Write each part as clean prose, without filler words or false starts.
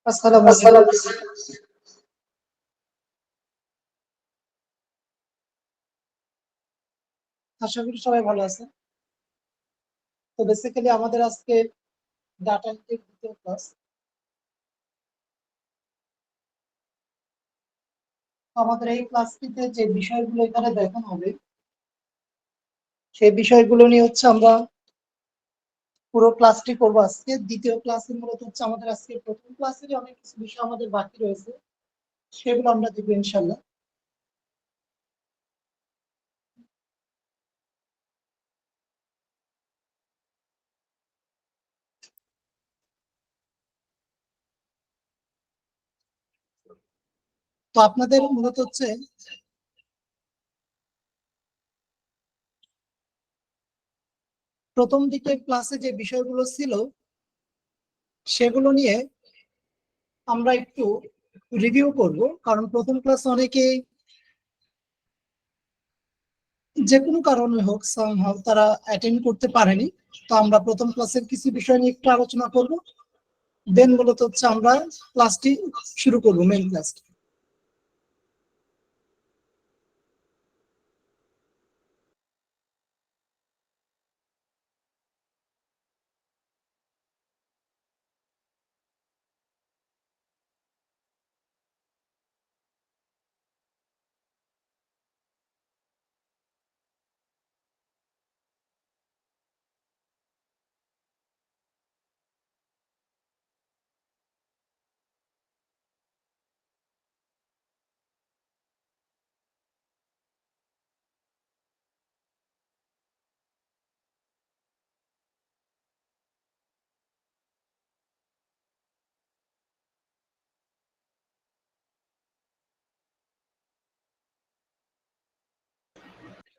আসসালামু আলাইকুম। আশা করি সবাই ভালো আছে। তো বেসিক্যালি আমাদের আজকে ডাটা এন্ট্রির দ্বিতীয় ক্লাস। আমাদের এই ক্লাসটিতে যে বিষয়গুলো এখানে দেখানো হবে সেই বিষয়গুলো নিয়ে আমরা পুরো ক্লাসটি করবো আজকে। দ্বিতীয় ক্লাসে মূলত আমাদের আজকে প্রথম ক্লাসেরই অনেক কিছু বিষয় আমাদের বাকি রয়েছে, সেগুলো আমরা দেখবো ইনশাল্লাহ। তো আপনাদের মূলত প্রথম দিকের ক্লাসে যে বিষয়গুলো ছিল সেগুলো নিয়ে আমরা একটু রিভিউ করব, কারণ প্রথম ক্লাসে অনেকেই যে কোনো কারণে হোক সামহাউ তারা অ্যাটেন্ড করতে পারেনি। তো আমরা প্রথম ক্লাসের কিছু বিষয় নিয়ে একটু আলোচনা করব, দেন মূলত আমরা ক্লাসটি শুরু করব, মেইন ক্লাসটি।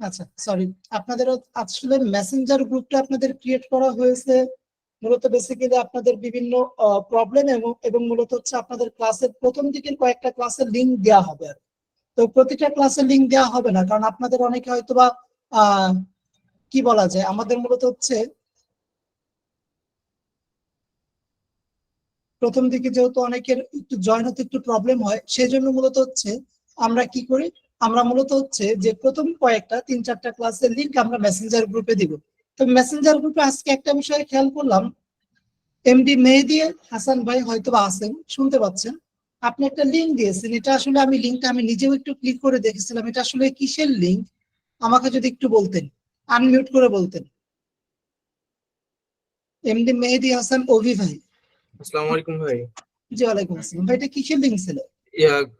আচ্ছা, সরি, আপনাদেরও আসলে মেসেঞ্জার গ্রুপটা আপনাদের ক্রিয়েট করা হয়েছে মূলত বেসিক্যালি আপনাদের বিভিন্ন প্রবলেম এবং এবং মূলত আপনাদের ক্লাসের প্রথম দিকের কয়েকটা ক্লাসের লিংক দেওয়া হবে। তো প্রতিটা ক্লাসের লিংক দেওয়া হবে না, কারণ আপনাদের অনেকে হয়তোবা আহ কি বলা যায়, আমাদের মূলত প্রথম দিকে যেহেতু অনেকের একটু জয়েন হতে একটু প্রবলেম হয়, সেই জন্য মূলত আমরা কি করি, আমরা মূলত যে প্রথম কয়েকটা 3-4টা ক্লাসের লিংক আমরা মেসেঞ্জার গ্রুপে দিব। তো মেসেঞ্জার গ্রুপে আজকে একটা বিষয় খেয়াল করলাম, এমডি মেহেদী হাসান ভাই হয়তো বা আছেন, শুনতে পাচ্ছেন। আপনি একটা লিংক দিয়েছেন, এটা আসলে আমি লিংকটা আমি নিজেও একটু ক্লিক করে দেখেছিলাম, এটা আসলে কিসের লিংক আমাকে যদি একটু বলতেন, আনমিউট করে বলতেন। এমডি মেহেদী হাসান ওভি ভাই। আসসালামু আলাইকুম ভাই। জি ওয়ালাইকুম আসসালাম ভাই, এটা কিসের লিংক ছিল?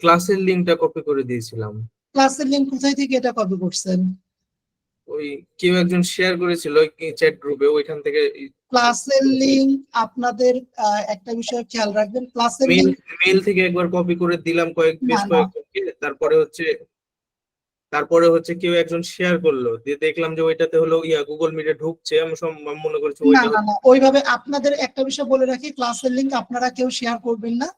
ক্লাসের লিংকটা কপি করে দিয়েছিলাম। ক্লাসের লিংক কোথায় থেকে এটা কপি করছেন? ওই কেউ একজন শেয়ার করেছিল চ্যাট গ্রুপে, ওইখান থেকে ক্লাসের লিংক আপনাদের একটা বিষয় খেয়াল রাখবেন, ক্লাসের মেল লিংক মেল থেকে একবার কপি করে দিলাম বেশ না কয়েকজনকে। তারপরে হচ্ছে কেউ একজন শেয়ার করলো, দিয়ে দেখলাম যে ওইটাতে হলো গুগল মিটে ঢুকছে। আমি মনে করছি না ওইটা না না ওইভাবে আপনাদের একটা বিষয় বলে রাখি, ক্লাসের লিংক আপনারা কেউ শেয়ার করবেন না।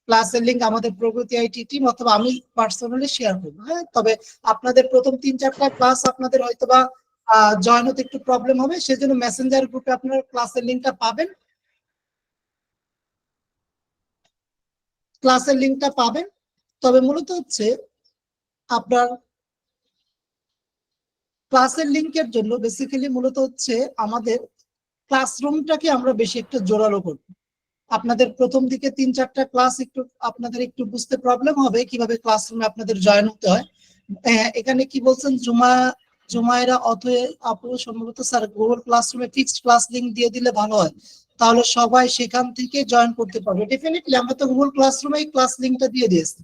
ক্লাসের লিংক আমাদের প্রগতি আইটি টিম অথবা আমি পার্সোনালি শেয়ার করবো। হ্যাঁ, তবে আপনাদের প্রথম 3-4টা ক্লাস আপনাদের হয়তোবা জয়েন হতে একটু প্রবলেম হবে, সেজন্য মেসেঞ্জার গ্রুপে আপনারা ক্লাসের লিংকটা পাবেন। ক্লাসের লিংকটা পাবেন, তবে মূলত হচ্ছে আপনার ক্লাসের লিংকের জন্য বেসিক্যালি মূলত হচ্ছে আমাদের ক্লাসরুমটাকে আমরা বেশি একটু জোরালো করব। আপনাদের প্রথম দিকে 3-4টা ক্লাস একটু আপনাদের একটু বুঝতে প্রবলেম হবে কিভাবে ক্লাসরুমে আপনাদের জয়েন হতে হয়। এখানে কি বলছেন জুমায়রা অথবা আপু সম্ভবত স্যার গুগল ক্লাসরুমে ফিক্সড ক্লাস লিংক দিয়ে দিলে ভালো হয়, তাহলে সবাই সেখান থেকে জয়েন করতে পারবে। ডেফিনেটলি আমরা তো গুগল ক্লাসরুমে ক্লাস লিংকটা দিয়ে দিয়েছি,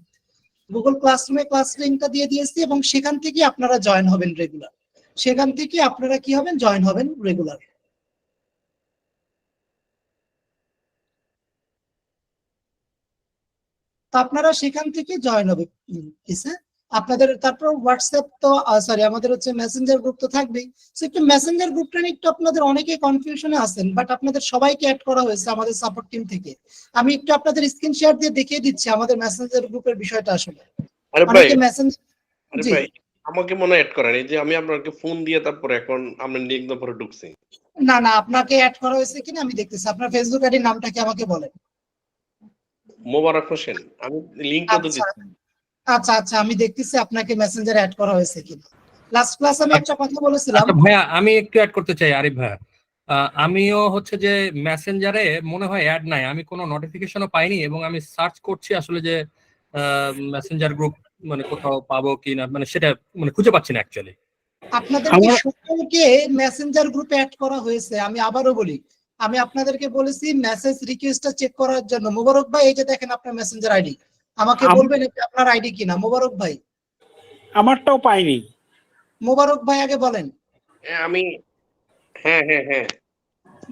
গুগল ক্লাসরুমে ক্লাস লিংকটা দিয়ে দিয়েছি এবং সেখান থেকে আপনারা জয়েন হবেন রেগুলার। সেখান থেকে আপনারা কি হবেন, জয়েন হবেন রেগুলার। তো আপনারা সেখান থেকে জয়েন হবে। আপনাদের তারপর হোয়াটসঅ্যাপ তো সরি আমাদের হচ্ছে মেসেঞ্জার গ্রুপ তো থাকবেই। একটু মেসেঞ্জার গ্রুপটা নিয়ে একটু আপনাদের অনেকে কনফিউশনে আছেন, বাট আপনাদের সবাইকে অ্যাড করা হয়েছে আমাদের সাপোর্ট টিম থেকে। আমি একটু আপনাদের স্ক্রিন শেয়ার দিয়ে দেখিয়ে দিচ্ছি আমাদের মেসেঞ্জার গ্রুপের বিষয়টা। আসলে অনেকে মেসেঞ্জার জি ভাই আমাকে মনে অ্যাড করেন, এই যে আমি আপনাকে ফোন দিয়ে তারপরে এখন আমরা লিংক পরে ঢুকছি। না না আপনাকে অ্যাড করা হয়েছে কিনা আমি দেখতেছি। আপনার ফেসবুক আইডির নামটা কি আমাকে বলেন। মোবারক হোসেন, আমি লিংকটা তো দিচ্ছি। আচ্ছা আচ্ছা আমি দেখতেছি আপনাকে মেসেঞ্জারে অ্যাড করা হয়েছে কিনা। লাস্ট ক্লাস আমি একটা কথা বলেছিলাম। ভাইয়া আমি একটু অ্যাড করতে চাই আরিফ ভাইয়া। আমিও হচ্ছে যে মেসেঞ্জারে মনে হয় অ্যাড নাই, আমি কোনো নোটিফিকেশনও পাইনি এবং আমি সার্চ করছি আসলে যে মেসেঞ্জার গ্রুপ মানে কোথাও পাবো কি না, মানে সেটা মানে খুঁজে পাচ্ছি না অ্যাকচুয়ালি। আপনাদেরকে সকলকে মেসেঞ্জার গ্রুপে অ্যাড করা হয়েছে। আমি আবারও বলি, আমি আপনাদেরকে বলেছি মেসেজ রিকোয়েস্টটা চেক করার জন্য। মোবারক ভাই এই যে দেখেন আপনার মেসেঞ্জার আইডি, আমাকে বলবেন এটা আপনার আইডি কিনা। মোবারক ভাই আমারটাও পাইনি। মোবারক ভাই আগে বলেন। আমি হ্যাঁ হ্যাঁ হ্যাঁ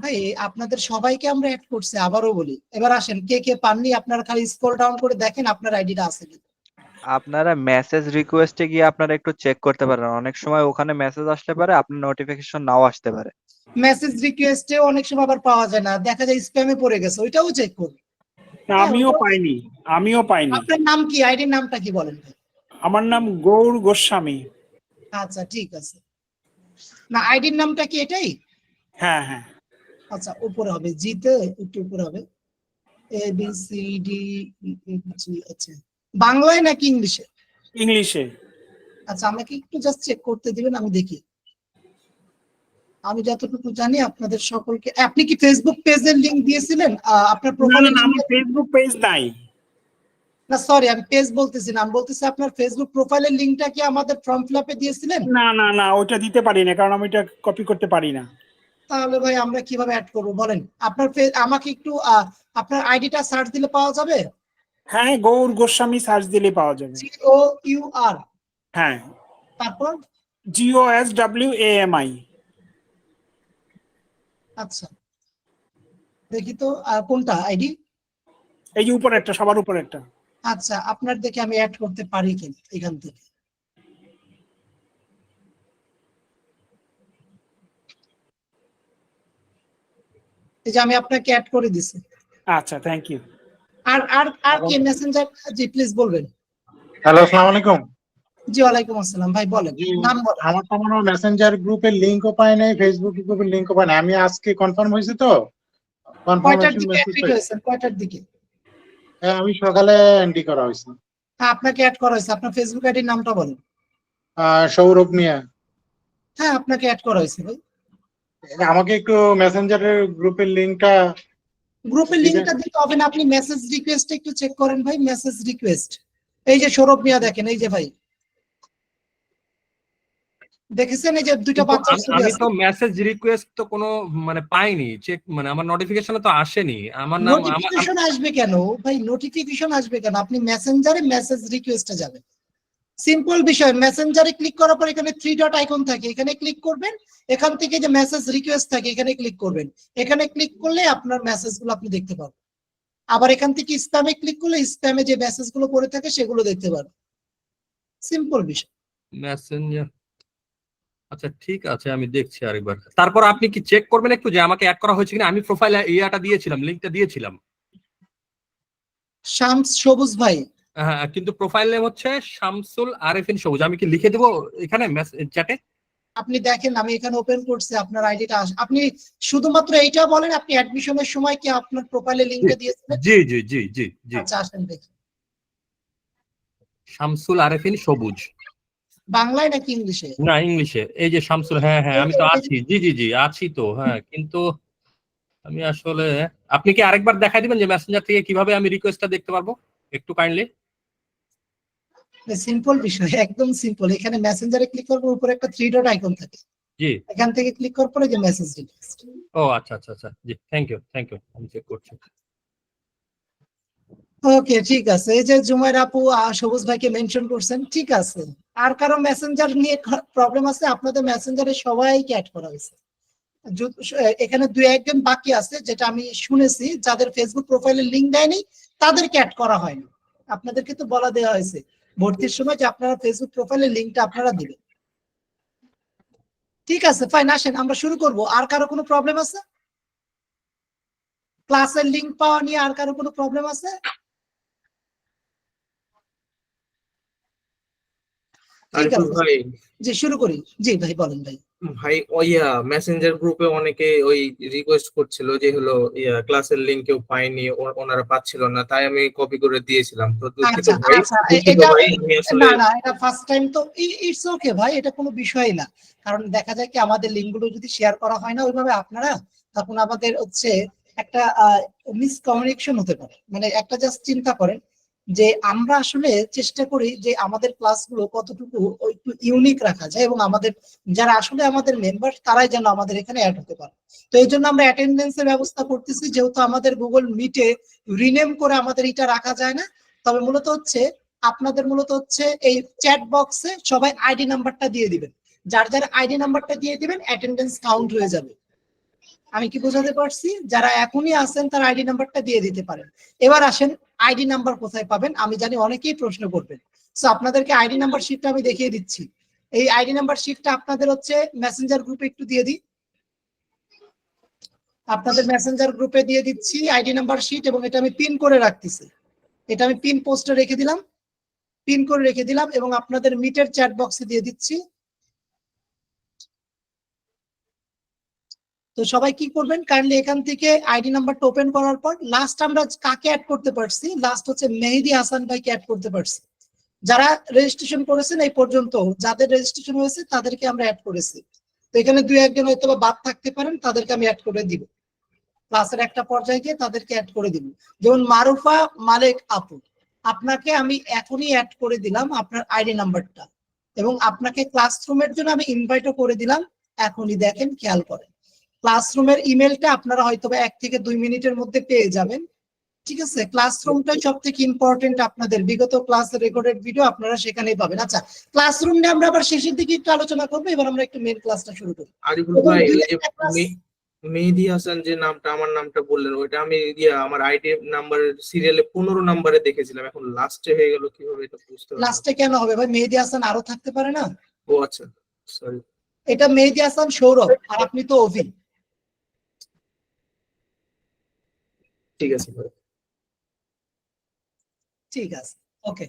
ভাই আপনাদের সবাইকে আমরা অ্যাড করছি, আবারও বলি। এবার আসেন কে কে পাননি আপনারা খালি স্ক্রল ডাউন করে দেখেন আপনার আইডিটা আছে কি। আপনারা মেসেজ রিকোয়েস্টে গিয়ে আপনারা একটু চেক করতে পারেন, অনেক সময় ওখানে মেসেজ আসতে পারে, আপনার নোটিফিকেশন নাও আসতে পারে। মেসেজ রিকোয়েস্টে অনেক সময় আবার পাওয়া যায় না, দেখা যায় স্প্যামে পড়ে গেছে, ওইটাও চেক করুন। না, আমিও পাইনি। আপনার নাম কি, আইডির নামটা কি বলেন ভাই? আমার নাম গৌর গোস্বামী। আচ্ছা ঠিক আছে, না আইডির নামটা কি এটাই? হ্যাঁ হ্যাঁ আচ্ছা উপরে হবে, জিতে একটু উপরে হবে, A B C D G. আচ্ছা বাংলায় নাকি ইংলিশে? ইংলিশে। আচ্ছা আমাকে একটু জাস্ট চেক করতে দিবেন, আমি দেখি। আমি যতটুকু জানি আপনাদের সকলকে, আপনি কি ফেসবুক পেজের লিংক দিয়েছিলেন আপনার প্রোফাইলে? আমার ফেসবুক পেজ নাই। না সরি আমি পেজ বলতেছি না, আমি বলতেছি আপনার ফেসবুক প্রোফাইলের লিংকটা কি আমাদের ফর্ম ফিলআপে দিয়েছিলেন? না না না ওইটা দিতে পারি না, কারণ আমি এটা কপি করতে পারি না। তাহলে ভাই আমরা কিভাবে অ্যাড করব বলেন? আপনার আমাকে একটু আপনার আইডিটা সার্চ দিলে পাওয়া যাবে? হ্যাঁ, গৌর গোস্বামী সার্চ দিলে পাওয়া যাবে। GOUR হ্যাঁ, তারপর GOSWAMI। আচ্ছা দেখি তো কোনটা আইডি? এই যে উপরে একটা, সবার উপরে একটা। আচ্ছা আপনার দেখে আমি অ্যাড করতে পারি কিনা এখান থেকে। এই যে আমি আপনাকে অ্যাড করে দিছি। আচ্ছা থ্যাংক ইউ। আর আর আর কি মেসেঞ্জার? জি প্লিজ বলবেন। হ্যালো আসসালামু আলাইকুম। জি ওয়ালাইকুম আসসালাম, ভাই বলেন নাম বলেন। আমার তো মনে হয় মেসেঞ্জার গ্রুপের লিংকও পাই নাই, ফেসবুক গ্রুপের লিংকও পাই নাই। আমি আজকে কনফার্ম হয়েছে তো, কয়টার কনফার্মেশন দিকে মেসেজ অ্যাড হয়েছেন? কয়টার দিকে? হ্যাঁ আমি সকালে এন্ট্রি করা হয়েছে। হ্যাঁ আপনাকে অ্যাড করা হয়েছে, আপনার ফেসবুক আইডির নামটা বলেন। সৌরভ মিয়া। হ্যাঁ আপনাকে অ্যাড করা হয়েছে ভাই। আমাকে একটু মেসেঞ্জারের গ্রুপের লিংকটা, গ্রুপের লিংকটা দিতে হবে না, আপনি মেসেজ রিকোয়েস্ট একটু চেক করেন ভাই। মেসেজ রিকোয়েস্ট এই যে সৌরভ মিয়া দেখেন, এই যে ভাই দেখেছেন এই যে দুইটা বাচ্চার ছবি আমি আছে। তো মেসেজ রিকোয়েস্ট তো কোনো মানে পাইনি, চেক মানে আমার নোটিফিকেশনে তো আসেনি আমার নাম। নোটিফিকেশন আসবে কেন ভাই? নোটিফিকেশন আসবে কেন? আপনি মেসেঞ্জারে মেসেজ রিকোয়েস্টে যাবেন। সিম্পল বিষয়, মেসেঞ্জারে ক্লিক করার পর এখানে 3 ডট আইকন থাকে, এখানে ক্লিক করবেন, এখান থেকে যে মেসেজ রিকোয়েস্ট থাকে এখানে ক্লিক করবেন, এখানে ক্লিক করলে আপনার মেসেজগুলো আপনি দেখতে পাবেন। আবার এখান থেকে স্প্যামে ক্লিক করলে স্প্যামে যে মেসেজগুলো পড়ে থাকে সেগুলো দেখতে পাবেন। সিম্পল বিষয়। মেসেঞ্জার, আচ্ছা ঠিক আছে, আমি দেখছি আরেকবার। তারপর আপনি কি চেক করবেন একটু যে আমাকে অ্যাড করা হয়েছে কিনা? আমি প্রোফাইলে ইয়াটা দিয়েছিলাম, লিংকটা দিয়েছিলাম। শামস সবুজ ভাই, হ্যাঁ, কিন্তু প্রোফাইল নেম হচ্ছে শামসুল আরেফিন সবুজ। আমি কি লিখে দেবো এখানে চ্যাটে? আপনি দেখেন আমি এখানে ওপেন করছি আপনার আইডিটা, আপনি শুধুমাত্র এইটা বলেন আপনি অ্যাডমিশনের সময় কি আপনার প্রোফাইলে লিংকটা দিয়েছিলেন? জি জি জি জি জি, আচ্ছা আসেন দেখি, শামসুল আরেফিন সবুজ। বাংলায় নাকি ইংলিশে? না, ইংলিশে। এই যে শামসুল, হ্যাঁ হ্যাঁ, আমি তো আছি। জি জি জি, আছি তো। হ্যাঁ, কিন্তু আমি আসলে, আপনি কি আরেকবার দেখাই দিবেন যে মেসেঞ্জার থেকে কিভাবে আমি রিকোয়েস্টটা দেখতে পারবো একটু কাইন্ডলি? সিম্পল বিষয়, একদম সিম্পল। এখানে মেসেঞ্জারে ক্লিক করার পর উপরে একটা 3 ডট আইকন থাকে, জি। এখান থেকে ক্লিক করার পরে যে মেসেজ রিকোয়েস্ট। ও আচ্ছা আচ্ছা আচ্ছা, জি, থ্যাংক ইউ আমি চেক করছি। ওকে ঠিক আছে, এই যে জুমাইর আপু সবুজ ভাইকে মেনশন করছেন, ঠিক আছে। আর কারো মেসেঞ্জার নিয়ে প্রবলেম আছে? আপনাদের মেসেঞ্জারে সবাইকে অ্যাড করা হয়েছে, এখানে 2-1 জন বাকি আছে যেটা আমি শুনেছি, যাদের ফেসবুক প্রোফাইলের লিংক দেয়নি তাদেরকে অ্যাড করা হয়নি। আপনাদেরকে তো বলা দেওয়া হয়েছে ভর্তির সময় যে আপনারা ফেসবুক প্রোফাইলের লিংকটা আপনারা দিবেন। ঠিক আছে ফাইন, আসেন আমরা শুরু করব। আর কারো কোনো প্রবলেম আছে? ক্লাসের লিংক পাওয়া নিয়ে আর কারো কোনো প্রবলেম আছে? ঠিক আরিফুল আছে, ভাই, জি শুরু করি। জি ভাই বলেন ভাই। ভাই ওইয়া মেসেঞ্জার গ্রুপে অনেকে ওই রিকোয়েস্ট করছিল যে হলো ইয়া ক্লাসের লিংক কেউ পায়নি, ওনারা পাচ্ছিল না, তাই আমি কপি করে দিয়েছিলাম। তো দুঃখিত আচ্ছা ভাই, আচ্ছা, দুঃখিত এটা ভাই, আমি আসলে না না, এটা ফার্স্ট টাইম তো ইটস ওকে ভাই, এটা কোনো বিষয় না। কারণ দেখা যায় কি আমাদের লিঙ্কগুলো যদি শেয়ার করা হয় না ওইভাবে আপনারা, তখন আমাদের হচ্ছে একটা মিসকমিউনিকেশন হতে পারে। মানে একটা জাস্ট চিন্তা করেন যে আমরা আসলে চেষ্টা করি যে আমাদের ক্লাসগুলো কতটুকু একটু ইউনিক রাখা যায় এবং আমাদের যারা আসলে আমাদের মেম্বার তারাই যেন আমাদের এখানে অ্যাড হতে পারে। তো এই জন্য আমরা অ্যাটেন্ডেন্সের ব্যবস্থা করতেছি, যেহেতু আমাদের গুগল মিটে রিনেম করে আমাদের এটা রাখা যায় না। তবে মূলত হচ্ছে আপনাদের মূলত হচ্ছে এই চ্যাট বক্সে সবাই আইডি নাম্বারটা দিয়ে দিবেন, যার যার আইডি নাম্বারটা দিয়ে দিবেন অ্যাটেন্ডেন্স কাউন্ট হয়ে যাবে। আমি কি বোঝাতে পারছি? যারা এখনই আছেন তার আইডি নাম্বারটা দিয়ে দিতে পারেন। এবার আসেন আইডি নাম্বার কোথায় পাবেন, আমি জানি অনেকেই প্রশ্ন করবেন। সো আপনাদেরকে আইডি নাম্বার শিটটা আমি দেখিয়ে দিচ্ছি। এই আইডি নাম্বার শিটটা আপনাদের হচ্ছে মেসেঞ্জার গ্রুপে একটু দিয়ে দিই, আপনাদের মেসেঞ্জার গ্রুপে দিয়ে দিচ্ছি আইডি নাম্বার শিট, এবং এটা আমি পিন করে রাখতেছি। এটা আমি পিন পোস্টে রেখে দিলাম, পিন করে রেখে দিলাম, এবং আপনাদের মিটের চ্যাট বক্সে দিয়ে দিচ্ছি। তো সবাই কি করবেন, কাইন্ডলি এখান থেকে আইডি নাম্বারটা ওপেন করার পর লাস্ট আমরা কাকে অ্যাড করতে পারছি, লাস্ট হচ্ছে মেহেদি হাসান ভাইকে অ্যাড করতে পারছি। যারা রেজিস্ট্রেশন করেছেন এই পর্যন্ত, যাদের রেজিস্ট্রেশন হয়েছে তাদেরকে আমরা অ্যাড করেছি। তো এখানে 2-1 জন হয়তো বাদ থাকতে পারেন, তাদেরকে আমি অ্যাড করে দিব। ক্লাসের একটা পর্যায়ে গিয়ে তাদেরকে অ্যাড করে দিব। যেমন মারুফা মালিক আপু, আপনাকে আমি এখনই অ্যাড করে দিলাম আপনার আইডি নাম্বারটা, এবং আপনাকে ক্লাসরুমের জন্য আমি ইনভাইটও করে দিলাম। এখনই দেখেন, খেয়াল করেন, ক্লাসরুমের ইমেলটা আপনারা হয়তো 1 থেকে 2 মিনিটের মধ্যে পেয়ে যাবেন। ঠিক আছে, ক্লাসরুমটাই সব থেকে ইম্পর্টেন্ট। আপনাদের বিগত ক্লাসের রেকর্ডেড ভিডিও আপনারা সেখানেই পাবেন। আচ্ছা, ক্লাসরুম নিয়ে আমরা আবার শেষের দিকে একটু আলোচনা করবো। এবার আমরা একটু মেন ক্লাসটা শুরু করি। আরিফুল ভাই, ওই যে মেহেদি হাসান যে নামটা, আমার নামটা বললেন, ওইটা আমি আমার আইডি নাম্বারের সিরিয়ালে 15 নম্বরে দেখেছিলাম, এখন লাস্টে হয়ে গেল কিভাবে এটা বুঝতে পারলাম। লাস্টে কেন হবে ভাই? মেহেদি হাসান আরো থাকতে পারে না? ও আচ্ছা, সরি। এটা মেহেদি হাসান সৌরভ, আর আপনি তো অভি। ঠিক আছে ভাই, ঠিক আছে, ওকে।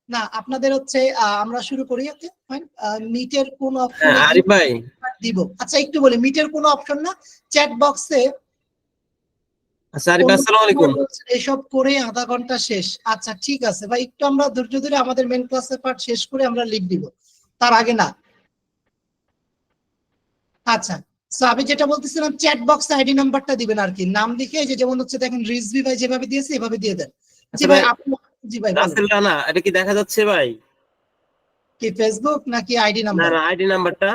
না আপনাদের হচ্ছে আমরা শুরু করি। ওকে ফাইন, মিটের কোন অপশন আরিফ ভাই দিব? আচ্ছা একটু বলি, মিটের কোন অপশন না, চ্যাট বক্সে আচ্ছা আরিফ ভাই, আসসালামু আলাইকুম। এসব করে আধা ঘন্টা শেষ। আচ্ছা ঠিক আছে ভাই, একটু আমরা ধৈর্য ধরে আমাদের মেন ক্লাসের পার্ট শেষ করে আমরা লিখ দিব, তার আগে না। আচ্ছা, সো আমি যেটা বলতেছিলাম, চ্যাট বক্সে আইডি নাম্বারটা দিবেন আর কি, নাম লিখে, যে যেমন হচ্ছে দেখেন রিজভি ভাই যেভাবে দিয়েছে এভাবে দিয়ে দেন। জি ভাই আপনি, জি ভাই বলেন। রাসেল রানা, এটা কি দেখা যাচ্ছে ভাই? কি ফেসবুক নাকি আইডি না নাম্বার? না, আইডি নাম্বারটা।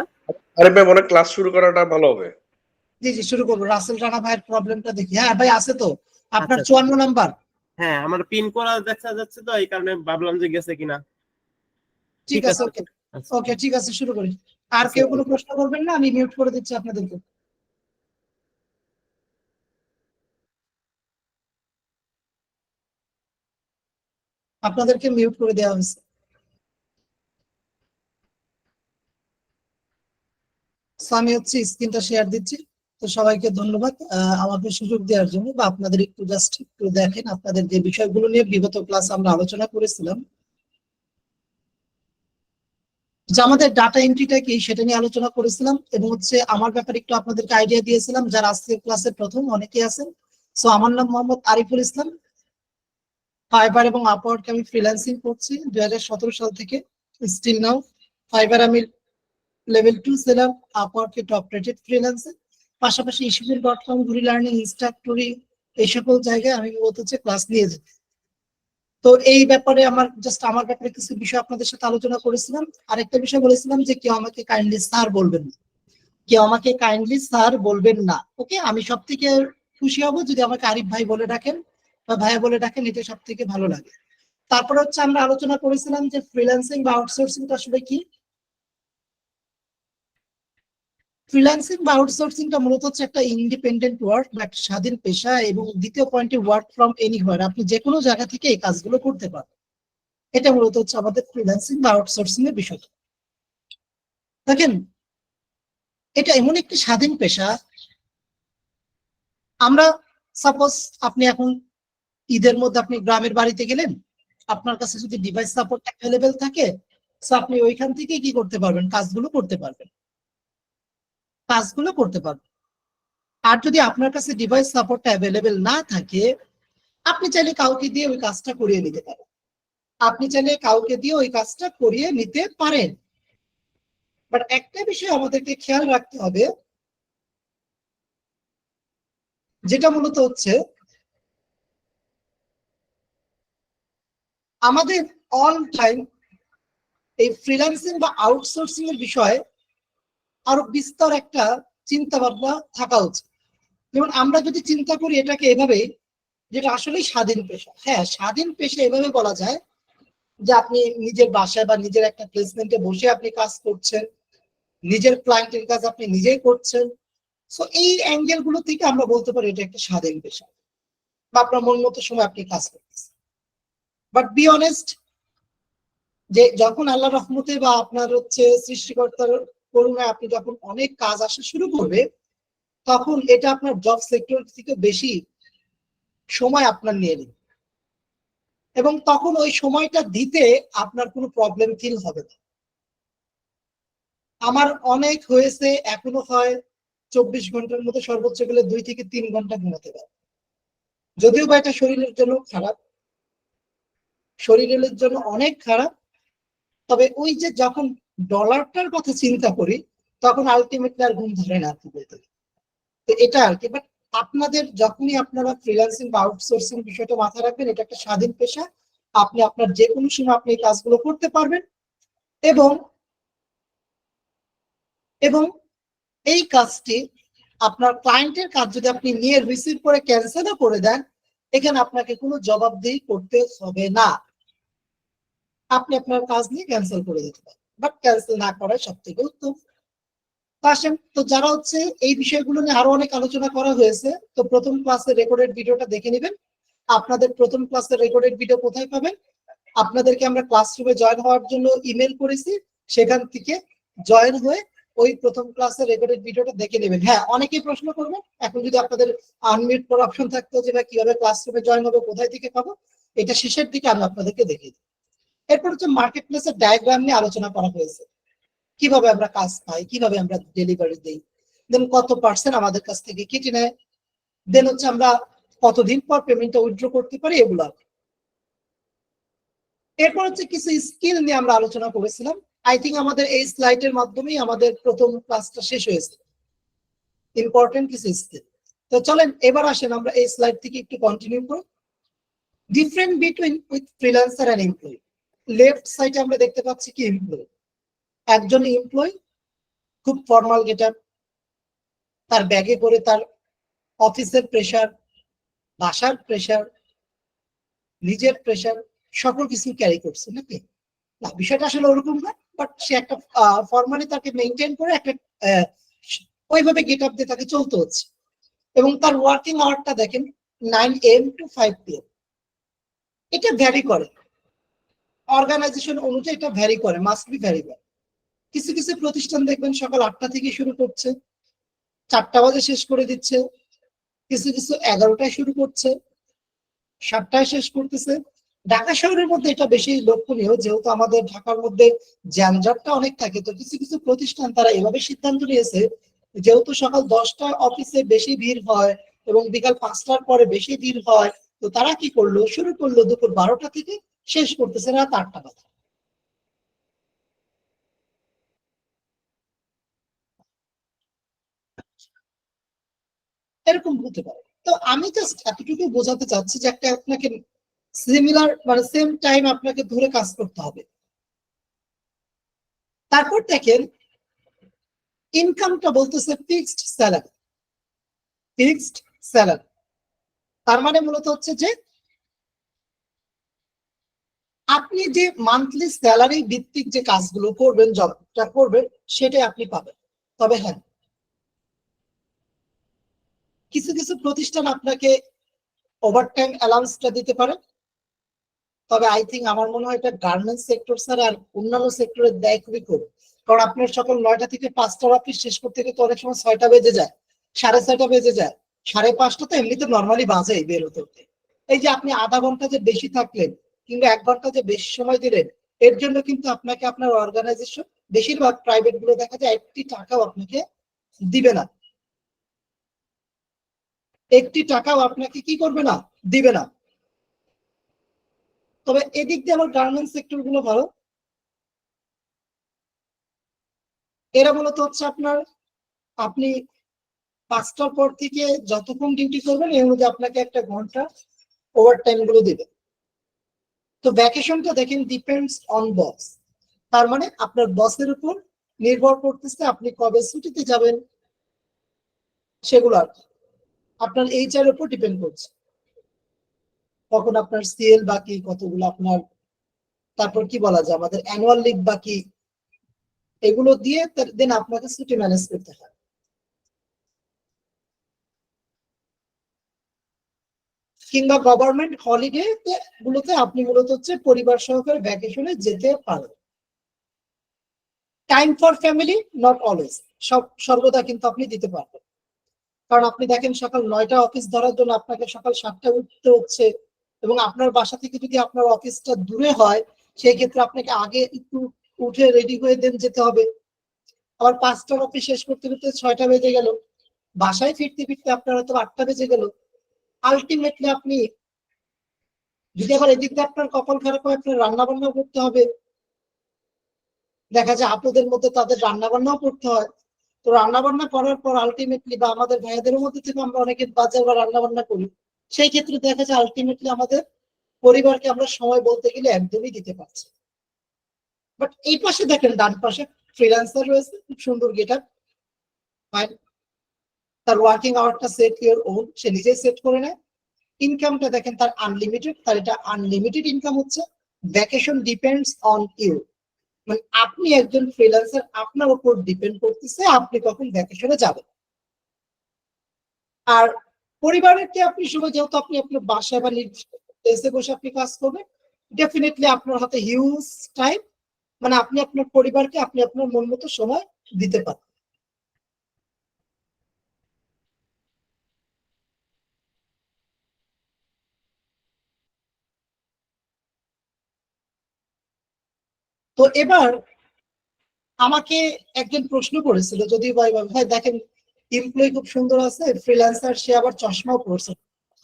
আরে ভাই, মনে হয় ক্লাস শুরু করাটা ভালো হবে। জি জি শুরু করবো। রাসেল রানা ভাইয়ের প্রবলেমটা দেখি। হ্যাঁ ভাই আছে তো আপনার আচ্ছা, 54 নাম্বার। হ্যাঁ আমার পিন করা দেখা যাচ্ছে, তো এই কারণে ভাবলাম যে গেছে কিনা। ঠিক আছে, ওকে আচ্ছা। ওকে, ঠিক আছে, শুরু করি। আর কেউ কোনো প্রশ্ন করবেন না? আমি মিউট করে দিচ্ছি আপনাদেরকে। আপনাদেরকে মিউট করে দেওয়া হয়েছে। So, আমি হচ্ছে স্ক্রিনটা শেয়ার দিচ্ছি। তো সবাইকে ধন্যবাদ আমাকে সুযোগ দেওয়ার জন্য, বা আপনাদের একটু জাস্ট একটু দেখেন আপনাদের যে বিষয়গুলো নিয়ে বিগত ক্লাস আমরা আলোচনা করেছিলাম, যে আমাদের ডাটা এন্ট্রিটা কি সেটা নিয়ে আলোচনা করেছিলাম, এবং হচ্ছে আমার ব্যাপারে একটু আপনাদেরকে আইডিয়া দিয়েছিলাম যারা আজকের ক্লাসের প্রথম অনেকে আছেন। সো আমার নাম মোহাম্মদ আরিফুল ইসলাম। ফাইবার এবং আপওয়ার্কে আমি ফ্রিল্যান্সিং করছি 2017 সাল থেকে স্টিল নাও। ফাইবার আমি লেভেল 2 সেলার, আপওয়ার্কে টপ রেটেড ফ্রিল্যান্সার। পাশাপাশি issuebill.com, ঘুরি লার্নিং, ইনস্টাক্টরি, এই সকল জায়গায় আমি মূলত হচ্ছে ক্লাস নিয়ে যাই। তো এই ব্যাপারে আমার ব্যাপারে কিছু বিষয় আপনাদের সাথে আলোচনা করেছিলাম। আরেকটা বিষয় বলেছিলাম যে কেউ আমাকে কাইন্ডলি স্যার বলবেন না, কেউ আমাকে কাইন্ডলি স্যার বলবেন না। ওকে, আমি সব থেকে খুশি হব যদি আমাকে আরিফ ভাই বলে ডাকেন বা ভাইয়া বলে ডাকেন, এটা সব থেকে ভালো লাগে। তারপর হচ্ছে আমরা আলোচনা করেছিলাম যে ফ্রিল্যান্সিং বা আউটসোর্সিংটা আসলে কি। ফ্রিল্যান্সিং বা আউটসোর্সিংটা মূলত হচ্ছে একটা ইন্ডিপেন্ডেন্ট ওয়ার্ক বা একটা স্বাধীন পেশা, এবং দ্বিতীয় পয়েন্টে ওয়ার্ক ফ্রম এনিহোয়ার, আপনি যে কোনো জায়গা থেকে এই কাজগুলো করতে পারেন। এটা মূলত হচ্ছে আমাদের ফ্রিল্যান্সিং বা আউটসোর্সিং এর বিষয়। দেখেন, এটা এমন একটি স্বাধীন পেশা। আমরা সাপোজ আপনি এখন ঈদের মধ্যে আপনি গ্রামের বাড়িতে গেলেন, আপনার কাছে যদি ডিভাইস সাপোর্ট অ্যাভেলেবেল থাকে, তো আপনি ওইখান থেকে কি করতে পারবেন, কাজগুলো করতে পারবেন। আর যদি আপনার কাছে ডিভাইস সাপোর্টটা অ্যাভেলেবেল না থাকে, আপনি চাইলে কাউকে দিয়ে ওই কাজটা করিয়ে নিতে পারেন। বাট একটা বিষয় আমাদেরকে খেয়াল রাখতে হবে, যেটা মূলত হচ্ছে আমাদের অল টাইম এই ফ্রিল্যান্সিং বা আউটসোর্সিং এর বিষয়ে আরো বিস্তর একটা চিন্তা ভাবনা থাকা উচিত। যেমন আমরা যদি চিন্তা করি এটাকে এভাবে, যেটা আসলে স্বাধীন পেশা। হ্যাঁ, স্বাধীন পেশা এভাবে বলা যায় যে আপনি নিজের বাসায় বা নিজের একটা প্লেসমেন্টে বসে আপনি কাজ করছেন, নিজের ক্লায়েন্টের কাজ আপনি নিজেই করছেন। সো এই অ্যাঙ্গেল গুলো থেকে আমরা বলতে পারি এটা একটা স্বাধীন পেশা, বা আপনার মন মতো সময় আপনি কাজ করতেছেন। বাট বি অনেস্ট, যে যখন আল্লাহ রহমতে বা আপনার হচ্ছে সৃষ্টিকর্তার করুণায় আপনি যখন অনেক কাজ আসা শুরু করবে, তখন এটা আপনার জব সেক্টর থেকে বেশি সময় আপনার নিয়ে নেবে, এবং তখন ওই সময়টা দিতে আপনার কোনো প্রবলেম ফিল হবে না। আমার অনেক হয়েছে, এখনো হয় 24 ঘন্টার মধ্যে সর্বোচ্চ গেলে 2 থেকে 3 ঘন্টা ঘুমাতে পারে। যদিও বা এটা শরীরের জন্য খারাপ, শরীরের জন্য অনেক খারাপ, তবে ওই যে যখন ডলারটার কথা চিন্তা করি, তখন আলটিমেটলি আর ঘুম ধরে না আপনি বলতে। তো এটা আর কি। বাট আপনাদের যখনই আপনারা ফ্রিল্যান্সিং বা আউটসোর্সিং বিষয়টা মাথায় রাখবেন, এটা একটা স্বাধীন পেশা। আপনি আপনার যে কোনো সময় আপনি এই কাজগুলো করতে পারবেন, এবং এই কাজটি আপনার ক্লায়েন্টের কাজ যদি আপনি নিয়ে রিসিভ করে ক্যান্সেলও করে দেন, এখানে আপনাকে কোনো জবাবদিহি করতে হবে না। আপনি আপনার কাজ নিয়ে ক্যান্সেল করে দিতে পারেন, বাট ক্যান্সেল না করাই সব থেকে উত্তম। তো যারা হচ্ছে এই বিষয়গুলো নিয়ে আরো অনেক আলোচনা করা হয়েছে, তো প্রথম ক্লাসের রেকর্ডেড ভিডিওটা দেখে নেবেন। আপনাদের প্রথম ক্লাসের রেকর্ডেড ভিডিও কোথায় পাবেন? আপনাদেরকে আমরা ক্লাসরুমে জয়েন হওয়ার জন্য ইমেল করেছি, সেখান থেকে জয়েন হয়ে ওই প্রথম ক্লাসের রেকর্ডেড ভিডিওটা দেখে নেবেন। হ্যাঁ, অনেকেই প্রশ্ন করবেন, এখন যদি আপনাদের আনমিউট করার অপশন থাকতো যে ভাই কিভাবে ক্লাসরুমে জয়েন হবে, কোথায় থেকে পাবো, এটা শেষের দিকে আমি আপনাদেরকে দেখিয়ে দিই। এরপর হচ্ছে মার্কেট প্লেসের ডায়াগ্রাম নিয়ে আলোচনা করা হয়েছে, কিভাবে আমরা কাজ পাই, কিভাবে আমরা ডেলিভারি দেই, দেন কত পার্সেন্ট আমাদের কাছ থেকে কেটে নেয়, দেন হচ্ছে আমরা কতদিন পর পেমেন্টটা উইথড্র করতে পারি, এগুলো। এরপর হচ্ছে কিছু স্কিল নিয়ে আমরা আলোচনা করেছিলাম। আই থিঙ্ক আমাদের এই স্লাইডের মাধ্যমেই আমাদের প্রথম ক্লাসটা শেষ হয়েছে, ইম্পর্টেন্ট কিছু স্কিল। তো চলেন এবার আসেন আমরা এই স্লাইড থেকে একটু কন্টিনিউ করি। Different between with freelancer and employee. Left সাইডে আমরা দেখতে পাচ্ছি কি এমপ্লয়ি, একজন এমপ্লয়ি খুব ফর্মাল গেটআপ, তার ব্যাগে করে তার অফিসের প্রেশার, বাসার প্রেশার, নিজের প্রেশার, সকল কিছু ক্যারি করছে নাকি। না, বিষয়টা আসলে ওরকম না, বাট সে একটা ফর্মালি তাকে মেনটেন করে একটা ওইভাবে গেট আপ দিয়ে তাকে চলতে হচ্ছে। এবং তার ওয়ার্কিং আওয়ারটা দেখেন 9 AM to 5 PM। এটা ভ্যারি করে, অর্গানাইজেশন অনুযায়ী এটা ভ্যারি করে, মাস্ট বি ভ্যারি করে। কিছু কিছু প্রতিষ্ঠান দেখবেন সকাল 8টা থেকে শুরু করছে, 4টা বাজে শেষ করে দিচ্ছে। কিছু কিছু 11টায় শুরু করছে, 7টায় শেষ করতেছে। ঢাকা শহরের মধ্যে এটা বেশি লক্ষণীয়, যেহেতু আমাদের ঢাকার মধ্যে যানজটটা অনেক থাকে। তো কিছু কিছু প্রতিষ্ঠান তারা এভাবে সিদ্ধান্ত নিয়েছে, যেহেতু সকাল 10টায় অফিসে বেশি ভিড় হয় এবং বিকাল 5টার পরে বেশি ভিড় হয়, তো তারা কি করলো, শুরু করলো দুপুর 12টা থেকে, শেষ করতেছে রাত 8টা বাজে। এরকম হতে পারে। তো আমি জাস্ট এতটুকু বোঝাতে চাচ্ছি যে একটা আপনাকে সিমিলার মানে সেম টাইম আপনাকে ধরে কাজ করতে হবে। তারপর দেখেন ইনকামটা বলতেছে ফিক্সড স্যালারি। ফিক্সড স্যালারি তার মানে মূলত হচ্ছে যে আপনি যে মান্থলি স্যালারি ভিত্তিক যে কাজগুলো করবেন, জবটা করবেন, সেটাই আপনি পাবেন। তবে হ্যাঁ, কিছু কিছু প্রতিষ্ঠান আপনাকে ওভারটাইম অ্যালাউন্সটা দিতে পারে। তবে আই থিঙ্ক আমার মনে হয় এটা গার্মেন্টস সেক্টর ছাড়া আর অন্যান্য সেক্টরে দেয় খুবই কম। কারণ আপনার সকাল 9টা থেকে 5টার অফিস শেষ করতে গেলে তো অনেক সময় 6টা বেজে যায়, 6:30 বেজে যায়, 5:30 তো এমনিতে নর্মালি বাজেই বের হতে হতে। এই যে আপনি আধা ঘন্টা যে বেশি থাকলেন কিংবা 1 ঘন্টা যে বেশি সময় দিলেন, এর জন্য কিন্তু আপনাকে আপনার অর্গানাইজেশন, বেশিরভাগ প্রাইভেট গুলো দেখা যায় 1টি টাকাও আপনাকে দিবে না। 1টি টাকাও আপনাকে কি করবে না, দিবে না। তবে এদিক দিয়ে আমার গার্মেন্টস সেক্টর গুলো ভালো। এরা মূলত হচ্ছে আপনার, আপনি 5টার পর থেকে যতক্ষণ ডিউটি করবেন এর মধ্যে আপনাকে 1 ঘন্টা ওভারটাইম গুলো দিবে। তো ভ্যাকেশনটা দেখেন ডিপেন্ডস অন বস। তার মানে আপনার বসের উপর নির্ভর করতেছে আপনি কবে ছুটিতে যাবেন, সেগুলো আর আপনার এইচআর উপর ডিপেন্ড করছে। কখন আপনার সিএল বাকি, কতগুলো আপনার, তারপর কি বলা যায় আমাদের অ্যানুয়াল লিভ বাকি, এগুলো দিয়ে দেন আপনাকে ছুটি ম্যানেজ করতে হয়। কিংবা গভর্নমেন্ট হলিডে গুলোতে আপনি মূলত হচ্ছে পরিবার সহকারে ভ্যাকেশনে যেতে পারেন। Time for family not always, সর্বদা কিন্তু আপনি দিতে পারবেন। কারণ আপনি দেখেন সকাল 9টা অফিস ধরার জন্য আপনাকে সকাল 7টায় উঠতে হচ্ছে, এবং আপনার বাসা থেকে যদি আপনার অফিসটা দূরে হয়, সেই ক্ষেত্রে আপনাকে আগে একটু উঠে রেডি হয়ে দেন যেতে হবে। আবার 5টার অফিস শেষ করতে করতে 6টা বেজে গেল, বাসায় ফিরতে ফিরতে আপনার হয়তো 8টা বেজে গেল। আলটিমেটলি আপনি যদি আবার এদিক দিয়ে আপনার কপাল খারাপ হয়, আপনার রান্না বান্নাও করতে হবে। দেখা যায় আপুদের মধ্যে তাদের রান্না বান্নাও করতে হয়। তো রান্না বান্না করার পর আলটিমেটলি, বা আমাদের ভাইয়াদের মধ্যে থেকে আমরা অনেকে বাজার বা রান্না বান্না করি, সেই ক্ষেত্রে দেখা যায় আলটিমেটলি আমাদের পরিবারকে আমরা সময় বলতে গেলে একদমই দিতে পারছি। বাট এই পাশে দেখেন ডান পাশে ফ্রিল্যান্সার রয়েছে, খুব সুন্দর গেটআপ, তার ওয়ার্কিং আওয়ারটা সেট ইওর ওন, সে নিজেই সেট করে নেয়। ইনকামটা দেখেন তার আনলিমিটেড, তার এটা আনলিমিটেড ইনকাম হচ্ছে। ভ্যাকেশন ডিপেন্ডস অন ইউ, মানে আপনি একজন ফ্রিল্যান্সার, আপনার উপর ডিপেন্ড করতেছে আপনি কখন ভ্যাকেশনে যাবেন। আর পরিবারের কি আপনি সময়, যেহেতু আপনি আপনার বাসায় বা দেশে বসে আপনি কাজ করবেন, ডেফিনেটলি আপনার হাতে হিউজ টাইম, মানে আপনি আপনার পরিবারকে আপনি আপনার মন মতো সময় দিতে পারেন। তো এবার আমাকে একজন প্রশ্ন করেছিল, যদি ভাই ভাই দেখেন এমপ্লয়ি খুব সুন্দর আছে, ফ্রিল্যান্সার, সে আবার চশমাও পড়ছে,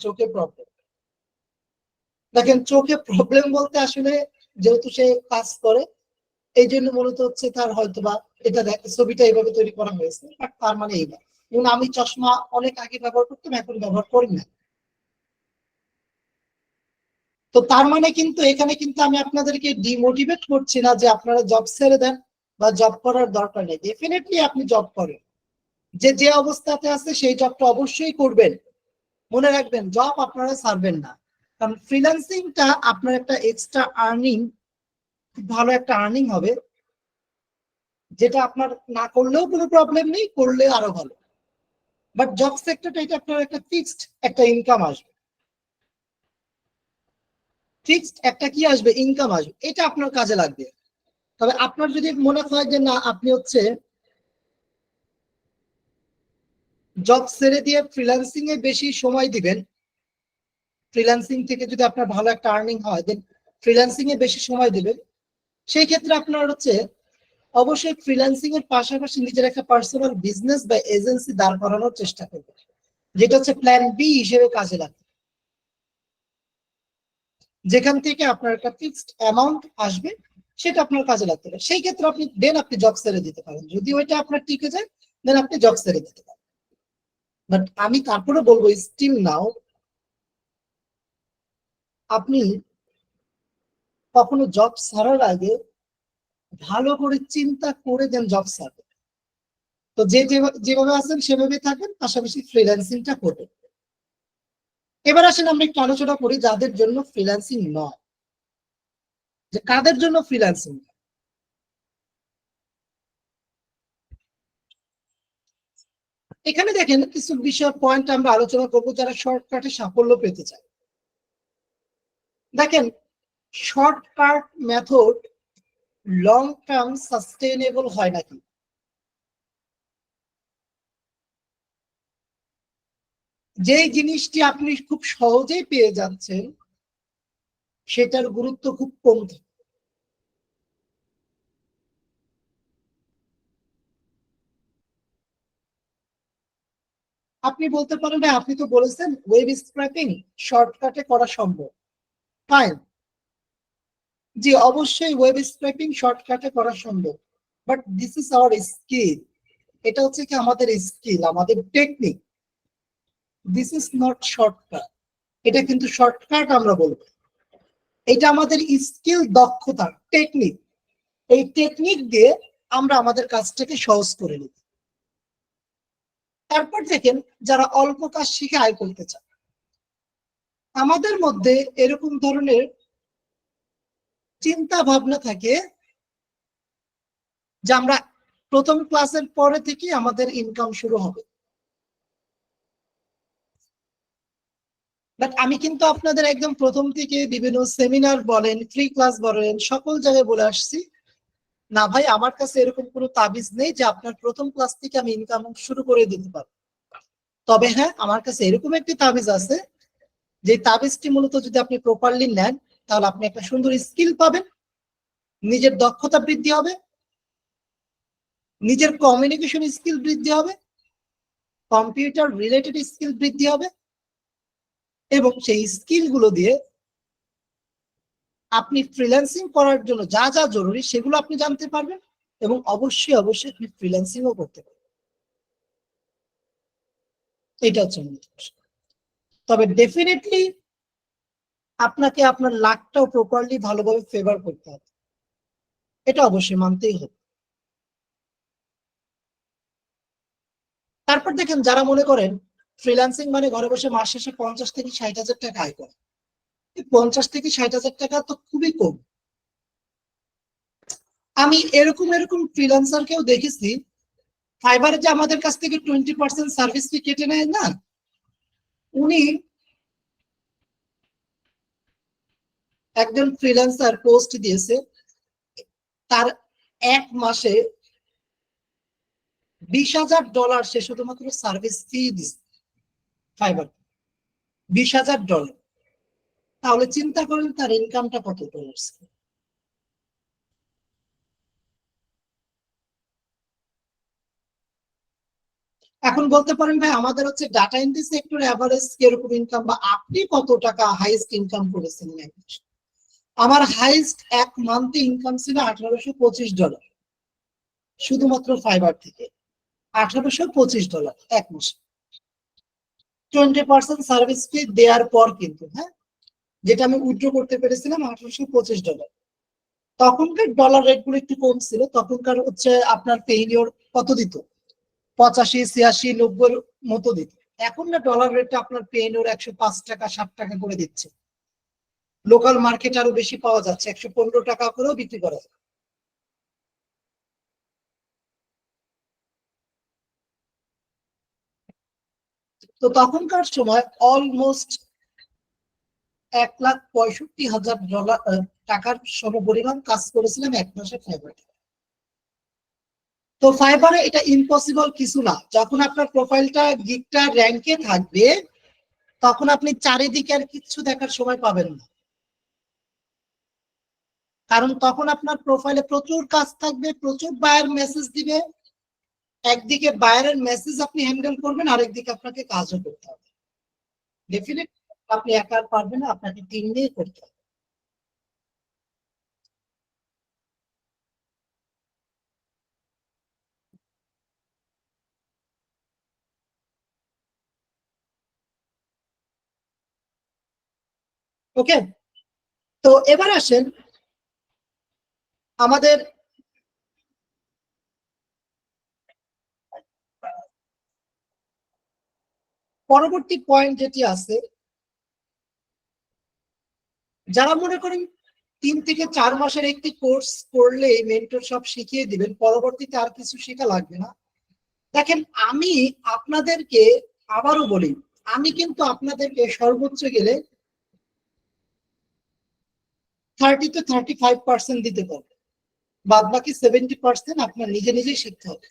চোখে প্রবলেম। দেখেন চোখে প্রবলেম বলতে আসলে যেহেতু সে কাজ করে, এই জন্য মূলত হচ্ছে তার হয়তো বা এটা ছবিটা এইভাবে তৈরি করা হয়েছে, বাট তার মানে এই না। এবং আমি চশমা অনেক আগে ব্যবহার করতাম, এখন ব্যবহার করি না। তো তার মানে কিন্তু এখানে কিন্তু আমি আপনাদেরকে ডিমোটিভেট করছি না যে আপনারা জব ছেড়ে দেন বা জব করার দরকার নেই। ডেফিনেটলি আপনি জব করেন, যে অবস্থাতে আছে সেই জবটা অবশ্যই করবেন। মনে রাখবেন জব আপনারা ছাড়বেন না, কারণ ফ্রিল্যান্সিংটা আপনার একটা এক্সট্রা আর্নিং খুব ভালো একটা আর্নিং হবে, যেটা আপনার না করলেও কোনো প্রবলেম নেই, করলে আরো ভালো। বাট জব সেক্টরটা এটা আপনার একটা ফিক্সড একটা ইনকাম আসবে, ফিক্সড একটা কি আসবে, ইনকাম আসবে, এটা আপনার কাজে লাগবে। তবে আপনার যদি মনে হয় যে না আপনি হচ্ছে জব ছেড়ে দিয়ে ফ্রিল্যান্সিং এ বেশি সময় দিবেন, ফ্রিল্যান্সিং থেকে যদি আপনার ভালো একটা আর্নিং হয় দেন ফ্রিল্যান্সিং এ বেশি সময় দিবেন, সেই ক্ষেত্রে আপনার হচ্ছে অবশ্যই ফ্রিল্যান্সিং এর পাশাপাশি নিজের একটা পার্সোনাল বিজনেস বা এজেন্সি দাঁড় করানোর চেষ্টা করবেন, যেটা হচ্ছে প্ল্যান বি হিসেবে কাজে লাগবে, যেখান থেকে আপনার একটা ফিক্সড অ্যামাউন্ট আসবে, সেটা আপনার কাজে লাগতে পারে। সেই ক্ষেত্রে আপনি জব ছেড়ে দিতে পারেন, যদি ওইটা আপনার টিকে যায় দেন আপনি জব ছেড়ে দিতে পারেন। বাট আমি তারপরে বলবো স্টিল নাও আপনি কখনো জব ছাড়ার আগে ভালো করে চিন্তা করে দেন জব ছাড়বেন। তো যেভাবে আছেন সেভাবে থাকেন, পাশাপাশি ফ্রিল্যান্সিংটা করবেন। এবার আসেন আমরা একটু আলোচনা করি যাদের জন্য ফ্রিল্যান্সিং নয়, যে কাদের জন্য ফ্রিল্যান্সিং। এখানে দেখেন কিছু বিষয় পয়েন্ট আমরা আলোচনা করবো যারা শর্টকাটে সাফল্য পেতে চায়। দেখেন, shortcut method long term sustainable হয় নাকি। যে জিনিসটি আপনি খুব সহজেই পেয়ে যাচ্ছেন সেটার গুরুত্ব খুব কম থাকে। আপনি বলতে পারেন ভাই আপনি তো বলেছেন ওয়েব স্ক্র্যাপিং শর্টকাটে করা সম্ভব, ফাইন, জি অবশ্যই ওয়েব স্ক্র্যাপিং শর্টকাটে করা সম্ভব, but this is our skill, এটা হচ্ছে কি আমাদের স্কিল, আমাদের technique, this is not shortcut. এটা কিন্তু শর্টকাট আমরা বলবো, এটা আমাদের স্কিল, দক্ষতা, টেকনিক, এই টেকনিক দিয়ে আমরা আমাদের কাজটাকে সহজ করে নিই। তারপর দেখেন যারা অল্প কাজ শিখে আয় করতে চায়, আমাদের মধ্যে এরকম ধরনের চিন্তা ভাবনা থাকে যে আমরা প্রথম ক্লাসের পরে থেকে আমাদের ইনকাম শুরু হবে। বাট আমি কিন্তু আপনাদের একদম প্রথম থেকে বিভিন্ন সেমিনার বলেন, ফ্রি ক্লাস বলেন, সকল জায়গায় বলে আসছি না ভাই আমার কাছে এরকম কোনো তাবিজ নেই যে আপনার প্রথম ক্লাস থেকে আমি ইনকাম শুরু করে দিতে পারবো। তবে হ্যাঁ, আমার কাছে এরকম একটি তাবিজ আছে, যে তাবিজটি মূলত যদি আপনি প্রপারলি নেন তাহলে আপনি একটা সুন্দর স্কিল পাবেন, নিজের দক্ষতা বৃদ্ধি হবে, নিজের কমিউনিকেশন স্কিল বৃদ্ধি হবে, কম্পিউটার রিলেটেড স্কিল বৃদ্ধি হবে, এবং সেই স্কিল গুলো দিয়ে আপনি ফ্রিল্যান্সিং করার জন্য যা যা জরুরি সেগুলো আপনি জানতে পারবেন, এবং অবশ্যই অবশ্যই আপনি ফ্রিল্যান্সিংও করতে পারবেন। এটা হচ্ছে মূলত বিষয়। তবে ডেফিনেটলি আপনাকে আপনার লাকটাও প্রপারলি ভালোভাবে ফেভার করতে হবে, এটা অবশ্যই মানতেই হবে। তারপর দেখেন যারা মনে করেন ফ্রিল্যান্সিং মানে ঘরে বসে মাস শেষে 50 থেকে 60 হাজার টাকা আয় করে, 50 থেকে 60 হাজার টাকা তো খুবই কম। আমি এরকম ফ্রিল্যান্সারকেও দেখেছি, ফাইবারে যে আমাদের কাছ থেকে 20% সার্ভিস ফি কেটে নেয় না, উনি একজন ফ্রিল্যান্সার পোস্ট দিয়েছে তার এক মাসে $20,000 সে শুধুমাত্র সার্ভিস ফি দিচ্ছে ফাইবার, $20,000। তাহলে চিন্তা করেন তার ইনকামটা কত ডলার। এখন বলতে পারেন ভাই আমাদের হচ্ছে ডাটা এন্ট্রি সেক্টর এভারেজ কিরকম ইনকাম, বা আপনি কত টাকা হাইস্ট ইনকাম করেছেন। আমার হাইস্ট এক মান্থে ইনকাম ছিল $1,825, শুধুমাত্র ফাইবার থেকে $1,825 এক মাসে, 20% সার্ভিস ফি দেওয়ার পর কিন্তু, হ্যাঁ, যেটা আমি উইথড্র করতে পেরেছিলাম $1,825। তখনকার ডলার রেট গুলো একটু কম ছিল, তখনকার হচ্ছে আপনার পেইনিওর কত দিত, 85, 86, 90 মতো দিত। এখন না ডলার রেটটা আপনার পেইনিওর 105 টাকা 60 টাকা করে দিচ্ছে। লোকাল মার্কেট আরো বেশি পাওয়া যাচ্ছে, 115 টাকা করেও বিক্রি করা যায়। তো তখনকার সময় অলমোস্ট 1,65,000 টাকার সমপরিমাণ কাজ করেছিলাম এক মাসে ফাইবারে। তো ফাইবারে এটা ইম্পসিবল কিছু না। যখন আপনার প্রোফাইলটা গিগটা র্যাঙ্কে থাকবে তখন আপনি চারিদিকে আর কিচ্ছু দেখার সময় পাবেন না, কারণ তখন আপনার প্রোফাইলে প্রচুর কাজ থাকবে, প্রচুর বায়ার মেসেজ দিবে। একদিকে বায়ারের মেসেজ আপনি হ্যান্ডেল করবেন, আরেকদিকে আপনাকে কাজও করতে হবে। ডেফিনেট আপনি একা পারবেন না, আপনাকে টিম নিয়ে করতে হবে। ওকে, তো এবার আসেন আমাদের পরবর্তী পয়েন্ট যেটি আছে, যারা মনে করেন 3 থেকে 4 মাসের একটি কোর্স করলে মেন্টর সব শিখিয়ে দিবেন, পরবর্তীতে আর কিছু শেখা লাগবে না। দেখেন, আমি আপনাদেরকে আবারও বলি, আমি কিন্তু আপনাদেরকে সর্বোচ্চ গেলে 30 to 35% দিতে পারবো, বাদ বাকি 70% আপনার নিজে নিজেই শিখতে হবে।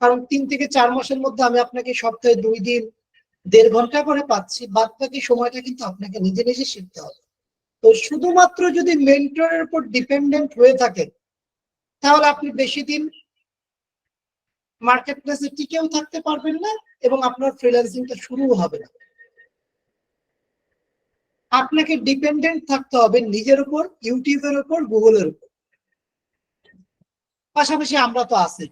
কারণ 3 থেকে 4 মাসের মধ্যে আমি আপনাকে সপ্তাহে 2 দিন 1.5 ঘন্টা করে পাচ্ছি, বাদ বাকি সময়টা কিন্তু আপনাকে নিজে নিজে শিখতে হবে। তো শুধুমাত্র যদি মেন্টরের উপর ডিপেন্ডেন্ট হয়ে থাকেন তাহলে আপনি বেশি দিন মার্কেট প্লেসে টিকেও থাকতে পারবেন না এবং আপনার ফ্রিল্যান্সিংটা শুরুও হবে না। আপনাকে ডিপেন্ডেন্ট থাকতে হবে নিজের উপর, ইউটিউবের উপর, গুগলের উপর। পাশাপাশি আমরা তো আছি।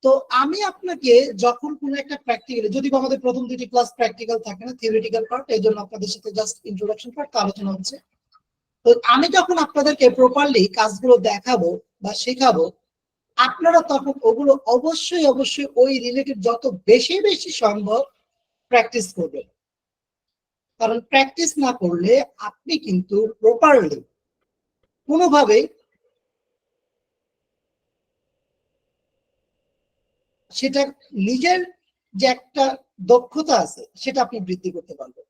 তো আমি আপনাকে যখন কোনো একটা প্র্যাকটিক্যাল, যদি আমাদের প্রথম 2টি ক্লাস প্র্যাকটিক্যাল থাকে না, থিওরিটিক্যাল পার্ট, এই জন্য আপনাদের সাথে জাস্ট ইন্ট্রোডাকশন পার্ট আলোচনা হচ্ছে। তো আমি যখন আপনাদেরকে প্রপারলি কাজগুলো দেখাবো বা শেখাবো, আপনারা তখন ওগুলো অবশ্যই অবশ্যই ওই রিলেটেড যত বেশি বেশি সম্ভব প্র্যাকটিস করবেন। কারণ প্র্যাকটিস না করলে আপনি কিন্তু প্রপারলি কোনোভাবেই সেটা নিজের যে একটা দক্ষতা আছে সেটা আপনি বৃদ্ধি করতে পারবেন।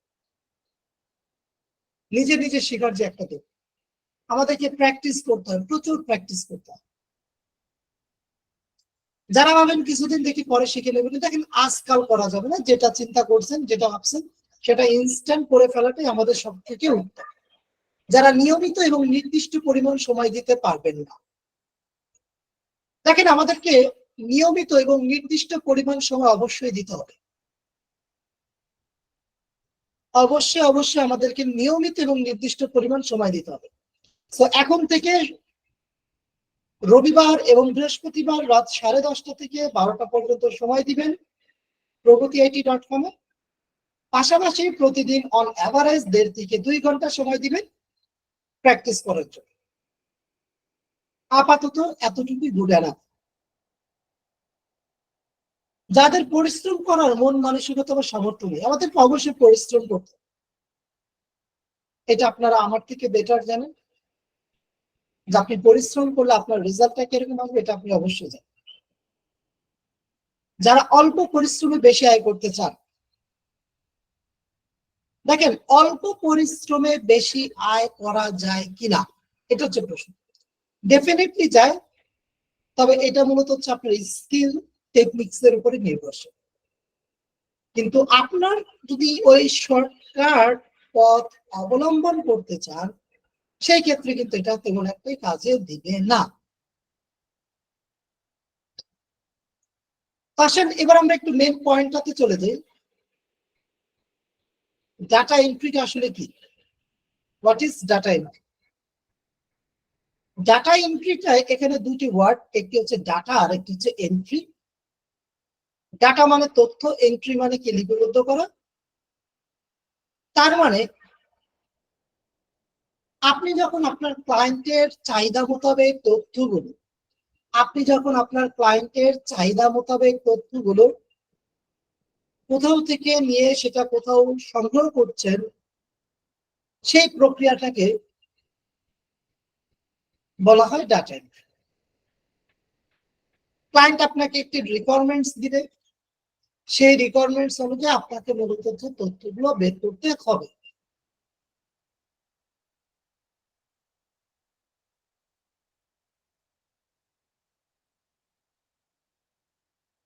নিজে নিজে শেখার যে একটা দক্ষতা, আমাদেরকে প্র্যাকটিস করতে হবে, প্রচুর প্র্যাকটিস করতে হবে। যারা ভাবেন কিছুদিন দেখি পরে শিখে নেবেন, দেখেন আজকাল করা যাবে না। যেটা চিন্তা করছেন, যেটা ভাবছেন, সেটা ইনস্ট্যান্ট করে ফেলাটাই আমাদের সব থেকে উত্তম। যারা নিয়মিত এবং নির্দিষ্ট পরিমাণ সময় দিতে পারবেন না, দেখেন আমাদেরকে নিয়মিত এবং নির্দিষ্ট পরিমাণ সময় অবশ্যই দিতে হবে। অবশ্যই অবশ্যই আমাদেরকে নিয়মিত এবং নির্দিষ্ট পরিমাণ সময় দিতে হবে। তো এখন থেকে রবিবার এবং বৃহস্পতিবার রাত 10:30 থেকে 12টা পর্যন্ত সময় দিবেন progati.com এ। পাশাপাশি প্রতিদিন অন অ্যাভারেজ 1.5 থেকে 2 ঘন্টা সময় দিবেন প্র্যাকটিস করার জন্য। আপাতত এতটুকুই ভুলে না। যাদের পরিশ্রম করার মন মানসিকতা বা সামর্থ্য নেই, আমাদের অবশ্যই পরিশ্রম করতে, এটা আপনারা আমার থেকে বেটার জানেন। যে আপনি পরিশ্রম করলে আপনার রেজাল্টটা কিরকম হবে এটা আপনি অবশ্যই জানেন। যারা অল্প পরিশ্রমে বেশি আয় করতে চান, দেখেন অল্প পরিশ্রমে বেশি আয় করা যায় কিনা এটা হচ্ছে প্রশ্ন। ডেফিনেটলি যায়, তবে এটা মূলত হচ্ছে আপনার স্কিল টেকনিক্স এর উপরে নির্ভরশীল। কিন্তু আপনার যদি ওই শর্টকাট পথ অবলম্বন করতে চান, সেই ক্ষেত্রে কিন্তু এটা তেমন একটাই কাজে দিবে না। আসেন এবার আমরা একটু মেন পয়েন্টটাতে চলে যাই। ডাটা এন্ট্রিটা আসলে কি? What is data entry? Data এন্ট্রিটা এখানে 2টি ওয়ার্ড, একটি হচ্ছে ডাটা আর একটি হচ্ছে এন্ট্রি। ডাটা মানে তথ্য, এন্ট্রি মানে কি লিপিবদ্ধ করা। তার মানে আপনি যখন আপনার ক্লায়েন্টের চাহিদা মোতাবেক তথ্যগুলো, কোথাও থেকে নিয়ে সেটা কোথাও সংগ্রহ করছেন, সেই প্রক্রিয়াটাকে বলা হয় ডাটা এন্ট্রি। ক্লায়েন্ট আপনাকে একটি রিকোয়ারমেন্টস দিবে, সেই রিকোয়ারমেন্টস অনুযায়ী আপনাকে মূলত তথ্যগুলো বের করতে হবে।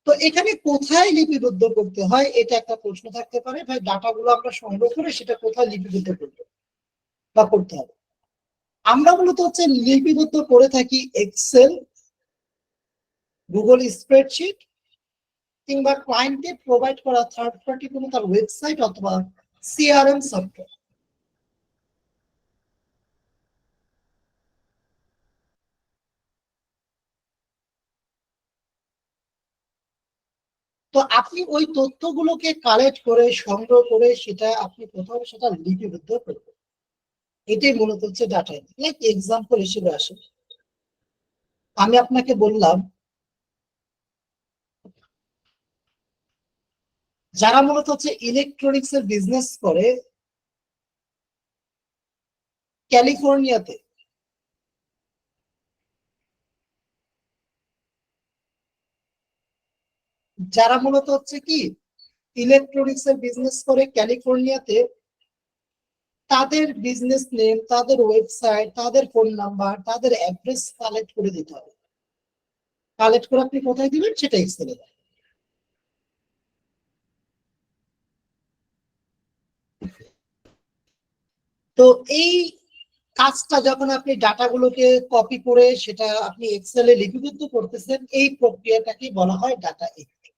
তো এখানে কোথায় লিপিবদ্ধ করতে হয় এটা একটা প্রশ্ন থাকতে পারে, ভাই ডাটাগুলো আমরা সংগ্রহ করে সেটা কোথায় লিপিবদ্ধ করতে বা করতে হবে। আমরা মূলত লিপিবদ্ধ করে থাকি এক্সেল, গুগল স্প্রেডশিট কিংবা ক্লায়েন্টকে প্রোভাইড করা থার্ড পার্টি কোনো তার ওয়েবসাইট অথবা সিআরএম সফটওয়্যার। তো আপনি ওই তথ্যগুলোকে কালেক্ট করে সংগ্রহ করে সেটা আপনি কোথাও সেটা লিপিবদ্ধ করবেন, এটাই মূলত ডাটা এন্ট্রি। লাইক এক্সাম্পল হিসেবে আসে, আমি আপনাকে বললাম যারা মূলত ইলেকট্রনিক্স এর বিজনেস করে ক্যালিফোর্নিয়াতে, যারা মূলত কি ইলেকট্রনিক্স এর বিজনেস করে ক্যালিফোর্নিয়াতে, তাদের বিজনেস নেম, তাদের ওয়েবসাইট, তাদের ফোন নাম্বার, তাদের অ্যাড্রেস কালেক্ট করে দিতে হবে। কালেক্ট করে আপনি কোথায় দিবেন সেটা এক্সেলে দেয়। তো এই কাজটা যখন আপনি ডাটাগুলোকে কপি করে সেটা আপনি এক্সেলে লিপিবদ্ধ করতেছেন, এই প্রক্রিয়াটাকে বলা হয় ডাটা এন্ট্রি।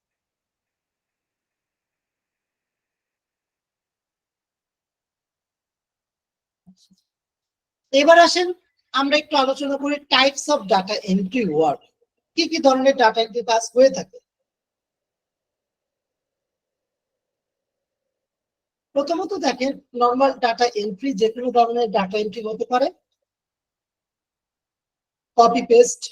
এবার আসেন আমরা একটু আলোচনা করি types of data entry work, কি কি ধরনের ডাটা এন্ট্রি কাজ হয়ে থাকে। প্রথমত দেখেন, নর্মাল ডাটা এন্ট্রি যে কোনো ধরনের ডাটা এন্ট্রি হতে পারে, কপি পেস্ট,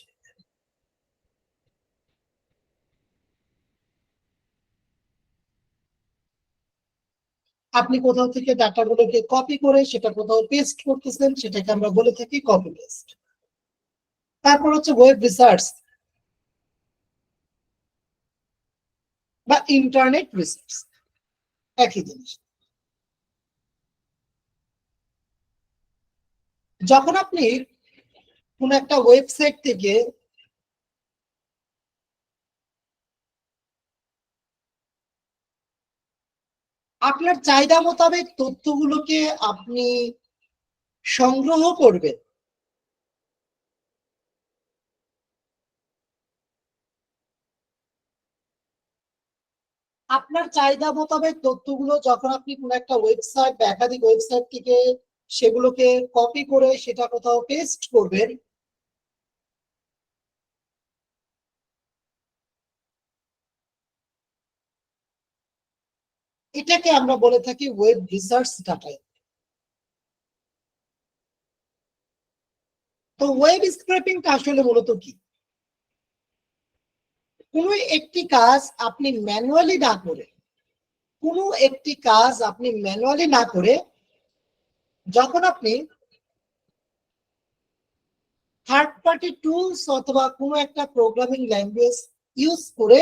আপনি কোথাও থেকে ডাটাগুলোকে কপি করে সেটা কোথাও পেস্ট করতেছেন, সেটাকে আমরা বলে থাকি কপি পেস্ট। তারপর ওয়েব রিসার্চ বা ইন্টারনেট রিসার্চ, একই জিনিস। যখন আপনি কোন একটা ওয়েবসাইট থেকে আপনার চাহিদা মোতাবেক তথ্যগুলোকে আপনি সংগ্রহ করবেন, আপনার চাহিদা মোতাবেক তথ্যগুলো যখন আপনি কোন একটা ওয়েবসাইট বা একাধিক ওয়েবসাইট থেকে সেগুলোকে কপি করে সেটা কোথাও পেস্ট করবেন, এটাকে আমরা বলে থাকি ওয়েব রিসার্চ ডাটা। তো ওয়েব স্ক্র্যাপিংটা আসলে মূলত কি? কোনো একটি কাজ আপনি ম্যানুয়ালি না করে, যখন আপনি থার্ড পার্টি টুলস অথবা কোনো একটা প্রোগ্রামিং ল্যাঙ্গুয়েজ ইউজ করে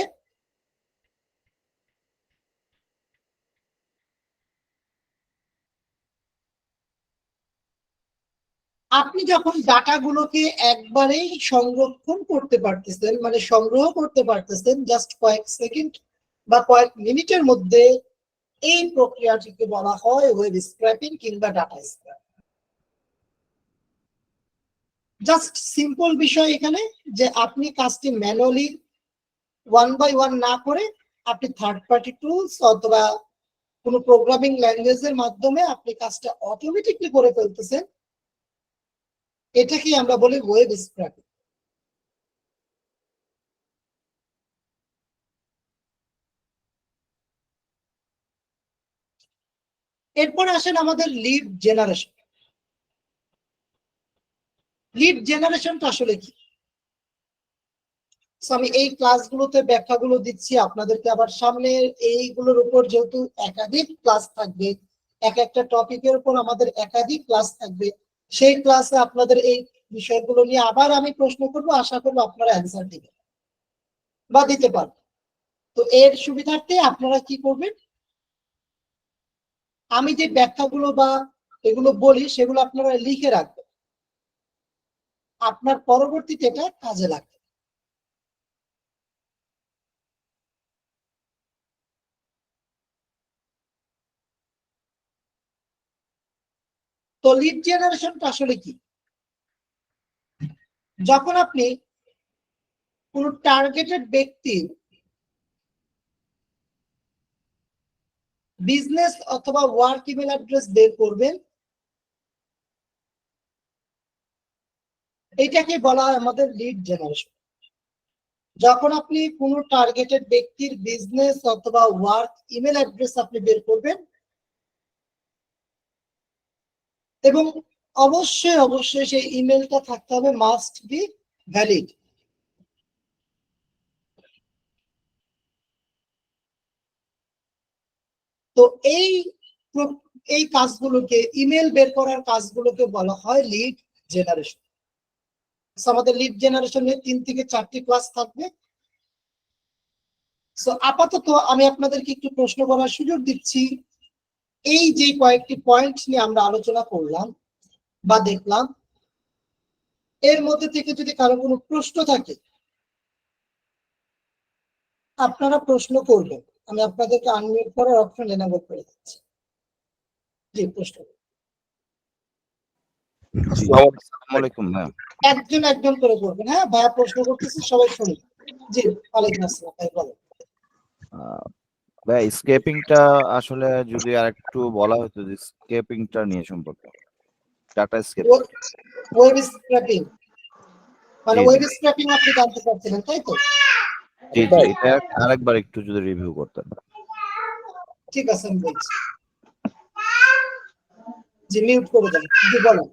আপনি যখন ডাটাগুলোকে একবারেই সংরক্ষণ করতে পারতেছেন, মানে সংগ্রহ করতে পারতেছেন জাস্ট কয়েক সেকেন্ড বা কয়েক মিনিটের মধ্যে, এই প্রক্রিয়াটিকে বলা হয় ওয়েব স্ক্র্যাপিং কিংবা ডাটা স্ক্র্যাপিং। জাস্ট সিম্পল বিষয় এখানে যে আপনি কাজটি ম্যানুয়ালি ওয়ান বাই ওয়ান না করে আপনি থার্ড পার্টি টুলস অথবা কোনো প্রোগ্রামিং ল্যাঙ্গুয়েজের মাধ্যমে আপনি কাজটা অটোমেটিকলি করে ফেলতেছেন, এটাকে আমরা বলি ওয়েব স্ক্র্যাপিং। এরপর আসেন আমাদের লিড জেনারেশন। লিড জেনারেশনটা আসলে কি? So, আমি এই ক্লাসগুলোতে ব্যাখ্যাগুলো দিচ্ছি আপনাদেরকে, আবার সামনে এইগুলোর উপর যেহেতু একাধিক ক্লাস থাকবে, এক একটা টপিকের উপর আমাদের একাধিক ক্লাস থাকবে, সেই ক্লাসে আপনাদের এই বিষয়গুলো নিয়ে আবার আমি প্রশ্ন করবো, আশা করবো আপনারা অ্যান্সার দিবেন বা দিতে পারবেন। তো এর সুবিধার্থে আপনারা কি করবেন, আমি যে ব্যাখ্যাগুলো বা এগুলো বলি সেগুলো আপনারা লিখে রাখবেন, আপনার পরবর্তীতে এটা কাজে লাগবে। তো লিড জেনারেশনটা আসলে কি? যখন আপনি কোন টার্গেটেড ব্যক্তির বিজনেস অথবা ওয়ার্ক ইমেল অ্যাড্রেস বের করবেন, এটাকে বলা হয় আমাদের লিড জেনারেশন। যখন আপনি কোন টার্গেটেড ব্যক্তির বিজনেস অথবা ওয়ার্ক ইমেল অ্যাড্রেস আপনি বের করবেন, এবং অবশ্যই অবশ্যই সেই ইমেলটা থাকতে হবে মাস্ট বি ভ্যালিড। তো এই কাজগুলোকে, ইমেল বের করার কাজগুলোকে বলা হয় লিড জেনারেশন। আমাদের লিড জেনারেশনে 3 থেকে 4টি ক্লাস থাকবে। সো আপাতত আমি আপনাদেরকে একটু প্রশ্ন করার সুযোগ দিচ্ছি। এই যে কয়েকটি পয়েন্ট নিয়ে আমরা আলোচনা করলাম বা দেখলাম, এর মধ্যে থেকে যদি কারো কোনো প্রশ্ন থাকে আপনারা প্রশ্ন করবেন। আমি আপনাদেরকে আনমিউট করার অপশন এনেবল করে দিচ্ছি। জি, প্রশ্ন একজন একজন করে করবেন। হ্যাঁ ভাইয়া প্রশ্ন করতেছি, সবাই শুনুন। জি, ওয়ালাইকুম আসসালাম ভাই, বলেন। ভাই স্কেপিংটা আসলে যদি আরেকটু বলা হতো যে স্কেপিংটা নিয়ে সম্পর্কে, ডাটা স্কেপিং, ওয়েব স্ক্র্যাপিং, মানে জি, ওয়েব স্ক্র্যাপিং আপনি জানতে চাচ্ছিলেন, তাই তো? জি জি, এটা আরেকবার একটু যদি রিভিউ করতেন। ঠিক আছে, আমি বলছি। জি, মিউট করে দেন। জি, বলেন।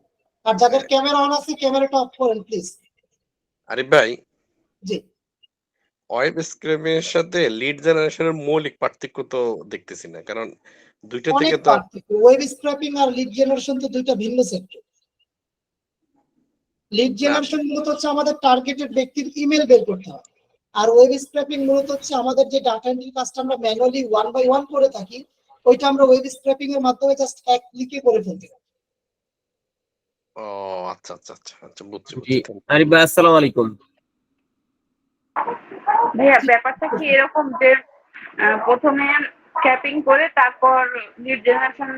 আর যাদের ক্যামেরা অন আছে ক্যামেরাটা অফ করেন প্লিজ। আরিফ ভাই, জি, ওয়েব স্ক্র্যাপিং এর সাথে লিড জেনারেশনের মৌলিক পার্থক্য তো দেখতেছি না, কারণ দুইটা অনেক থেকে তো পার্থক্য। ওয়েব স্ক্র্যাপিং আর লিড জেনারেশন তো দুইটা ভিন্ন সেক্টর। লিড না। জেনারেশন মূলত হচ্ছে আমাদের টার্গেটেড ব্যক্তির ইমেল বের করতে হয়, আর ওয়েব স্ক্র্যাপিং মূলত হচ্ছে আমাদের যে ডাটা এন্ট্রি কাজটা আমরা ম্যানুয়ালি 1 বাই 1 করে থাকি, ওইটা আমরা ওয়েব স্ক্র্যাপিং এর মাধ্যমে জাস্ট এক ক্লিকে করে ফেলতে পারি। ও আচ্ছা আচ্ছা আচ্ছা আচ্ছা, বুঝছি জি বুঝছি। আরিফ ভাই, আসসালামু আলাইকুম। ভাইয়া ব্যাপারটা কি এরকম যে প্রথমে স্ক্যাপিং করে তারপর লিড জেনারেশন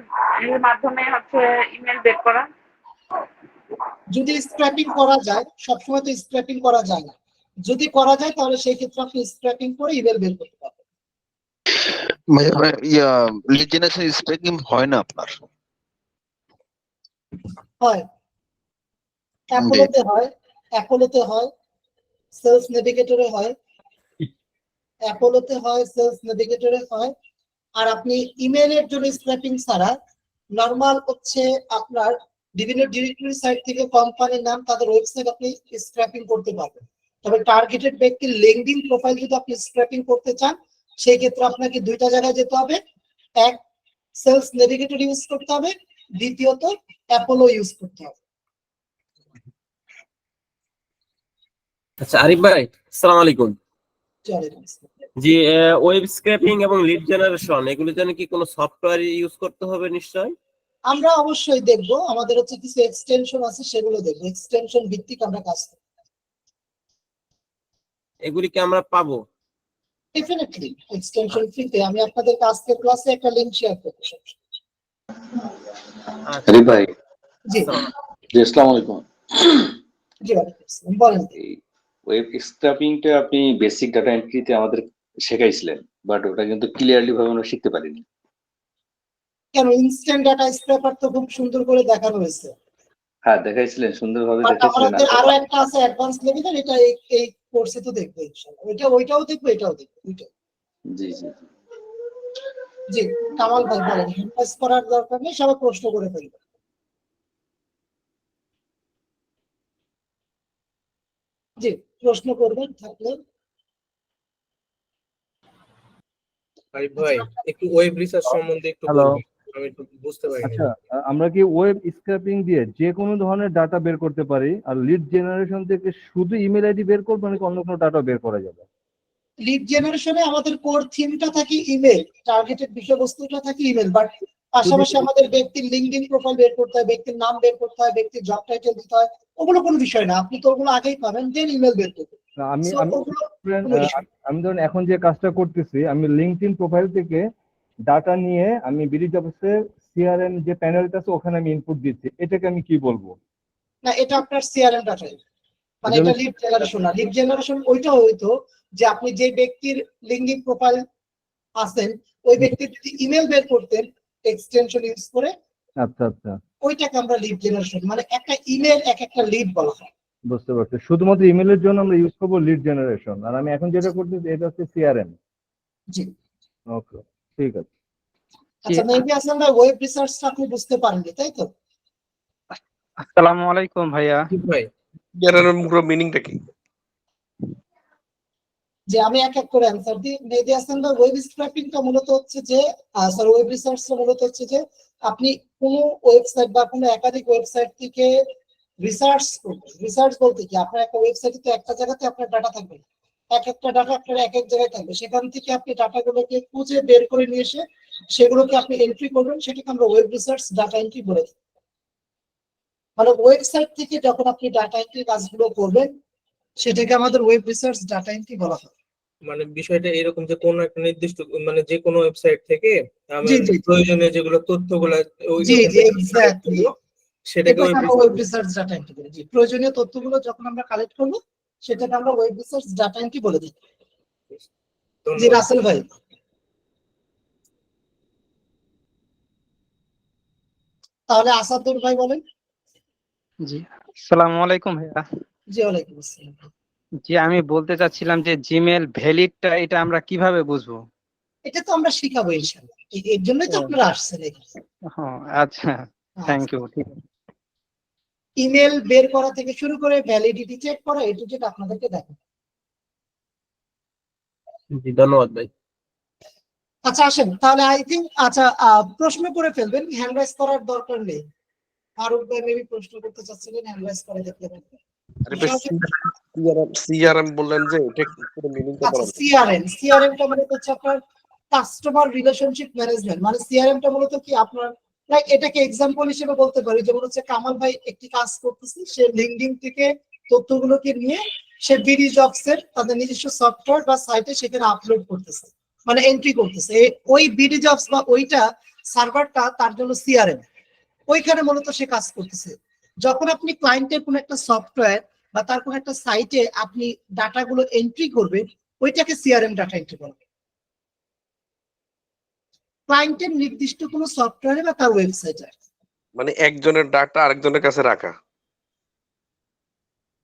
এর মাধ্যমে হচ্ছে ইমেল বের করা? যদি স্ক্র্যাপিং করা যায়, সবসময় তো স্ক্র্যাপিং করা যায় না, যদি করা যায় তাহলে সেই ক্ষেত্রে আপনি স্ক্র্যাপিং করে ইমেল বের করতে পারবেন। লিড জেনারেশন স্ক্র্যাপিং হয় না আপনার? হয়, অ্যাপোলোতে হয়, অ্যাপোলোতে হয়, সেলস নেভিগেটরে হয়, অ্যাপোলোতে হয়, সেলস নেভিগেটরে হয়। আর আপনি ইমেলের জন্য স্ক্র্যাপিং ছাড়া নরমাল হচ্ছে আপনার বিভিন্ন ডিরেক্টরি সাইট থেকে কোম্পানির নাম, তাদের ওয়েবসাইট আপনি স্ক্র্যাপিং করতে পারবেন। তবে টার্গেটেড ব্যক্তির লিঙ্কডইন প্রোফাইল যদি আপনি স্ক্র্যাপিং করতে চান, সেই ক্ষেত্রে আপনাকে দুইটা জায়গায় যেতে হবে। এক, সেলস নেভিগেটর ইউজ করতে হবে, দ্বিতীয়ত অ্যাপোলো ইউজ করতে হবে। আচ্ছা আরিফ ভাই, আসসালামু আলাইকুম। ওয়ালাইকুম আসসালাম। জি, ওয়েব স্ক্র্যাপিং এবং লিড জেনারেশন এগুলোর জন্য কি কোনো সফটওয়্যার ইউজ করতে হবে নিশ্চয়? আমরা অবশ্যই দেখবো, আমাদের হচ্ছে কিছু এক্সটেনশন আছে, সেগুলো দেখবো। এক্সটেনশন ভিত্তিক আমরা কাজ করি। এগুলি কি আমরা পাবো? ডেফিনেটলি এক্সটেনশন ফ্রিতে। আমি আপনাদের আজকের ক্লাসে একটা লিংক শেয়ার করব। আরিফ ভাই, জি জি আসসালামু আলাইকুম। জি, ওয়ালাইকুম আসসালাম, বলেন। ওয়েব স্ক্র্যাপিংটা আপনি বেসিক ডাটা এন্ট্রিতে আমাদের শেখাইছিলেন, বাট ওটা কিন্তু ক্লিয়ারলি ভাবে আমরা শিখতে পারিনি। কেন? ইনস্ট্যান্ট ডাটা স্ক্র্যাপার তো খুব সুন্দর করে দেখানো হয়েছে। হ্যাঁ দেখাইছিলেন, সুন্দরভাবে বাট দেখাইছিলেন। আমাদের আরো একটা আছে অ্যাডভান্স লেভেলের, এটা এই কোর্সে তো দেখবো ইনশাআল্লাহ। ওইটাও দেখবো, এটাও দেখবো, দুইটাই। জি জি জি, কামাল ভাই বলেন। হ্যান্ডপাস করার দরকার নেই, সবাই প্রশ্ন করে ফেলবে। জি, প্রশ্ন করবেন থাকলে। আরিফ ভাই একটু ওয়েব রিসার্চ সম্বন্ধে একটু হ্যালো। বলবেন, আমি একটু বুঝতে পারিনি। আচ্ছা, আমরা কি ওয়েব স্ক্র্যাপিং দিয়ে যে কোনো ধরনের ডাটা বের করতে পারি, আর লিড জেনারেশন থেকে শুধু ইমেল আইডি বের করবো নাকি অন্য কোনো ডাটা বের করা যাবে? লিড জেনারেশনে আমাদের কোর থিমটা থাকে ইমেল, টার্গেটেড বিষয়বস্তুটা থাকে ইমেল, বাট পাশাপাশি আমাদের ব্যক্তির লিঙ্কডইন প্রোফাইল বের করতে হয়, ব্যক্তির নাম বের করতে হয়, ব্যক্তির জব টাইটেল দিতে হয়, ওগুলো কোনো বিষয় না, আপনি তো ওগুলো আগেই পাবেন, দেন ইমেল বের করবেন। না, আমি So, আমি ওগুলো ধরেন, কোনো বিষয় না। আমি ধরেন এখন যে কাজটা করতেছি, আমি লিঙ্কডইন প্রোফাইল থেকে ডাটা নিয়ে আমি বিডি জবসের সিআরএম যে প্যানেলটা আছে ওখানে আমি ইনপুট দিচ্ছি, এটাকে আমি কি বলবো? না, এটা আপনার সিআরএম ডাটাই, মানে এটা এটা লিড জেনারেশন না। লিড জেনারেশন ওইটা হইতো যে আপনি যে ব্যক্তির লিঙ্কডইন প্রোফাইল আছেন ওই ব্যক্তির যদি ইমেল বের করতেন এক্সটেনশন ইউজ করে, আচ্ছা আচ্ছা, ওইটাকে আমরা লিড জেনারেশন, মানে একটা ইমেল এক একটা লিড বলা হয়। বুঝতে পারছি। শুধুমাত্র ইমেলের জন্য আমরা ইউজ করবো লিড জেনারেশন, আর আমি এখন যেটা করতেছি এটা হচ্ছে সিআরএম। জি, ওকে, ঠিক আছে। আচ্ছা, মেবি আসলে ওয়েব রিসার্চটা আপনি বুঝতে পারেননি, তাই তো? আসসালামু আলাইকুম ভাইয়া। ভাই সিআরএম পুরো মিনিংটা কি? যে আমি এক এক করে অ্যান্সার দিই। মেবি আসলে ওয়েব স্ক্র্যাপিংটা মূলত হচ্ছে যে, সরি, ওয়েব রিসার্চটা মূলত হচ্ছে যে আপনি কোনো ওয়েবসাইট বা কোনো একাধিক ওয়েবসাইট থেকে রিসার্চ করবেন। রিসার্চ বলতে কি, আপনার একটা ওয়েবসাইটে তো একটা জায়গাতে আপনার ডাটা থাকবে না, এক একটা ডাটা আপনার এক এক জায়গায় থাকবে, সেখান থেকে আপনি ডাটাগুলোকে খুঁজে বের করে নিয়ে এসে সেগুলোকে আপনি এন্ট্রি করবেন, সেটাকে আমরা ওয়েব রিসার্চ ডাটা এন্ট্রি বলে থাকি। মানে ওয়েবসাইট থেকে যখন আপনি ডাটা এন্ট্রি কাজগুলো করবেন সেটাকে আমাদের ওয়েব রিসার্চ ডাটা এন্ট্রি বলা হয়। মানে বিষয়টা এরকম যে কোনো একটা নির্দিষ্ট মানে যে কোনো ওয়েবসাইট থেকে জি, জি, জি। প্রয়োজনীয় যেগুলো তথ্যগুলো জি, জি, এক্স্যাক্টলি, সেটাকে এটাকে আমরা ওয়েব রিসার্চ ডাটা এন্ট্রি বলি। জি, প্রয়োজনীয় তথ্যগুলো যখন আমরা কালেক্ট করব সেটাকে আমরা ওয়েব রিসার্চ ডাটা এন্ট্রি বলে দিই। জি, রাসেল ভাই। তাহলে আসাদুর ভাই বলেন। জি, আসসালামু আলাইকুম ভাইয়া। জি, ওয়ালাইকুম আসসালাম। জি, আমি বলতে চাচ্ছিলাম যে জিমেল ভ্যালিডটা এটা আমরা কিভাবে বুঝবো? এটা তো আমরা শিখাবো ইনশাআল্লাহ, এর জন্যই তো আপনারা আসছেন এখানে। হ্যাঁ, আচ্ছা, থ্যাংক ইউ। ঠিক আছে। ইমেল বের করা থেকে শুরু করে ভ্যালিডিটি চেক করা, এটু যেটা আপনাদেরকে দেখো। জি, ধন্যবাদ ভাই। আচ্ছা, আসেন তাহলে। আই থিঙ্ক, আচ্ছা, প্রশ্ন করে ফেলবেন, হ্যান্ড রাইজ করার দরকার নেই। ফারুক ভাই মেবি প্রশ্ন করতে চাচ্ছিলেন, হ্যান্ড রাইজ করে দেখতে পারেন। সিআরএম বললেন যে এটা পুরো মিনিংটা আচ্ছা, বলেন। সিআরএমটা মানে হচ্ছে আপনার কাস্টমার রিলেশনশিপ ম্যানেজমেন্ট। মানে সিআরএমটা মূলত কি, আপনার লাইক এটাকে এক্সাম্পল হিসেবে বলতে পারি, যেমন হচ্ছে কামাল ভাই একটি কাজ করতেছে, সে লিঙ্কডইন থেকে তথ্যগুলোকে নিয়ে সে বিডি জবস এর তাদের নিজস্ব সফটওয়্যার বা সাইটে সেখানে আপলোড করতেছে, মানে এন্ট্রি করতেছে। ওই বিডি জবস বা ওইটা সার্ভারটা তার জন্য সিআরএম, ওইখানে মূলত সে কাজ করতেছে। যখন আপনি ক্লায়েন্টের কোনো একটা সফটওয়্যার বা তার কোনো একটা সাইটে আপনি ডাটাগুলো এন্ট্রি করবেন, ওইটাকে সিআরএম ডাটা এন্ট্রি বলবে। ক্লায়েন্টের নির্দিষ্ট কোনো সফটওয়্যারে বা তার ওয়েবসাইটে মানে একজনের ডাটা আরেকজনের কাছে রাখা।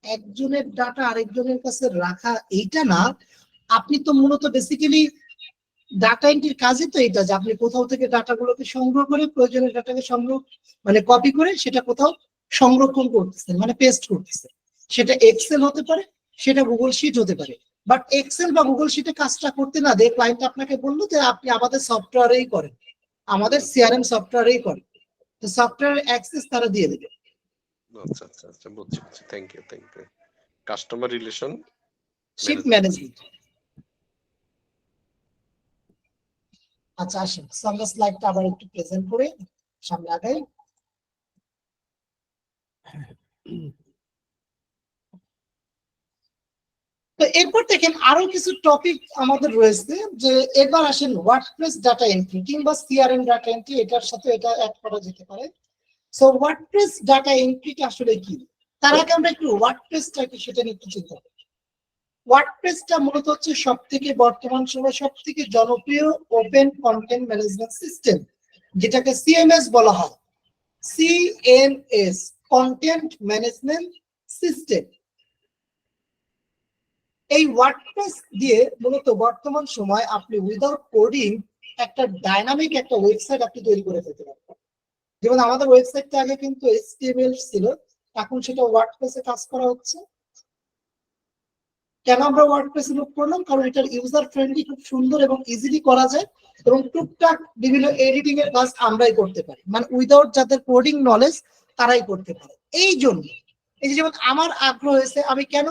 একজনের ডাটা আরেকজনের কাছে রাখা এইটা না, আপনি তো মূলত বেসিক্যালি ডাটা এন্ট্রির কাজই তো এটা, যে আপনি কোথাও থেকে ডাটাগুলোকে সংগ্রহ করে প্রয়োজনীয় ডাটাকে সংগ্রহ মানে কপি করে সেটা কোথাও সংরক্ষণ করতেছেন, মানে পেস্ট করতেছেন। সেটা এক্সেল হতে পারে, সেটা গুগল শিট হতে পারে। বাট এক্সেল বা গুগল শিটে কাজটা করতে না দিয়ে ক্লায়েন্ট আপনাকে বললো যে আপনি আমাদের সফটওয়্যারেই করেন, আমাদের সিআরএম সফটওয়্যারেই করেন, তো সফটওয়্যার অ্যাক্সেস তারা দিয়ে দেবে। আচ্ছা আচ্ছা আচ্ছা, বুঝছি বুঝছি, thank you thank you. Customer relationship management. আচ্ছা, আসেন আমরা স্লাইডটা আবার একটু প্রেজেন্ট করে সামনে আগাই। তো এরপর দেখেন আরো কিছু টপিক আমাদের রয়েছে, যে এবার আসেন ওয়ার্ডপ্রেস ডাটা এন্ট্রি কিংবা সিআরএম ডাটা এন্ট্রি, এটার সাথে এটা অ্যাড করা যেতে পারে। সো ওয়ার্ডপ্রেস ডাটা এন্ট্রিটা আসলে কি, তার আগে আমরা একটু ওয়ার্ডপ্রেসটা কি সেটা নিয়ে একটু চিন্তা করি। ওয়ার্ডপ্রেসটা মূলত হচ্ছে সবথেকে বর্তমান সময় সবথেকে জনপ্রিয় ওপেন কন্টেন্ট ম্যানেজমেন্ট সিস্টেম, যেটাকে সিএমএস বলা হয়। CMS, content management system. এই ওয়ার্ডপ্রেস দিয়ে মূলত বর্তমান সময় আপনি উইদাউট কোডিং একটা ডাইনামিক একটা ওয়েবসাইট আপনি তৈরি করে ফেলতে পারবেন। যেমন আমাদের ওয়েবসাইটটা আগে কিন্তু HTML ছিল, এখন সেটা ওয়ার্ডপ্রেসে কাজ করা হচ্ছে। কেন আমরা ওয়ার্ডপ্রেসে মুভ করলাম? কারণ এটার ইউজার ফ্রেন্ডলি, খুব সুন্দর এবং ইজিলি করা যায়, এবং টুকটাক বিভিন্ন এডিটিং এর কাজ আমরাই করতে পারি, মানে উইদাউট যাদের কোডিং নলেজ তারাই করতে পারে। এই জন্য এই যে যেমন আমার আগ্রহ হয়েছে, আমি কেন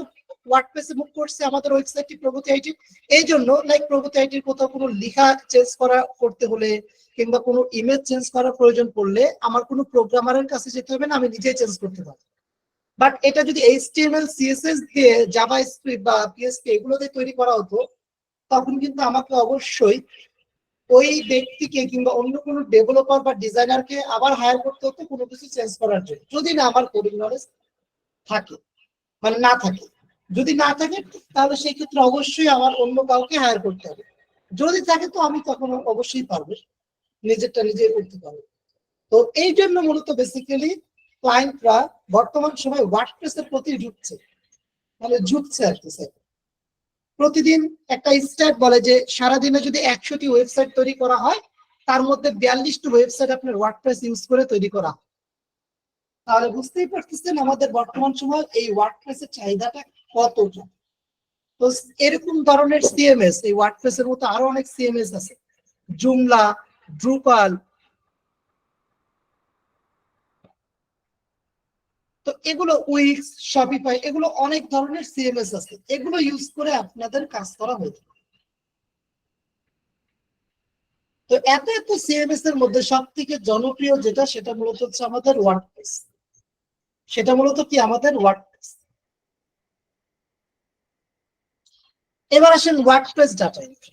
ওয়ার্ডপ্রেসে মুভ করছি আমাদের ওয়েবসাইটটি প্রগতি আইটি, এই জন্য লাইক প্রগতি আইটির কোথাও কোনো লেখা চেঞ্জ করতে হলে কিংবা কোনো ইমেজ চেঞ্জ করার প্রয়োজন পড়লে আমার কোনো প্রোগ্রামারের কাছে যেতে হবে না, আমি নিজেই চেঞ্জ করতে পারবো। বাট এটা যদি HTML CSS দিয়ে জাভাস্ক্রিপ্ট বা PHP এগুলো দিয়ে তৈরি করা হতো, তখন কিন্তু আমাকে অবশ্যই ওই ব্যক্তিকে কিংবা অন্য কোনো ডেভেলপার বা ডিজাইনারকে আবার হায়ার করতে হতো কোনো কিছু চেঞ্জ করার জন্য, যদি না আমার কোডিং নলেজ থাকে, মানে না থাকে। যদি না থাকে তাহলে সেই ক্ষেত্রে অবশ্যই আমার অন্য কাউকে হায়ার করতে হবে। যদি থাকে তো আমি তখন অবশ্যই পারবো, নিজেরটা নিজে করতে পারবো। তো এই জন্য মূলত বেসিক্যালি ক্লায়েন্টরা বর্তমান সময় ওয়ার্ডপ্রেসের প্রতি ঝুঁকছে আর কি। স্যার প্রতিদিন একটা স্ট্যাট বলে যে সারাদিনে যদি 100টি ওয়েবসাইট তৈরি করা হয়, তার মধ্যে 42টি ওয়েবসাইট আপনার ওয়ার্ডপ্রেস ইউজ করে তৈরি করা। তাহলে বুঝতেই পারতেছেন আমাদের বর্তমান সময় এই ওয়ার্ডপ্রেসের চাহিদাটা কতটা। তো এরকম ধরনের CMS, এই ওয়ার্ডপ্রেসের মতো আরো অনেক CMS আছে, জুমলা, ড্রুপাল। তো এগুলো উইক্স, শপিফাই, এগুলো অনেক ধরনের CMS আছে, এগুলো ইউজ করে আপনাদের কাজ করা হয়ে থাকে। তো এত CMS এর মধ্যে সব থেকে জনপ্রিয় যেটা, সেটা মূলত হচ্ছে আমাদের ওয়ার্ডপ্রেস। সেটা মূলত কি আমাদের ওয়ার্ডপ্রেস। এবার আসেন ওয়ার্ডপ্রেস ডাটা এন্ট্রি।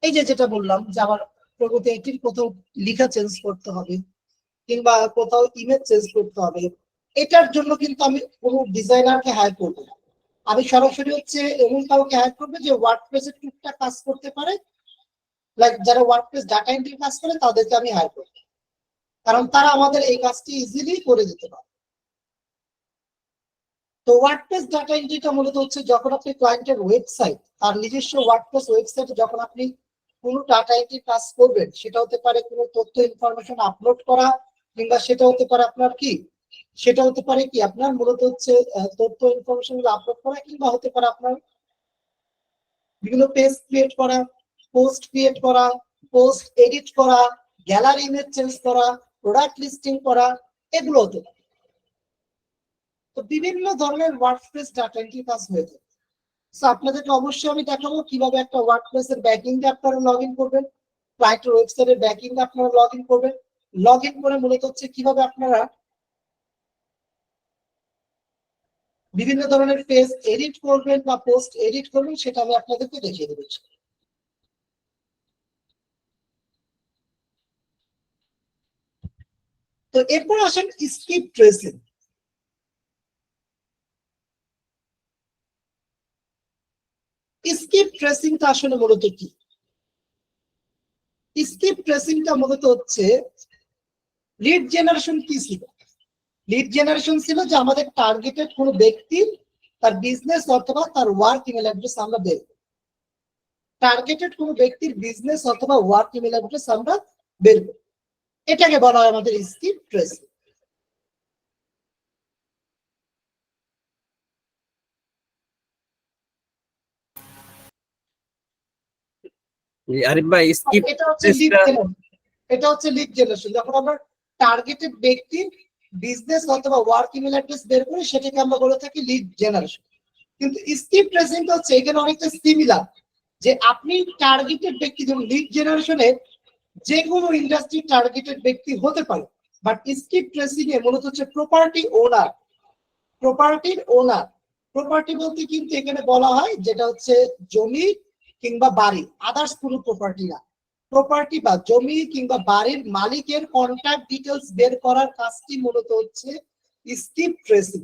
এই যে যেটা বললাম যে আমার প্রগতি আইটির কোথাও লেখা চেঞ্জ করতে হবে কিংবা কোথাও ইমেজ চেঞ্জ করতে হবে, এটার জন্য কিন্তু আমি কোনো ডিজাইনারকে হায়ার করবো না। আমি সরাসরি হচ্ছে এমন কাউকে হায়ার করবো যে ওয়ার্ডপ্রেসের টুকটাক কাজ করতে পারে, লাইক যারা ওয়ার্ডপ্রেস ডাটা এন্ট্রি কাজ করে তাদেরকে আমি হায়ার করবো, কারণ তারা আমাদের এই কাজটি ইজিলি করে দিতে পারে। তো ওয়ার্ডপ্রেস ডাটা এন্ট্রিটা মূলত হচ্ছে যখন আপনি ক্লায়েন্টের ওয়েবসাইট, তার নিজস্ব ওয়ার্ডপ্রেস ওয়েবসাইটে যখন আপনি কোনো ডাটা এন্ট্রি কাজ করবেন, সেটা হতে পারে কোনো তথ্য ইনফরমেশন আপলোড করা, কিংবা সেটা হতে পারে আপনার আপনার মূলত হচ্ছে তথ্য ইনফরমেশন আপলোড করা, কিংবা হতে পারে আপনার বিভিন্ন পেজ ক্রিয়েট করা, পোস্ট ক্রিয়েট করা, পোস্ট এডিট করা, গ্যালারি ইমেজ চেঞ্জ করা, প্রোডাক্ট লিস্টিং করা, এগুলো হতে পারে। তো বিভিন্ন ধরনের ওয়ার্ডপ্রেস ডাটা এন্ট্রি কাজ হয়ে থাকে। সো আপনাদেরকে অবশ্যই আমি দেখাবো কিভাবে একটা ওয়ার্ডপ্রেসের ব্যাকএন্ডে আপনারা লগইন করবেন, ক্লায়েন্টের ওয়েবসাইটের ব্যাকএন্ডে আপনারা লগইন করবেন, লগইন করে মূলত হচ্ছে কিভাবে আপনারা বিভিন্ন ধরনের পেজ এডিট করবেন বা পোস্ট এডিট করবেন, সেটা আমি আপনাদেরকে দেখিয়ে দেবো। তো এরপর আসেন স্কিপ ট্রেসিং। স্কিপ ট্রেসিংটা আসলে মূলত কি? স্কিপ ট্রেসিংটা মূলত হচ্ছে লিড জেনারেশন কি ছিল? লিড জেনারেশন ছিল যে আমাদের টার্গেটেড কোনো ব্যক্তি, তার বিজনেস অথবা তার ওয়ার্ক ইমেল অ্যাড্রেস আমরা বের করি। টার্গেটেড কোনো ব্যক্তির বিজনেস অথবা ওয়ার্ক ইমেল অ্যাড্রেস আমরা বের করি, এটাকে বলা হয় আমাদের স্কিপ ট্রেসিং। আরিফ ভাই, স্কিপ এটা হচ্ছে লিড জেনারেশন। যখন আমরা টার্গেটেড ব্যক্তির বিজনেস অথবা ওয়ার্ক ইমেল অ্যাড্রেস বের করি, সেটাকে আমরা বলে থাকি লিড জেনারেশন। কিন্তু স্কিপ ট্রেসিংটা হচ্ছে এখানে অনেকটা সিমিলার, যে আপনি টার্গেটেড ব্যক্তি, যেমন লিড জেনারেশনে যে কোনো ইন্ডাস্ট্রি টার্গেটেড ব্যক্তি হতে পারে, বাট স্কিপ ট্রেসিং এ মূলত হচ্ছে প্রপার্টি ওনার। প্রপার্টির ওনার, প্রপার্টি বলতে কিন্তু এখানে বলা হয় যেটা হচ্ছে জমি কিংবা বাড়ি, আদার্স কোনো প্রপার্টি না। প্রপার্টি বা জমি কিংবা বাড়ির মালিকের কন্ট্যাক্ট ডিটেলস বের করার কাজটি মূলত হচ্ছে স্কিপ ট্রেসিং।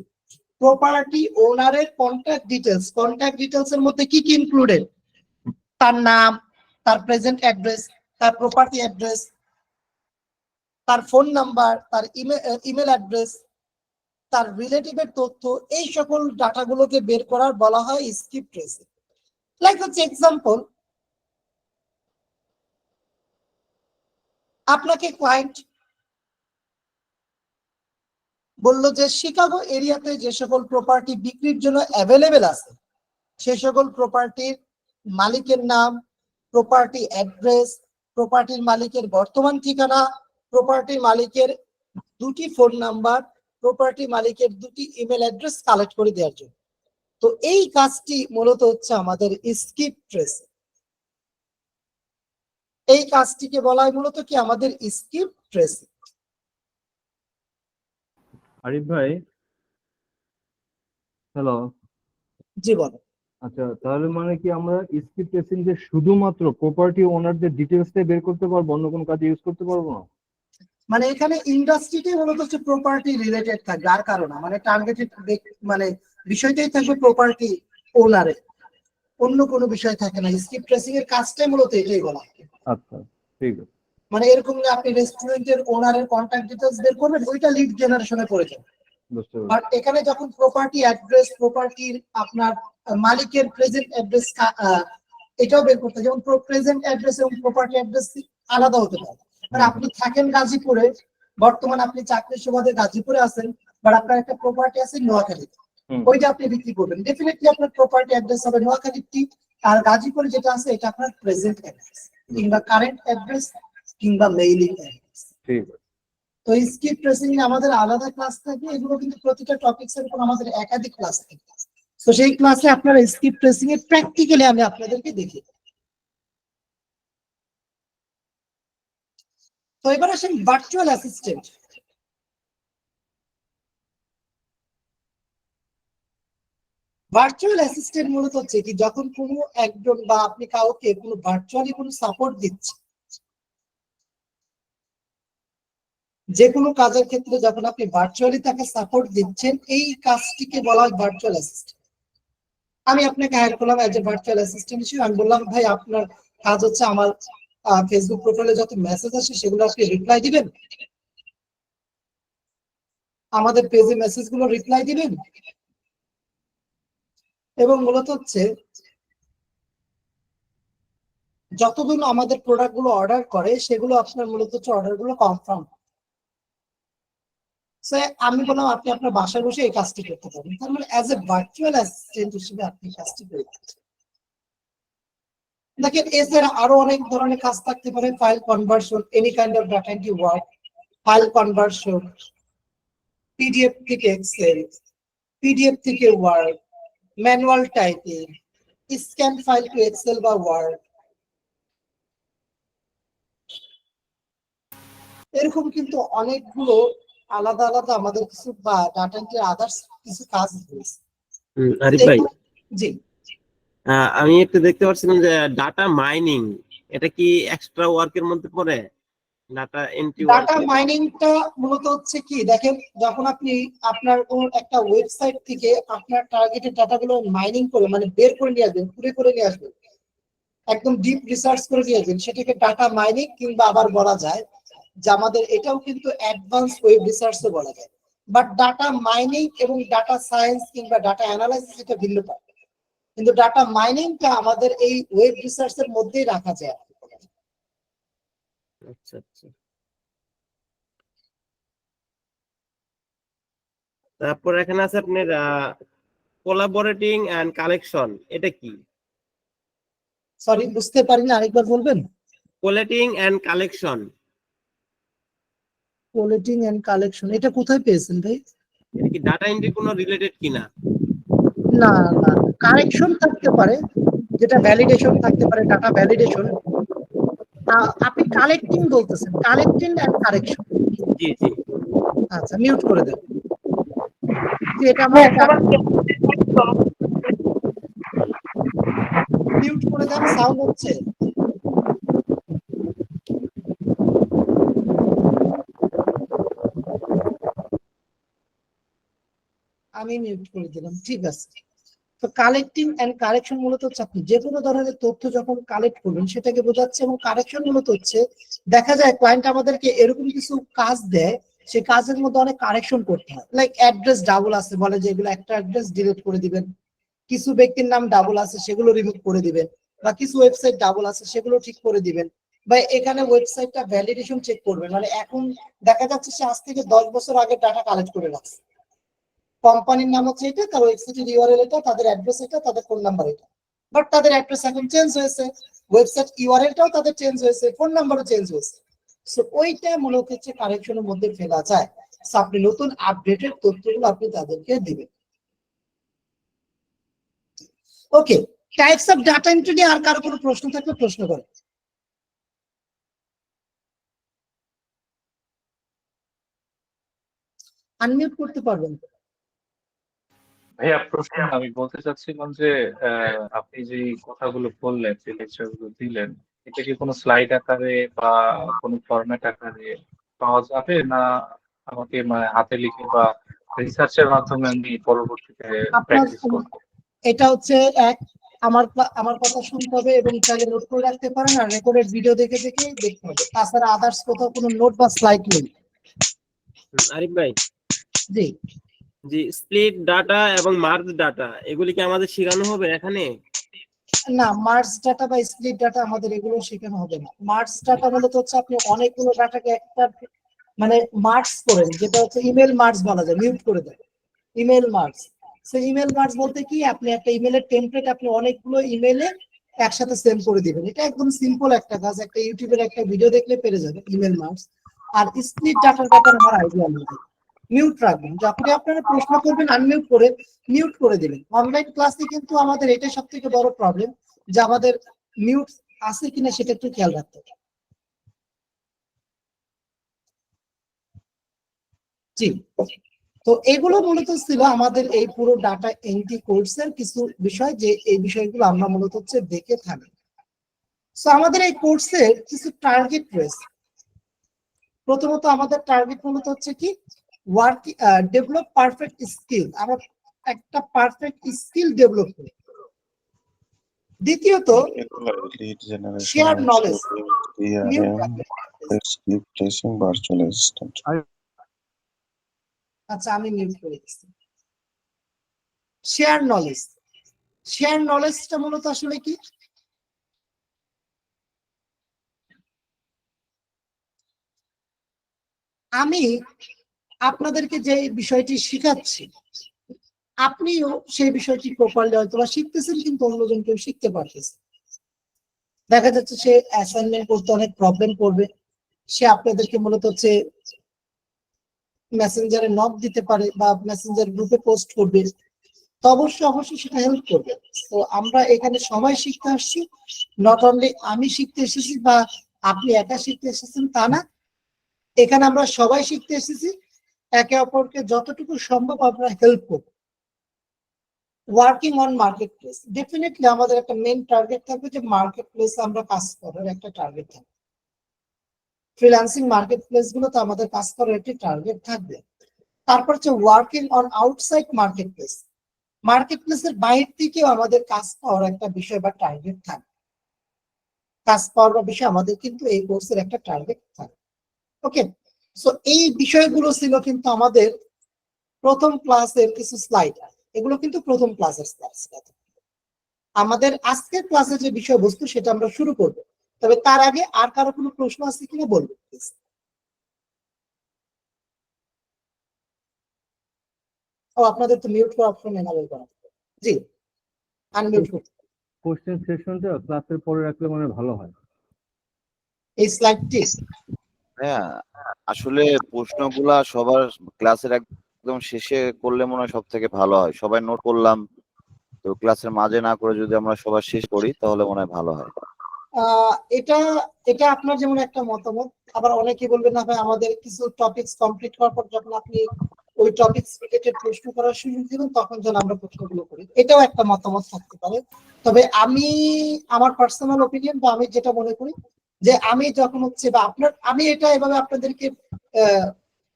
প্রপার্টি ওনারের কন্ট্যাক্ট ডিটেলস এর মধ্যে কি কি ইনক্লুডেড? তার নাম, তার প্রেজেন্ট অ্যাড্রেস, তার প্রপার্টি অ্যাড্রেস, তার ফোন নাম্বার, তার ইমেল অ্যাড্রেস, তার রিলেটিভের তথ্য, এই সকল ডাটাগুলোকে বের করার বলা হয় স্কিপ ট্রেসিং। লাইক হচ্ছে এক্সাম্পল, আপনাকে ক্লায়েন্ট বলল যে শিকাগো এরিয়াতে যে সকল প্রপার্টি বিক্রির জন্য অ্যাভেলেবেল আছে, সে সকল প্রপার্টির মালিকের নাম, প্রপার্টি অ্যাড্রেস, প্রপার্টির মালিকের বর্তমান ঠিকানা, প্রপার্টির মালিকের 2টি ফোন নাম্বার, প্রপার্টি মালিকের 2টি ইমেল অ্যাড্রেস কালেক্ট করে দেওয়ার জন্য। তো এই কাজটি মূলত হচ্ছে আমাদের স্কিপ ট্রেসিং। এই কাজটিকে বলা হয় মূলত কি আমাদের স্কিপ ট্রেসিং। আরিফ ভাই, হ্যালো। জি বলো। আচ্ছা, তাহলে মানে কি আমরা স্কিপ ট্রেসিং যে শুধুমাত্র প্রপার্টি ওনারদের ডিটেলসটাই বের করতে পারবো, অন্য কোনো কাজে ইউজ করতে পারবো না? মানে এখানে ইন্ডাস্ট্রিতে মূলত হচ্ছে প্রপার্টি রিলেটেড থাকবে, আর কারণ না, মানে টার্গেটেড মানে বিষয়টাই থাকবে প্রপার্টি ওনারে, অন্য কোনো বিষয় থাকে না। স্কিপ ট্রেসিং এর কাজটাই মূলত এটাই বলা হয়। আচ্ছা, ঠিক আছে। মানে এরকম যে আপনি রেস্টুরেন্টের ওনারের কন্ট্যাক্ট ডিটেইলস বের করবেন, ওইটা লিড জেনারেশনে পড়ে যাবে। বুঝতে পারছি। বাট এখানে যখন প্রপার্টি অ্যাড্রেস, প্রপার্টির আপনার মালিকের প্রেজেন্ট অ্যাড্রেস এটাও বের করতে, যেমন প্রেজেন্ট অ্যাড্রেস এবং প্রপার্টি অ্যাড্রেস আলাদা হতে পারে। মানে আপনি থাকেন গাজীপুরে, বর্তমানে আপনি চাকরির সুবাদে গাজীপুরে আছেন, বাট আপনার একটা প্রপার্টি আছে নোয়াখালীতে, ওইটা আপনি বিক্রি করবেন, ডেফিনেটলি আপনার প্রপার্টি অ্যাড্রেস হবে নোয়াখালীটি, আর গাজীপুরে যেটা আছে এটা আপনার প্রেজেন্ট অ্যাড্রেস কিংবা কারেন্ট অ্যাড্রেস কিংবা মেইলিং অ্যাড্রেস। ঠিক আছে। তো স্কিপ ট্রেসিং এ আমাদের আলাদা ক্লাস থাকে, এগুলো কিন্তু প্রতিটা টপিকস এর উপর আমাদের একাধিক ক্লাস থাকে। তো সেই ক্লাসে আপনারা স্কিপ ট্রেসিং এর প্র্যাকটিক্যালি আমি আপনাদেরকে দেখি। তো এবার আসেন ভার্চুয়াল অ্যাসিস্ট্যান্ট। ভার্চুয়াল অ্যাসিস্ট্যান্ট মূলত হচ্ছে কি, যখন কোনো একজন বা আপনি কাউকে কোনো ভার্চুয়ালি কোনো সাপোর্ট দিচ্ছে, যে কোনো কাজের ক্ষেত্রে যখন আপনি ভার্চুয়ালি তাকে সাপোর্ট দিচ্ছেন, এই কাজটিকে বলা হয় ভার্চুয়াল অ্যাসিস্ট্যান্ট। আমি আপনাকে হায়ার করলাম অ্যাজ এ ভার্চুয়াল অ্যাসিস্ট্যান্ট হিসেবে, আমি বললাম ভাই আপনার কাজ হচ্ছে আমার ফেসবুক প্রোফাইলে যত মেসেজ আসে সেগুলো আপনি রিপ্লাই দিবেন, আমাদের পেজে মেসেজগুলো রিপ্লাই দিবেন, এবং মূলত হচ্ছে যতদিন আমাদের প্রোডাক্ট গুলো অর্ডার করে সেগুলো আপনার মূলত হচ্ছে অর্ডার গুলো কনফার্ম। আমি বললাম আপনি আপনার বাসায় বসে এই কাজটি করতে পারেন, তার মানে অ্যাজ এ ভার্চুয়াল অ্যাসিস্ট্যান্ট হিসেবে আপনি কাজটি করে দিচ্ছেন। দেখেন এছাড়া আরো অনেক ধরনের কাজ থাকতে পারে, file conversion, any kind of data entry work, file conversion, PDF থেকে এক্সেল, পিডিএফ থেকে Word, manual typing, scan file to Excel বা ওয়ার্ড, এরকম কিন্তু অনেকগুলো আলাদা আলাদা আমাদের কিছু বা ডাটা এন্ট্রি আদার্স কিছু কাজ রয়েছে। আরিফ ভাই, জি আমি একটু দেখতে পাচ্ছিলাম যে ডাটা মাইনিং, এটা কি এক্সট্রা ওয়ার্কের মধ্যে পড়ে? ডাটা এন্ট্রি ডাটা মাইনিংটা মূলত হচ্ছে কি, দেখেন যখন আপনি আপনার কোন একটা ওয়েবসাইট থেকে আপনার টার্গেটেড ডাটাগুলো মাইনিং করে মানে বের করে নিয়ে আসবেন, পুরো করে নিয়ে আসবেন, একদম ডিপ রিসার্চ করে নিয়ে আসবেন, সেটাকে ডাটা মাইনিং কিংবা আবার বলা যায় যে আমাদের এটাও কিন্তু অ্যাডভান্স ওয়েব রিসার্চও বলা যায়। বাট ডাটা মাইনিং এবং ডাটা সায়েন্স কিংবা ডাটা অ্যানালাইসিস এটা ভিন্ন পায়, কিন্তু ডাটা মাইনিংটা আমাদের এই ওয়েব রিসার্চের মধ্যেই রাখা যায়। আচ্ছা আচ্ছা। তারপর এখানে আছে আপনার কোলাবোরেটিং এন্ড কালেকশন, এটা কি? সরি বুঝতে পারিনি, আরেকবার বলবেন। কোলেটিং এন্ড কালেকশন, কোলেটিং এন্ড কালেকশন এটা কোথায় পেয়েছেন ভাই? এটা কি ডাটা এন্ট্রি কোনো রিলেটেড কিনা? না না, কারেকশন থাকতে পারে, যেটা ভ্যালিডেশন থাকতে পারে, ডাটা ভ্যালিডেশন। আপনি কালেক্টিং বলতেছেন, কালেক্টিং এন্ড কারেকশন। জি জি। আচ্ছা মিউট করে দেন। এটা আমার মিউট করে দেন, সাউন্ড হচ্ছে। আমি মিউট করে দিলাম, ঠিক আছে। তো কালেক্টিং এন্ড কারেকশন মূলত হচ্ছে আপনি যে কোনো ধরনের তথ্য যখন কালেক্ট করবেন সেটাকে বোঝাচ্ছে, এবং কারেকশন মূলত হচ্ছে দেখা যায় ক্লায়েন্ট আমাদেরকে এরকম কিছু কাজ দেয়, সেই কাজের মধ্যে অনেক কারেকশন করতে হয়। লাইক অ্যাড্রেস ডাবল আছে, বলে যে এগুলো একটা অ্যাড্রেস ডিলিট করে দিবেন, কিছু ব্যক্তির নাম ডাবল আছে সেগুলো রিমুভ করে দিবেন, বা কিছু ওয়েবসাইট ডাবল আছে সেগুলো ঠিক করে দিবেন, বা এখানে ওয়েবসাইটটা ভ্যালিডেশন চেক করবেন। মানে এখন দেখা যাচ্ছে সে আজ থেকে 10 বছর আগে ডাটা কালেক্ট করে রাখছে, কোম্পানির নাম হচ্ছে এটা, তার ওয়েবসাইটের ইউআরএল এটা, তাদের অ্যাড্রেস এটা, তাদের ফোন নাম্বার এটা। বাট তাদের অ্যাড্রেস এখন চেঞ্জ হয়েছে, ওয়েবসাইট ইউআরএলটাও তাদের চেঞ্জ হয়েছে, ফোন নাম্বারও চেঞ্জ হয়েছে। সো ওইটা মূলত হচ্ছে কারেকশনের মধ্যে ফেলা যায়। সো আপনি নতুন আপডেটেড তথ্যগুলো আপনি তাদেরকে দিবেন। ওকে, টাইপস অফ ডাটা এন্ট্রি নিয়ে আর কারো কোনো প্রশ্ন থাকলে প্রশ্ন করেন। আনমিউট করতে পারবেন। ভাইয়া প্রশ্ন আমি বলতে চাচ্ছিলাম যে আপনি যে কথাগুলো বললেন, যে লেকচারগুলো দিলেন, এটা কি কোনো স্লাইড আকারে বা কোনো ফরম্যাট আকারে পাওয়া যাবে, না আমাকে মানে হাতে লিখে বা রিসার্চের মাধ্যমে আমি পরবর্তীতে প্র্যাকটিস করব? এটা হচ্ছে আমার কথা শুনতে হবে এবং চাইলে নোট করে রাখতে পারেন, আর রেকর্ডেড ভিডিও দেখে দেখে দেখতে হবে। তাছাড়া আদার্স কোথাও কোনো নোট বা স্লাইড নেই। আরিফ ভাই, জি জি, স্প্লিট ডাটা এবং মার্জ ডাটা এগুলি কি আমাদের শেখানো হবে এখানে? না, মার্জ ডাটা বা স্প্লিট ডাটা আমাদের এগুলো শেখানো হবে না। মার্জ ডাটা মূলত হচ্ছে আপনি অনেকগুলো ডাটাকে একটা মানে মার্জ করেন, যেটা হচ্ছে ইমেল মার্জ বলা যায়, মিউট করে দেয় email merge. So email merge বলতে কি, আপনি একটা ইমেলের টেমপ্লেট আপনি অনেকগুলো ইমেলে একসাথে সেন্ড করে দিবেন। এটা একদম সিম্পল একটা কাজ, একটা ইউটিউবের একটা ভিডিও দেখলে পেরে যাবে ইমেল মার্জ। আর স্প্লিট ডাটার ব্যাপারে আমার আইডিয়া নেই। মিউট রাখবেন, যখনই আপনারা প্রশ্ন করবেন আনমিউট করে মিউট করে দিবেন। অনলাইন ক্লাসে কিন্তু আমাদের এটা সবথেকে বড় প্রবলেম, যে আমাদের মিউট আছে কিনা সেটা একটু খেয়াল রাখতে হবে। জি, তো এগুলো মূলত ছিল আমাদের এই পুরো ডাটা এন্ট্রি কোর্সের কিছু বিষয়, যে এই বিষয়গুলো আমরা মূলত হচ্ছে দেখে থাকি। সো আমাদের এই কোর্সের কিছু টার্গেট রয়েছে। প্রথমত আমাদের টার্গেট মূলত হচ্ছে কি, ওয়ার্ক ডেভেলপ পারফেক্ট স্কিল, আমরা একটা পারফেক্ট স্কিল ডেভেলপ করি। দ্বিতীয়ত শেয়ার নলেজ। আচ্ছা, আমি মিউট করে দিচ্ছি। শেয়ার নলেজ, শেয়ার নলেজটা মূলত আসলে কি, আমি আপনাদেরকে যে বিষয়টি শিখাচ্ছি আপনিও সেই বিষয়টি প্রপারলি হয়তো শিখতেছেন, কিন্তু অন্যজন কেউ শিখতে পারতেছে। দেখা যাচ্ছে সে অ্যাসাইনমেন্ট করতে অনেক প্রবলেম করবে, সে আপনাদেরকে মূলত হচ্ছে মেসেঞ্জারে নক দিতে পারে বা মেসেঞ্জার গ্রুপে পোস্ট করবে, তো অবশ্যই সেটা হেল্প করবে। তো আমরা এখানে সবাই শিখতে আসছি, নট অনলি আমি শিখতে এসেছি বা আপনি একা শিখতে এসেছেন তা না, এখানে আমরা সবাই শিখতে এসেছি, একে অপরকে যতটুকু সম্ভব আমরা হেল্প করব। Working on market place, definitely আমাদের একটা মেইন টার্গেট থাকবে যে মার্কেট প্লেসে আমরা কাজ করার একটা টার্গেট থাকবে। ফ্রিল্যান্সিং মার্কেট প্লেস গুলোতে আমাদের কাজ করার একটি টার্গেট থাকবে। তারপর হচ্ছে working on outside market place, market প্লেসের বাইরে থেকেও আমাদের কাজ পাওয়ার একটা বিষয় বা টার্গেট থাকবে। কাজ পাওয়ার বিষয় আমাদের কিন্তু এই কোর্সের একটা টার্গেট থাকবে। ওকে, সো এই বিষয়গুলো ছিল কিন্তু আমাদের প্রথম ক্লাসের কিছু স্লাইড। এগুলো কিন্তু প্রথম ক্লাসের স্লাইড। আমাদের আজকের ক্লাসে যে বিষয়বস্তু সেটা আমরা শুরু করব, তবে তার আগে আর কারো কোনো প্রশ্ন আছে কিনা বলবো। ও, আপনাদের তো মিউট করার অপশন এনাবেল করা। জি, আনমিউট করতে। কোশ্চেন সেশনটা ক্লাসের পরে রাখলে মনে হয় ভালো হয়। এই স্লাইডটি হ্যাঁ, আসলে প্রশ্নগুলা সবার ক্লাসের একদম শেষে করলে মনে হয় সব থেকে ভালো হয়। সবাই নোট করলাম, তো ক্লাসের মাঝে না করে যদি আমরা সবার শেষ করি তাহলে মনে হয় ভালো হয়। এটা আপনার যেমন একটা মতামত, আবার অনেকে বলবেন না ভাই আমাদের কিছু টপিকস কমপ্লিট করার পর যখন আপনি ওই টপিকস রিলেটেড প্রশ্ন করার সুযোগ দিবেন তখন যেন আমরা প্রশ্নগুলো করি, এটাও একটা মতামত থাকতে পারে। তবে আমি আমার পার্সোনাল ওপিনিয়ন বা আমি যেটা মনে করি, যে আমি যখন হচ্ছে বা আমি এটা এভাবে আপনাদেরকে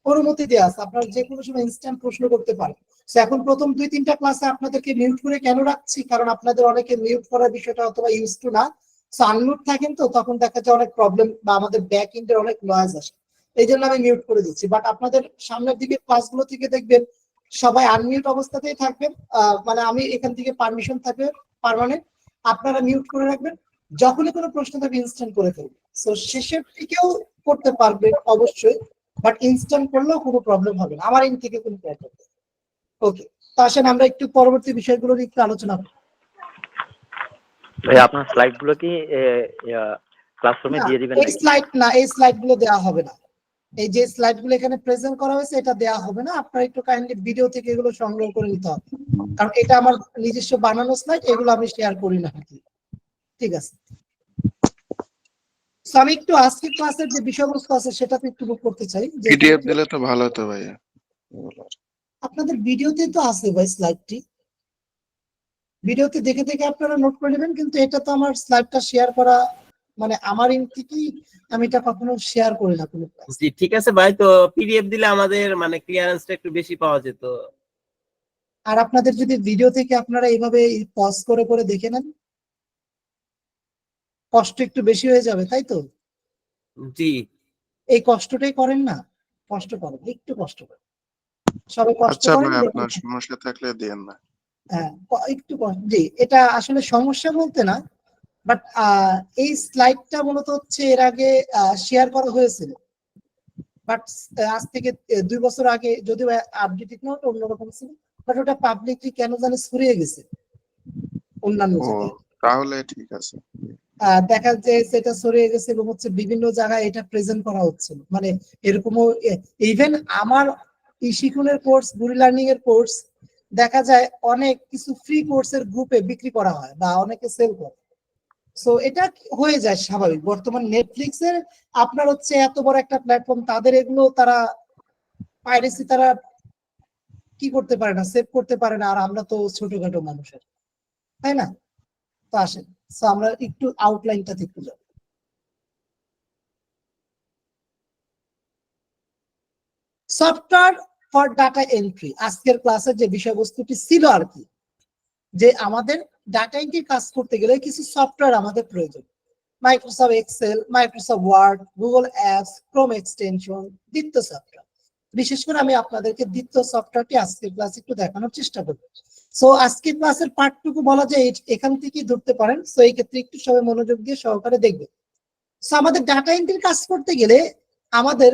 অনুমতি দেওয়া আছে, আপনারা যে কোনো সময় ইনস্ট্যান্ট প্রশ্ন করতে পারেন। এখন প্রথম 2-3টা ক্লাসে আপনাদেরকে মিউট করে কেন রাখছি, কারণ আপনাদের অনেকে মিউট করার বিষয়টা অথবা ইউজ টু না, আনমিউট থাকেন, তো তখন দেখা যায় অনেক প্রবলেম বা আমাদের ব্যাক এন্ডের অনেক নয়েজ আসে, এই জন্য আমি মিউট করে দিচ্ছি। বাট আপনাদের সামনের দিকে ক্লাসগুলো থেকে দেখবেন সবাই আনমিউট অবস্থাতেই থাকবেন, মানে আমি এখান থেকে পারমিশন থাকবে পার্মানেন্ট, আপনারা মিউট করে রাখবেন, যখনই কোনো প্রশ্ন থাকবে ইনস্ট্যান্ট করে ফেলবেন। সো শেষের দিকেও করতে পারবেন অবশ্যই, বাট ইনস্ট্যান্ট করলেও কোনো প্রবলেম হবে না, আমার এন্ড থেকে কোনো প্রবলেম নেই। ওকে, তো আসেন আমরা একটু পরবর্তী বিষয়গুলো নিয়ে একটু আলোচনা করি। ভাই আপনার স্লাইড গুলো কি ক্লাসরুমে না, দিয়ে দিবেন এই নাকি? স্লাইড না, এই স্লাইড গুলো দেওয়া হবে না। এই যে স্লাইড গুলো এখানে প্রেজেন্ট করা হয়েছে এটা দেওয়া হবে না, আপনারা একটু কাইন্ডলি ভিডিও থেকে এগুলো সংগ্রহ করে নিতে হবে, কারণ এটা আমার নিজস্ব বানানো স্লাইড, এগুলো আমি শেয়ার করি না। ঠিক আছে, তো আমি একটু আজকের ক্লাসের যে বিষয়বস্তু আছে সেটাতে একটু মুখ করতে চাই। যে পিডিএফ দিলে তো ভালো হতো ভাইয়া। আপনাদের ভিডিওতে তো আছে ভাই স্লাইডটি, ভিডিওতে দেখে দেখে আপনারা নোট করে নেবেন, কিন্তু এটা তো আমার স্লাইডটা শেয়ার করা মানে আমার ইন থেকেই আমি এটা কখনো শেয়ার করি না কোনো ক্লাস। জি ঠিক আছে ভাই, তো পিডিএফ দিলে আমাদের মানে ক্লিয়ারেন্সটা একটু বেশি পাওয়া যেত। আর আপনাদের যদি ভিডিও থেকে আপনারা এইভাবে পজ করে করে দেখে নেন, কষ্ট একটু বেশি হয়ে যাবে, তাই তো? জি, এই কষ্টটাই করেন না, কষ্ট করেন, একটু কষ্ট করেন, সবাই কষ্ট আচ্ছা করেন। ভাই, দেখুন, আপনার সমস্যা থাকলে দিয়েন না। হ্যাঁ, একটু জি, এটা আসলে সমস্যা বলতে না, বাট এই স্লাইডটা মূলত হচ্ছে এর আগে শেয়ার করা হয়েছিল, বাট আজ থেকে 2 বছর আগে যদিও আপডেটেড না, ওটা অন্যরকম ছিল, বাট ওটা পাবলিকলি কেন জানি ছড়িয়ে গেছে অন্যান্য ও জায়গায়। তাহলে ঠিক আছে। দেখা যায় সেটা ছড়িয়ে গেছে এবং হচ্ছে বিভিন্ন জায়গায় এটা প্রেজেন্ট করা হচ্ছিল, মানে এরকমও ইভেন আমার শিখনের কোর্স, গুরি লার্নিং এর কোর্স দেখা যায় অনেক কিছু ফ্রি কোর্সের গ্রুপে বিক্রি করা হয় বা অনেকে সেল করে। সো এটা হয়ে যায় স্বাভাবিক। বর্তমান নেটফ্লিক্স এর আপনার হচ্ছে এত বড় একটা প্ল্যাটফর্ম, তাদের এগুলো তারা পাইরেসি তারা কি করতে পারে না, সেভ করতে পারে না, আর আমরা তো ছোটখাটো মানুষের, তাই না? তো আসেন, সো আমরা একটু আউটলাইনটা দেখতে যাব। সফটওয়্যার ফর ডাটা এন্ট্রি, আজকের ক্লাসের যে বিষয়বস্তুটি ছিল আর কি, যে আমাদের ডাটা এন্ট্রি কাজ করতে গেলে কিছু সফটওয়্যার আমাদের প্রয়োজন। Microsoft Excel, Microsoft Word, Google apps, Chrome extension, দ্বিতীয় সফটওয়্যার। বিশেষ করে আমি আপনাদেরকে দ্বিতীয় সফটওয়্যারটি আজকের ক্লাসে একটু দেখানোর চেষ্টা করব। সো আজকের ক্লাসের পার্টটুকু বলা যায় এখান থেকেই ধরতে পারেন। সো এই ক্ষেত্রে একটু সবাই মনোযোগ দিয়ে সহকারে দেখবেন। সো আমাদের ডাটা এন্ট্রির কাজ করতে গেলে আমাদের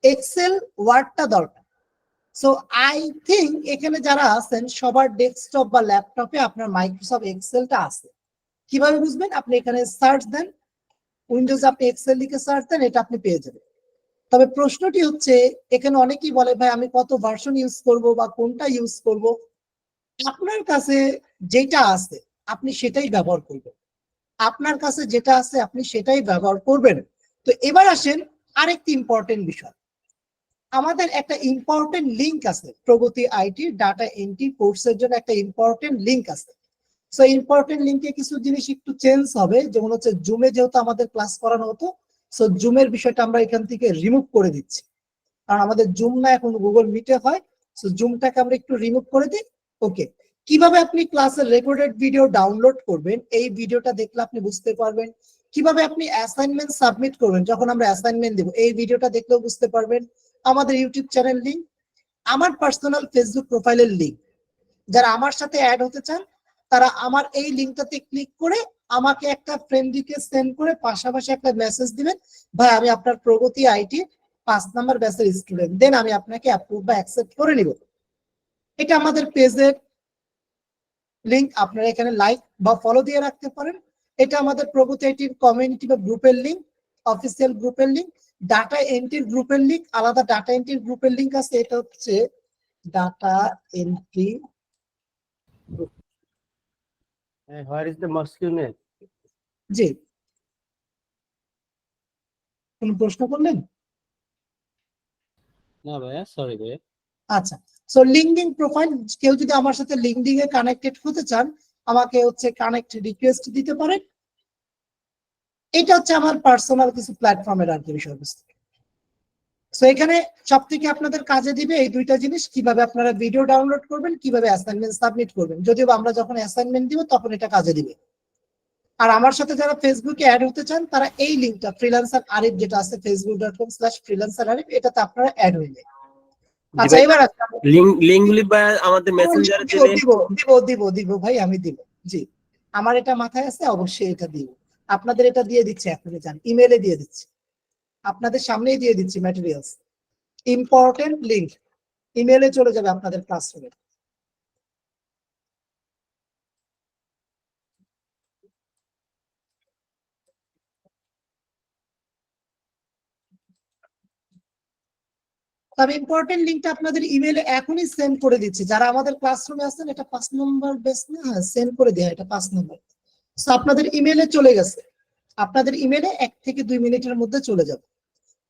এক্সেল, ওয়ার্ডটা দরকার। সো আই থিঙ্ক এখানে যারা আছেন সবার ডেস্কটপ বা ল্যাপটপে আপনার মাইক্রোসফট এক্সেলটা আছে। কিভাবে বুঝবেন? আপনি এখানে সার্চ দেন, উইন্ডোজ আপনি এক্সেল লিখে সার্চ দেন, এটা আপনি পেয়ে যাবেন। তবে প্রশ্নটি হচ্ছে, এখানে অনেকেই বলে ভাই আমি কত ভার্সন ইউজ করব বা কোনটা ইউজ করব। আপনার কাছে যেটা আছে আপনি সেটাই ব্যবহার করবেন, আপনার কাছে যেটা আছে আপনি সেটাই ব্যবহার করবেন। তো এবার আসেন আরেকটি ইম্পর্টেন্ট বিষয়, আমাদের একটা ইম্পর্টেন্ট লিংক আছে প্রগতি আইটি ডাটা এন্ট্রি কোর্সের জন্য, একটা ইম্পর্টেন্ট লিংক আছে। সো ইম্পর্টেন্ট লিংকে কিছু জিনিস একটু চেঞ্জ হবে, যেমন হচ্ছে জুমে যেহেতু আমাদের ক্লাস করানো হতো, সো জুমের বিষয়টা আমরা এখান থেকে রিমুভ করে দিচ্ছি, কারণ আমাদের জুম না এখন গুগল মিটে হয়। সো জুমটাকে আমরা একটু রিমুভ করে দিই। ওকে, কিভাবে আপনি ক্লাসের রেকর্ডেড ভিডিও ডাউনলোড করবেন, এই ভিডিওটা দেখলে আপনি বুঝতে পারবেন। কিভাবে আপনি অ্যাসাইনমেন্ট সাবমিট করবেন, যখন আমরা অ্যাসাইনমেন্ট দেব এই ভিডিওটা দেখলেও বুঝতে পারবেন। আমাদের ইউটিউব চ্যানেল লিংক, আমার পার্সোনাল ফেসবুক প্রোফাইলের লিংক, যারা আমার সাথে অ্যাড হতে চান তারা আমার এই লিংকটাতে ক্লিক করে আমাকে একটা ফ্রেন্ড রিকোয়েস্ট সেন্ড করে পাশাপাশি একটা মেসেজ দিবেন, ভাই আমি আপনার প্রগতি আইটি 5 নাম্বার ব্যাচের স্টুডেন্ট, দেন আমি আপনাকে অ্যাপ্রুভ বা অ্যাকসেপ্ট করে নিব। এটা আমাদের পেজের লিংক, আপনারা এখানে লাইক বা ফলো দিয়ে রাখতে পারেন। এটা আমাদের প্রগতি আইটির কমিউনিটি বা গ্রুপের লিংক, অফিসিয়াল গ্রুপের লিংক। ডাটা এন্ট্রির গ্রুপের লিংক, আলাদা ডাটা এন্ট্রির গ্রুপের লিংক আছে, এটা হচ্ছে data entry group. Where is the মসকিউনেট? জি, কোন প্রশ্ন করলেন? না ভাইয়া, সরি ভাইয়া। আচ্ছা, সো লিঙ্কডিন প্রোফাইল, কেউ যদি আমার সাথে লিঙ্কডিন এ কানেক্টেড হতে চান আমাকে হচ্ছে কানেক্ট রিকোয়েস্ট দিতে পারেন। এটা হচ্ছে আমার পার্সোনাল কিছু প্ল্যাটফর্মের আর কি বিষয়বস্তু। সো এখানে সব থেকে আপনাদের কাজে দিবে এই দুইটা জিনিস, কিভাবে আপনারা ভিডিও ডাউনলোড করবেন, কিভাবে অ্যাসাইনমেন্ট সাবমিট করবেন। যদিও আমরা যখন অ্যাসাইনমেন্ট দিব তখন এটা কাজে দিবে। আর আমার সাথে যারা ফেসবুকে অ্যাড হতে চান তারা এই লিঙ্কটা ফ্রিল্যান্সার আরিফ যেটা আছে facebook.com/freelancer arif, এটাতে আপনারা অ্যাড হয়ে যাবেন। আচ্ছা, এবার লিংকগুলি বা আমাদের মেসেঞ্জারে দিব ভাই, আমি দিব। জি, আমার এটা মাথায় আছে, অবশ্যই এটা দিব। আপনাদের এটা দিয়ে দিচ্ছি, এখনই জান ইমেলে দিয়ে দিচ্ছি, আপনাদের সামনেই দিয়ে দিচ্ছি ম্যাটেরিয়ালস। ইম্পর্টেন্ট লিংক ইমেলে চলে যাবে আপনাদের ক্লাসরুমে। আমি ইম্পর্টেন্ট লিঙ্কটা আপনাদের ইমেইলে এখনই সেন্ড করে দিচ্ছি। যারা আমাদের ক্লাসরুমে আছেন, এটা 5 নম্বর বেস না, হ্যাঁ সেন্ড করে দেয়া, এটা 5 নম্বর। সো আপনাদের ইমেইলে চলে গেছে, আপনাদের ইমেইলে 1 থেকে 2 মিনিটের মধ্যে চলে যাবে।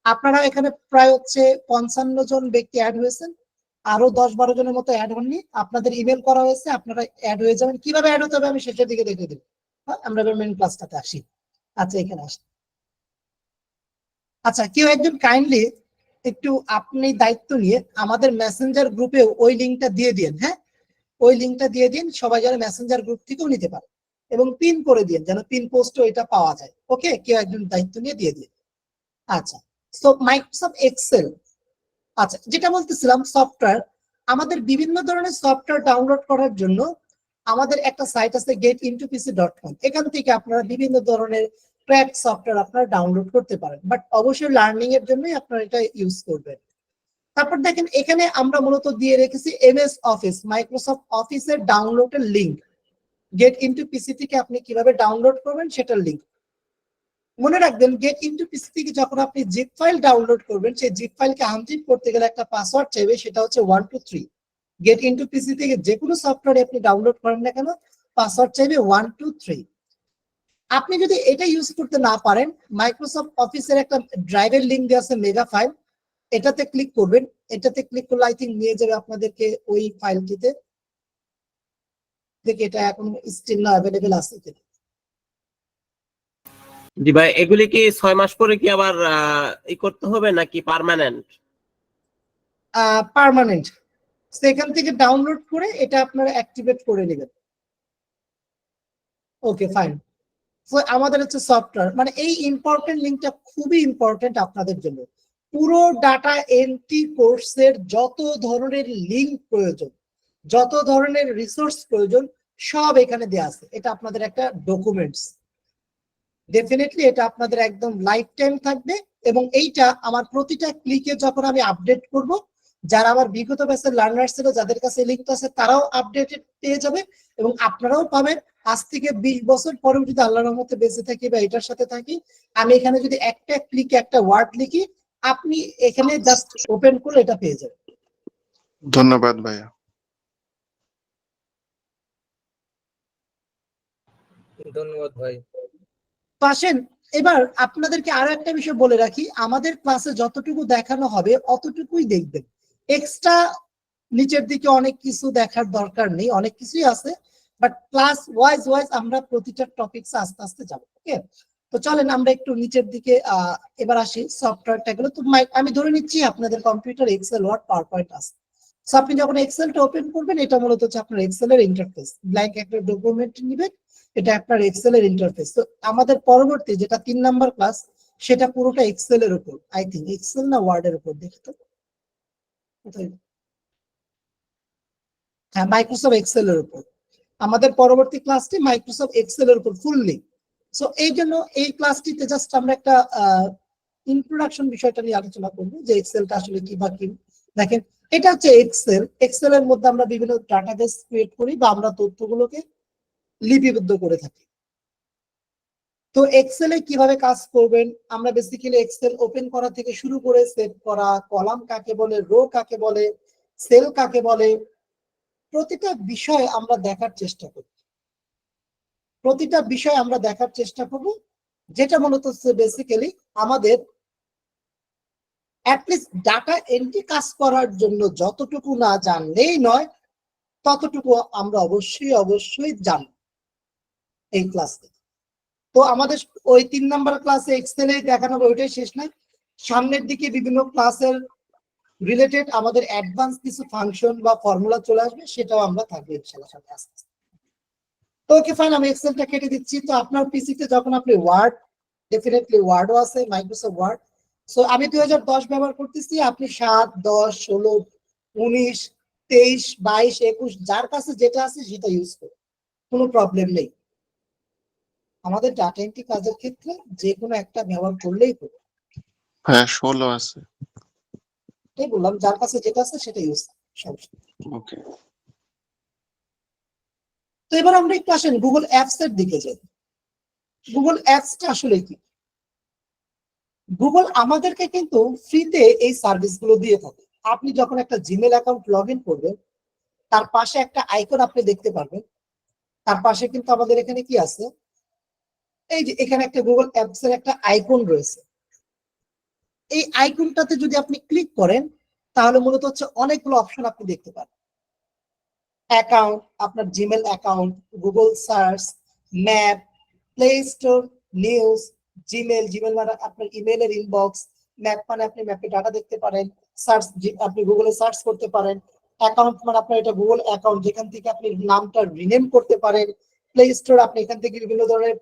আপনারা এখানে প্রায় হচ্ছে 55 জন ব্যক্তি অ্যাড হয়েছেন, আরো 10-12 জনের মতো অ্যাড হননি, আপনাদের ইমেল করা হয়েছে, আপনারা অ্যাড হয়ে যাবেন। কিভাবে অ্যাড হতে হবে আমি শেষের দিকে দেখে দেব। আমরা এবার মেইন ক্লাসটাতে আসি। আচ্ছা এখানে আসি। আচ্ছা কেউ একজন কাইন্ডলি একটু আপনি দায়িত্ব নিয়ে আমাদের মেসেঞ্জার গ্রুপে ওই লিঙ্কটা দিয়ে দিন। হ্যাঁ, ওই লিঙ্কটা দিয়ে দিন, সবাই যেন মেসেঞ্জার গ্রুপ থেকেও নিতে পারে, এবং পিন করে দিন যেন পিন পোস্টও এটা পাওয়া যায়। ওকে, কেউ একজন দায়িত্ব নিয়ে দিয়ে দিন। আচ্ছা, সো মাইক্রোসফট এক্সেল, আচ্ছা যেটা বলতেছিলাম সফটওয়্যার, আমাদের বিভিন্ন ধরনের সফটওয়্যার ডাউনলোড করার জন্য আমাদের একটা সাইট আছে getintopc.com। এখান থেকে আপনারা বিভিন্ন ধরনের ক্র্যাক সফটওয়্যার আপনারা ডাউনলোড করতে পারেন, বাট অবশ্যই লার্নিং এর জন্যই আপনারা এটা ইউজ করবেন। তারপর দেখেন এখানে আমরা মূলত দিয়ে রেখেছি এমএস অফিস, মাইক্রোসফট অফিসের ডাউনলোডের লিংক। getintopc থেকে আপনি কিভাবে ডাউনলোড করবেন সেটার লিংক মনে রাখবেন। getintopc থেকে যখন আপনি জিপ ফাইল ডাউনলোড করবেন, সেই জিপ ফাইলকে আনজিপ করতে গেলে একটা পাসওয়ার্ড চাইবে, সেটা হচ্ছে 1 2 3। getintopc থেকে যে কোনো সফটওয়্যার আপনি ডাউনলোড করেন না কেন, পাসওয়ার্ড চাইবে 1 2 3। আপনি যদি এটা ইউজ করতে না পারেন, মাইক্রোসফট অফিসের একটা ড্রাইভের লিংক দেওয়া আছে মেগা ফাইল, এটাতে ক্লিক করবেন। এটাতে ক্লিক করলে আই থিঙ্ক নিয়ে যাবে আপনাদেরকে ওই ফাইলটিতে। দেখি এটা এখন স্টিল না অ্যাভেলেবেল আছে কিনা। জি ভাই, এগুলি কি 6 মাস পরে কি আবার ই করতে হবে নাকি পার্মানেন্ট? পার্মানেন্ট। সেখান থেকে ডাউনলোড করে এটা আপনারা অ্যাক্টিভেট করে নেবেন। Okay fine. সো আমাদের হচ্ছে সফটওয়্যার, মানে এই ইম্পর্টেন্ট লিঙ্কটা খুবই ইম্পর্টেন্ট আপনাদের জন্য। পুরো ডাটা এন্ট্রি কোর্সের যত ধরনের লিঙ্ক প্রয়োজন, যত ধরনের রিসোর্স প্রয়োজন, সব এখানে দেওয়া আছে। এটা আপনাদের একটা ডকুমেন্টস, ডেফিনেটলি এটা আপনাদের একদম লাইফ টাইম থাকবে। এবং এইটা আমার প্রতিটা ক্লিকে যখন আমি আপডেট করব, যারা আমার বিগত ব্যাচের লার্নার ছিল, যাদের কাছে লিঙ্কটা আছে, তারাও আপডেটেড পেয়ে যাবে এবং আপনারাও পাবেন। আজ থেকে 20 বছর পরেও যদি আল্লাহর রহমতে বেঁচে থাকি বা এটার সাথে থাকি, আমি এখানে যদি একটা ক্লিকে একটা ওয়ার্ড লিখি, আপনি এখানে জাস্ট ওপেন করে এটা পেয়ে যাবেন। ধন্যবাদ ভাইয়া। ধন্যবাদ ভাই। তো আসেন এবার আপনাদেরকে আরো একটা বিষয় বলে রাখি, আমাদের ক্লাসে যতটুকু দেখানো হবে অতটুকুই দেখবেন। এক্সট্রা নিচের দিকে অনেক কিছু দেখার দরকার নেই, অনেক কিছুই আছে, বাট ক্লাস ওয়াইজ আমরা প্রতিটা টপিকস আস্তে আস্তে যাবো। ওকে, তো চলেন আমরা একটু নিচের দিকে এবার আসি সফটওয়্যারটা গুলো। তো আমি ধরে নিচ্ছি আপনাদের computer Excel Word PowerPoint আছে। সো আপনি যখন এক্সেলটা ওপেন করবেন, এটা মূলত হচ্ছে আপনার এক্সেলের ইন্টারফেস। ব্ল্যাঙ্ক একটা ডকুমেন্ট নেবেন, এটা আপনার এক্সেলের ইন্টারফেস। তো আমাদের পরবর্তী যেটা 3 নাম্বার ক্লাস, সেটা পুরোটা এক্সেলের উপর। আই থিঙ্ক এক্সেল না ওয়ার্ডের উপর, দেখি তো কোথায়। হ্যাঁ, মাইক্রোসফট এক্সেলের উপর আমাদের পরবর্তী ক্লাসটি মাইক্রোসফট এক্সেলের উপর ফুললি। সো এই জন্য এই ক্লাসটিতে জাস্ট আমরা একটা ইন্ট্রোডাকশন বিষয়টা নিয়ে আলোচনা করবো যে এক্সেলটা আসলে কি বা কি। দেখেন এটা হচ্ছে এক্সেল। এক্সেলের মধ্যে আমরা বিভিন্ন ডাটাবেস ক্রিয়েট করি বা আমরা তথ্যগুলোকে লিপিবদ্ধ করে থাকি। তো এক্সেলে কিভাবে কাজ করবেন, আমরা বেসিক্যালি এক্সেল ওপেন করা থেকে শুরু করে সেভ করা, কলাম কাকে বলে, রো কাকে বলে, সেল কাকে বলে, প্রতিটা বিষয় আমরা দেখার চেষ্টা করি। প্রতিটা বিষয় আমরা দেখার চেষ্টা করব, যেটা মূলত বেসিক্যালি আমাদের অ্যাটলিস্ট ডাটা এন্ট্রি কাজ করার জন্য যতটুকু না জানলেই নয়, ততটুকু আমরা অবশ্যই জানব এই ক্লাসে। তো আমাদের ওই 3 নাম্বার ক্লাসে এক্সেলে দেখানো হবে, ওইটাই শেষ না। সামনের দিকে বিভিন্ন ক্লাসের রিলেটেড আমাদের অ্যাডভান্স কিছু ফাংশন বা ফর্মুলা চলে আসবে, সেটাও আমরা থাকবে ইনশাআল্লাহ সাথে আস্তে আস্তে। তো ওকে ফাইন, আমি এক্সেলটা কেটে দিচ্ছি। তো আপনার পিসিতে যখন আপনি ওয়ার্ড, ডেফিনেটলি ওয়ার্ডও আছে, মাইক্রোসফট ওয়ার্ড। সো আমি 2010 ব্যবহার করতেছি, আপনি 7 10 16 19 23 22 21 যার কাছে যেটা আছে সেটা ইউজ করুন, কোনো প্রবলেম নেই। আমাদের ডাটা এন্ট্রি কাজের ক্ষেত্রে যে কোনো একটা ব্যবহার করলেই হবে। হ্যাঁ 16 আছে। তাই বললাম, যার কাছে যেটা আছে সেটা ইউজ করুন। ওকে, তো এবার আমরা একটু আসেন গুগল অ্যাপস এর দিকে যাই। গুগল অ্যাপসটা আসলে কি? গুগল আমাদেরকে কিন্তু ফ্রিতে এই সার্ভিসগুলো দিয়ে থাকে। আপনি যখন একটা জিমেল অ্যাকাউন্ট লগ ইন করবেন, তার পাশে একটা আইকন আপনি দেখতে পারবেন। তার পাশে কিন্তু আমাদের এখানে কি আছে, এই যে এখানে একটা গুগল অ্যাপস এর একটা আইকন রয়েছে। এই আইকনটাতে যদি আপনি ক্লিক করেন তাহলে মূলত হচ্ছে অনেকগুলো অপশন আপনি দেখতে পাবেন। অ্যাকাউন্ট, আপনার Gmail account, Google search, map, play store, news, Gmail, Gmail মানে আপনার ইমেলের ইনবক্স, ম্যাপ মানে আপনি ম্যাপে ডাটা দেখতে পারেন, সার্চ আপনি গুগলে সার্চ করতে পারেন, অ্যাকাউন্ট মানে আপনার এটা গুগল অ্যাকাউন্ট যেখান থেকে আপনি নামটা রিনেম করতে পারেন, প্লে স্টোর আপনি এখান থেকে বিভিন্ন ধরনের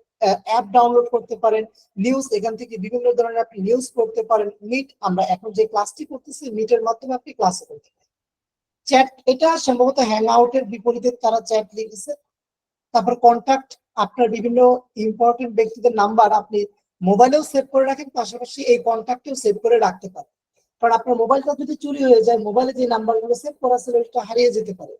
অ্যাপ ডাউনলোড করতে পারেন, নিউজ এখান থেকে বিভিন্ন ধরনের আপনি নিউজ করতে পারেন, মিট আমরা এখন যে ক্লাসটি করতেছি মিটের মাধ্যমে আপনি ক্লাস করতে পারেন, চ্যাট এটা সম্ভবত হ্যাং আউটের বিপরীতে তারা চ্যাট লিখেছে। তারপর কন্টাক্ট, আপনার বিভিন্ন ইম্পর্টেন্ট ব্যক্তিদের নাম্বার আপনি মোবাইলেও সেভ করে রাখেন, পাশাপাশি এই কন্টাক্টেও সেভ করে রাখতে পারেন। কারণ আপনার মোবাইলটা যদি চুরি হয়ে যায়, মোবাইলে যে নাম্বারগুলো সেভ করা ছিল এটা হারিয়ে যেতে পারে,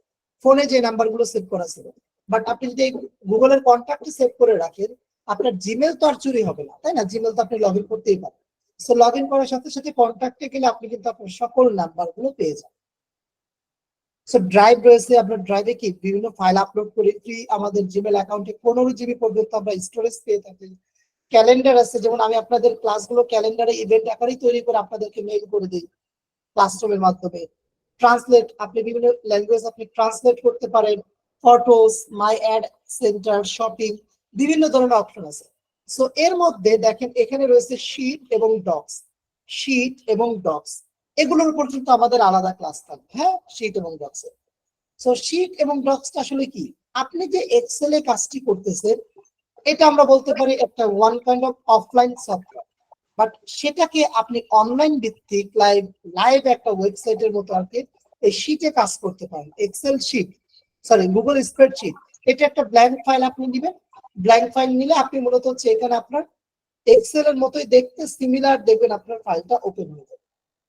ফোনে যে নাম্বারগুলো সেভ করা ছিল। বাট আপনি যদি গুগলের কন্টাক্টে সেভ করে রাখেন, আপনার জিমেল তো আর চুরি হবে না, তাই না? জিমেল তো আপনি লগ ইন করতেই পারেন। সো লগ ইন করার সাথে সাথে কন্টাক্টে গেলে আপনি কিন্তু আপনার সকল নাম্বারগুলো পেয়ে যান। সো ড্রাইভ রয়েছে, আপনার ড্রাইভে কি বিভিন্ন ফাইল আপলোড করে ফ্রি আমাদের জিমেল অ্যাকাউন্টে 15 জিবি পর্যন্ত আমরা স্টোরেজ পেয়ে থাকি। ক্যালেন্ডার আছে, যেমন আমি আপনাদের ক্লাসগুলো ক্যালেন্ডারে ইভেন্ট আকারেই তৈরি করে আপনাদেরকে মেইল করে দিই ক্লাসরুমের মাধ্যমে। ট্রান্সলেট, আপনি বিভিন্ন ল্যাঙ্গুয়েজ আপনি ট্রান্সলেট করতে পারেন। ফটোস, মাই অ্যাড সেন্টার, শপিং, বিভিন্ন ধরনের অপশন আছে। সো এর মধ্যে দেখেন এখানে রয়েছে শীট এবং ডক্স। শীট এবং ডক্স এগুলোর উপর কিন্তু আমাদের আলাদা ক্লাস থাকবে, হ্যাঁ, শীট এবং ডক্স। সো শীট এবং ডক্সটা আসলে কি? আপনি যে এক্সেলে কাজটি করতেছেন এটা আমরা বলতে পারি একটা one kind of offline software, but সেটাকে আপনি অনলাইন ভিত্তিক লাইভ একটা ওয়েবসাইটের মতো আর কি এই শীটে কাজ করতে পারেন। Excel sheet, sorry Google spreadsheet, এটা একটা ব্ল্যাঙ্ক ফাইল আপনি নেবেন। ব্ল্যাঙ্ক ফাইল নিলে আপনি মূলত হচ্ছে এখানে আপনার এক্সেল এর মতোই দেখতে সিমিলার দেখবেন আপনার ফাইলটা ওপেন হয়ে যাবে।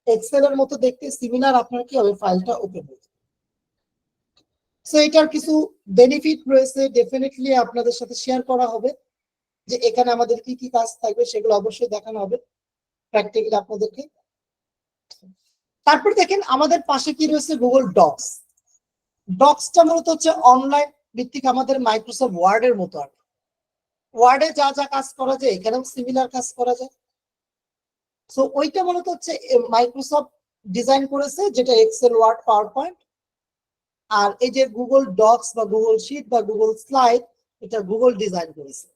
এক্সেল এর মতো দেখতে সিমিলার আপনার কি হবে, ফাইলটা ওপেন হয়ে যাবে। সো এটার কিছু বেনিফিট রয়েছে, ডেফিনেটলি আপনাদের সাথে শেয়ার করা হবে যে এখানে আমাদের কি কি কাজ থাকবে, সেগুলো অবশ্যই দেখানো হবে প্র্যাকটিক্যালি আপনাদেরকে। তারপর দেখেন আমাদের পাশে কি রয়েছে, গুগল ডক্স। ডক্সটা মূলত হচ্ছে অনলাইন ভিত্তিক আমাদের মাইক্রোসফট ওয়ার্ডের মতো আর ওয়ার্ডে যা যা কাজ করা যায় এখানেও সিমিলার কাজ করা যায়। সো ওইটা মূলত হচ্ছে মাইক্রোসফট ডিজাইন করেছে, যেটা এক্সেল, ওয়ার্ড, পাওয়ার পয়েন্ট। আর এই যে গুগল ডক্স বা গুগল শিট বা গুগল স্লাইড, এটা গুগল ডিজাইন করেছে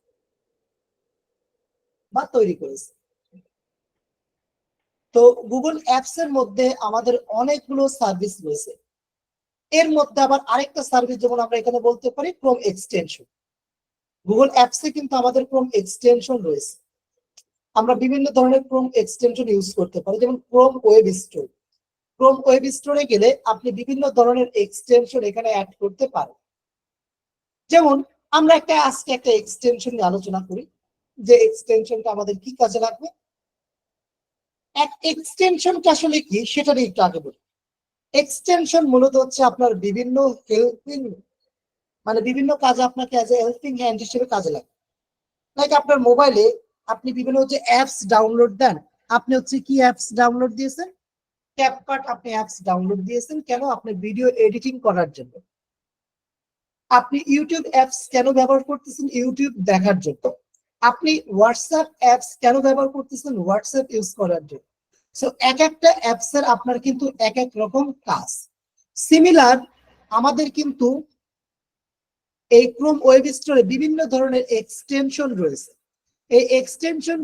বা তৈরি করেছে। তো গুগল অ্যাপস এর মধ্যে আমাদের অনেকগুলো সার্ভিস রয়েছে। এর মধ্যে আবার আরেকটা সার্ভিস যেমন আমরা এখানে বলতে পারি ক্রোম এক্সটেনশন। গুগল অ্যাপসে কিন্তু আমাদের ক্রোম এক্সটেনশন রয়েছে। আমরা বিভিন্ন ধরনের ক্রোম এক্সটেনশন ইউজ করতে পারি, যেমন Chrome web store. Chrome web স্টোরে গেলে আপনি বিভিন্ন ধরনের এক্সটেনশন এখানে অ্যাড করতে পারেন। যেমন আমরা আজকে একটা এক্সটেনশন নিয়ে আলোচনা করি, যে এক্সটেনশনটা আমাদের কি কাজে লাগবে। এক এক্সটেনশনটা আসলে কি সেটা নিয়ে একটু আগে বলি। এক্সটেনশন মূলত হচ্ছে আপনার বিভিন্ন হেল্পিং, মানে বিভিন্ন কাজে আপনাকে অ্যাজ এ হেল্পিং হ্যান্ড হিসেবে কাজে লাগে। লাইক আপনার মোবাইলে আপনি বিভিন্ন যে অ্যাপস ডাউনলোড দেন, আপনি হচ্ছে কি অ্যাপস ডাউনলোড দিয়েছেন? ক্যাপকাট আপনি অ্যাপস ডাউনলোড দিয়েছেন কেন? আপনি ভিডিও এডিটিং করার জন্য। আপনি ইউটিউব অ্যাপস কেন ব্যবহার করতেছেন? ইউটিউব দেখার জন্য। আপনি হোয়াটসঅ্যাপ অ্যাপস কেন ব্যবহার করতেছেন? হোয়াটসঅ্যাপ ইউজ করার জন্য। সো এক একটা অ্যাপস এর আপনার কিন্তু এক এক রকম কাজ। সিমিলার আমাদের কিন্তু এই ক্রোম ওয়েব স্টোরে বিভিন্ন ধরনের এক্সটেনশন রয়েছে। এই এক্সটেনশন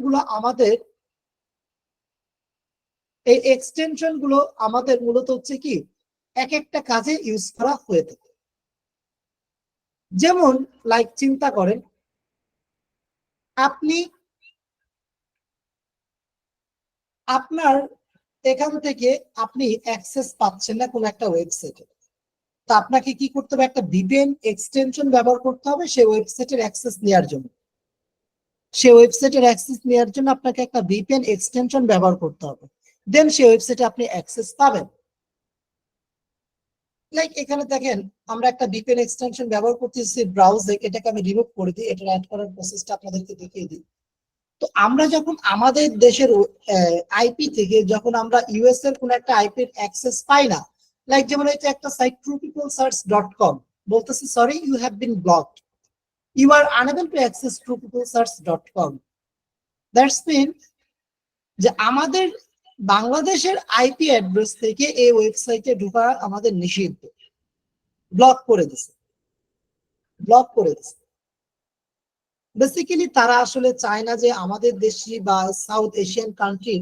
গুলো আমাদের মূলত হচ্ছে কি এক একটা কাজে ইউজ করা হয়ে থাকে। যেমন লাইক চিন্তা করেন, আপনি আপনার এখান থেকে আপনি অ্যাক্সেস পাচ্ছেন না কোন একটা ওয়েবসাইটে, তো আপনাকে কি করতে হবে? একটা ভিপিএন এক্সটেনশন ব্যবহার করতে হবে সেই ওয়েবসাইটের অ্যাক্সেস নেওয়ার জন্য। সেই ওয়েবসাইটের অ্যাক্সেস নেওয়ার জন্য আপনাকে একটা ভিপিএন এক্সটেনশন ব্যবহার করতে হবে, দেন সেই ওয়েবসাইটে আপনি অ্যাক্সেস পাবেন। লাইক এখানে দেখেন আমরা একটা ভিপিএন এক্সটেনশন ব্যবহার করতেছি ব্রাউজারে, এটাকে আমি রিমুভ করে দিই, এটা অ্যাড করার প্রসেসটা আপনাদেরকে দেখিয়ে দিই। তো আমরা যখন আমাদের দেশের আইপি থেকে যখন আমরা ইউএস এর কোন একটা আইপির অ্যাক্সেস পাই না, লাইক যেমন এটা একটা সাইট truepeoplesearch.com বলতেছে sorry you have been blocked, you are unable to access truepeoplesearch.com। That's mean যে আমাদের বাংলাদেশের আইপি অ্যাড্রেস থেকে এই ওয়েবসাইটে ঢোকা আমাদের নিষিদ্ধ, ব্লক করে দিছে, ব্লক করে দিছে। বেসিক্যালি তারা আসলে চায় না যে আমাদের দেশি বা সাউথ এশিয়ান কান্ট্রি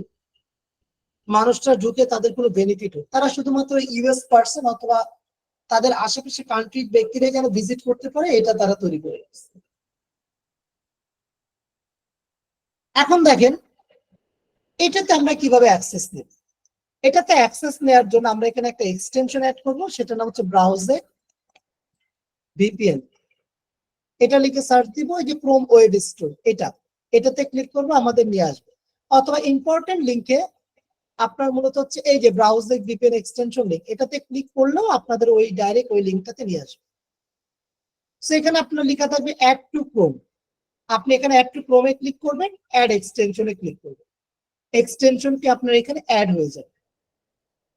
মানুষরা ঢুকে তাদের কোনো বেনিফিট হোক। তারা শুধুমাত্র ইউএস পার্সন অথবা তাদের আশেপাশে কান্ট্রির ব্যক্তিরা যেন ভিজিট করতে পারে এটা তারা তৈরি করে গেছে। এখন দেখেন এটাতে আমরা কিভাবে অ্যাক্সেস নেব। এটাতে অ্যাক্সেস নেওয়ার জন্য আমরা এখানে একটা এক্সটেনশন অ্যাড করবো, সেটা নাম হচ্ছে ব্রাউজে ভিপিএন। এটা লিখে সার্চ দিব, এই যে ক্রোম ওয়েব স্টোর, এটাতে ক্লিক করবো, আমাদের নিয়ে আসবে। অথবা ইম্পর্টেন্ট লিঙ্কে আপনার মূলত হচ্ছে এই যে ব্রাউজে ভিপিএন এক্সটেনশন লিঙ্ক, এটাতে ক্লিক করলেও আপনাদের ওই ডাইরেক্ট ওই লিঙ্কটাতে নিয়ে আসবে। সো এখানে আপনার লেখা থাকবে অ্যাড টু ক্রোম, আপনি এখানে অ্যাড টু ক্রোমে ক্লিক করবেন, অ্যাড এক্সটেনশনে ক্লিক করবেন, এক্সটেনশনটি আপনার এখানে অ্যাড হয়ে যাবে।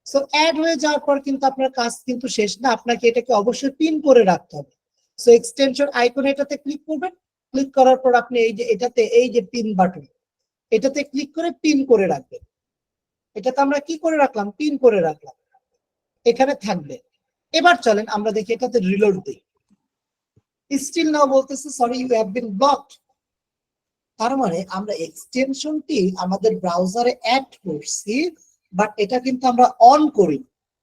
সো অ্যাড হয়ে যাওয়ার পর কিন্তু আপনার কাজ কিন্তু শেষ না, আপনাকে এটাকে অবশ্যই পিন করে রাখতে হবে। সো এক্সটেনশন আইকন এটাতে ক্লিক করবেন, ক্লিক করার পর আপনি এই যে এটাতে এই যে পিন বাটন, এটাতে ক্লিক করে পিন করে রাখবেন। এটাতে আমরা কি করে রাখলাম, পিন করে রাখলাম, এখানে থাকবে। এবার চলেন আমরা দেখি এটাতে রিলোড দিই। স্টিল নাও বলতেছে sorry you have been blocked. তার মানে আমরা এক্সটেনশনটি আমাদের ব্রাউজারে অ্যাড করছি, বাট এটা কিন্তু আমরা অন করি।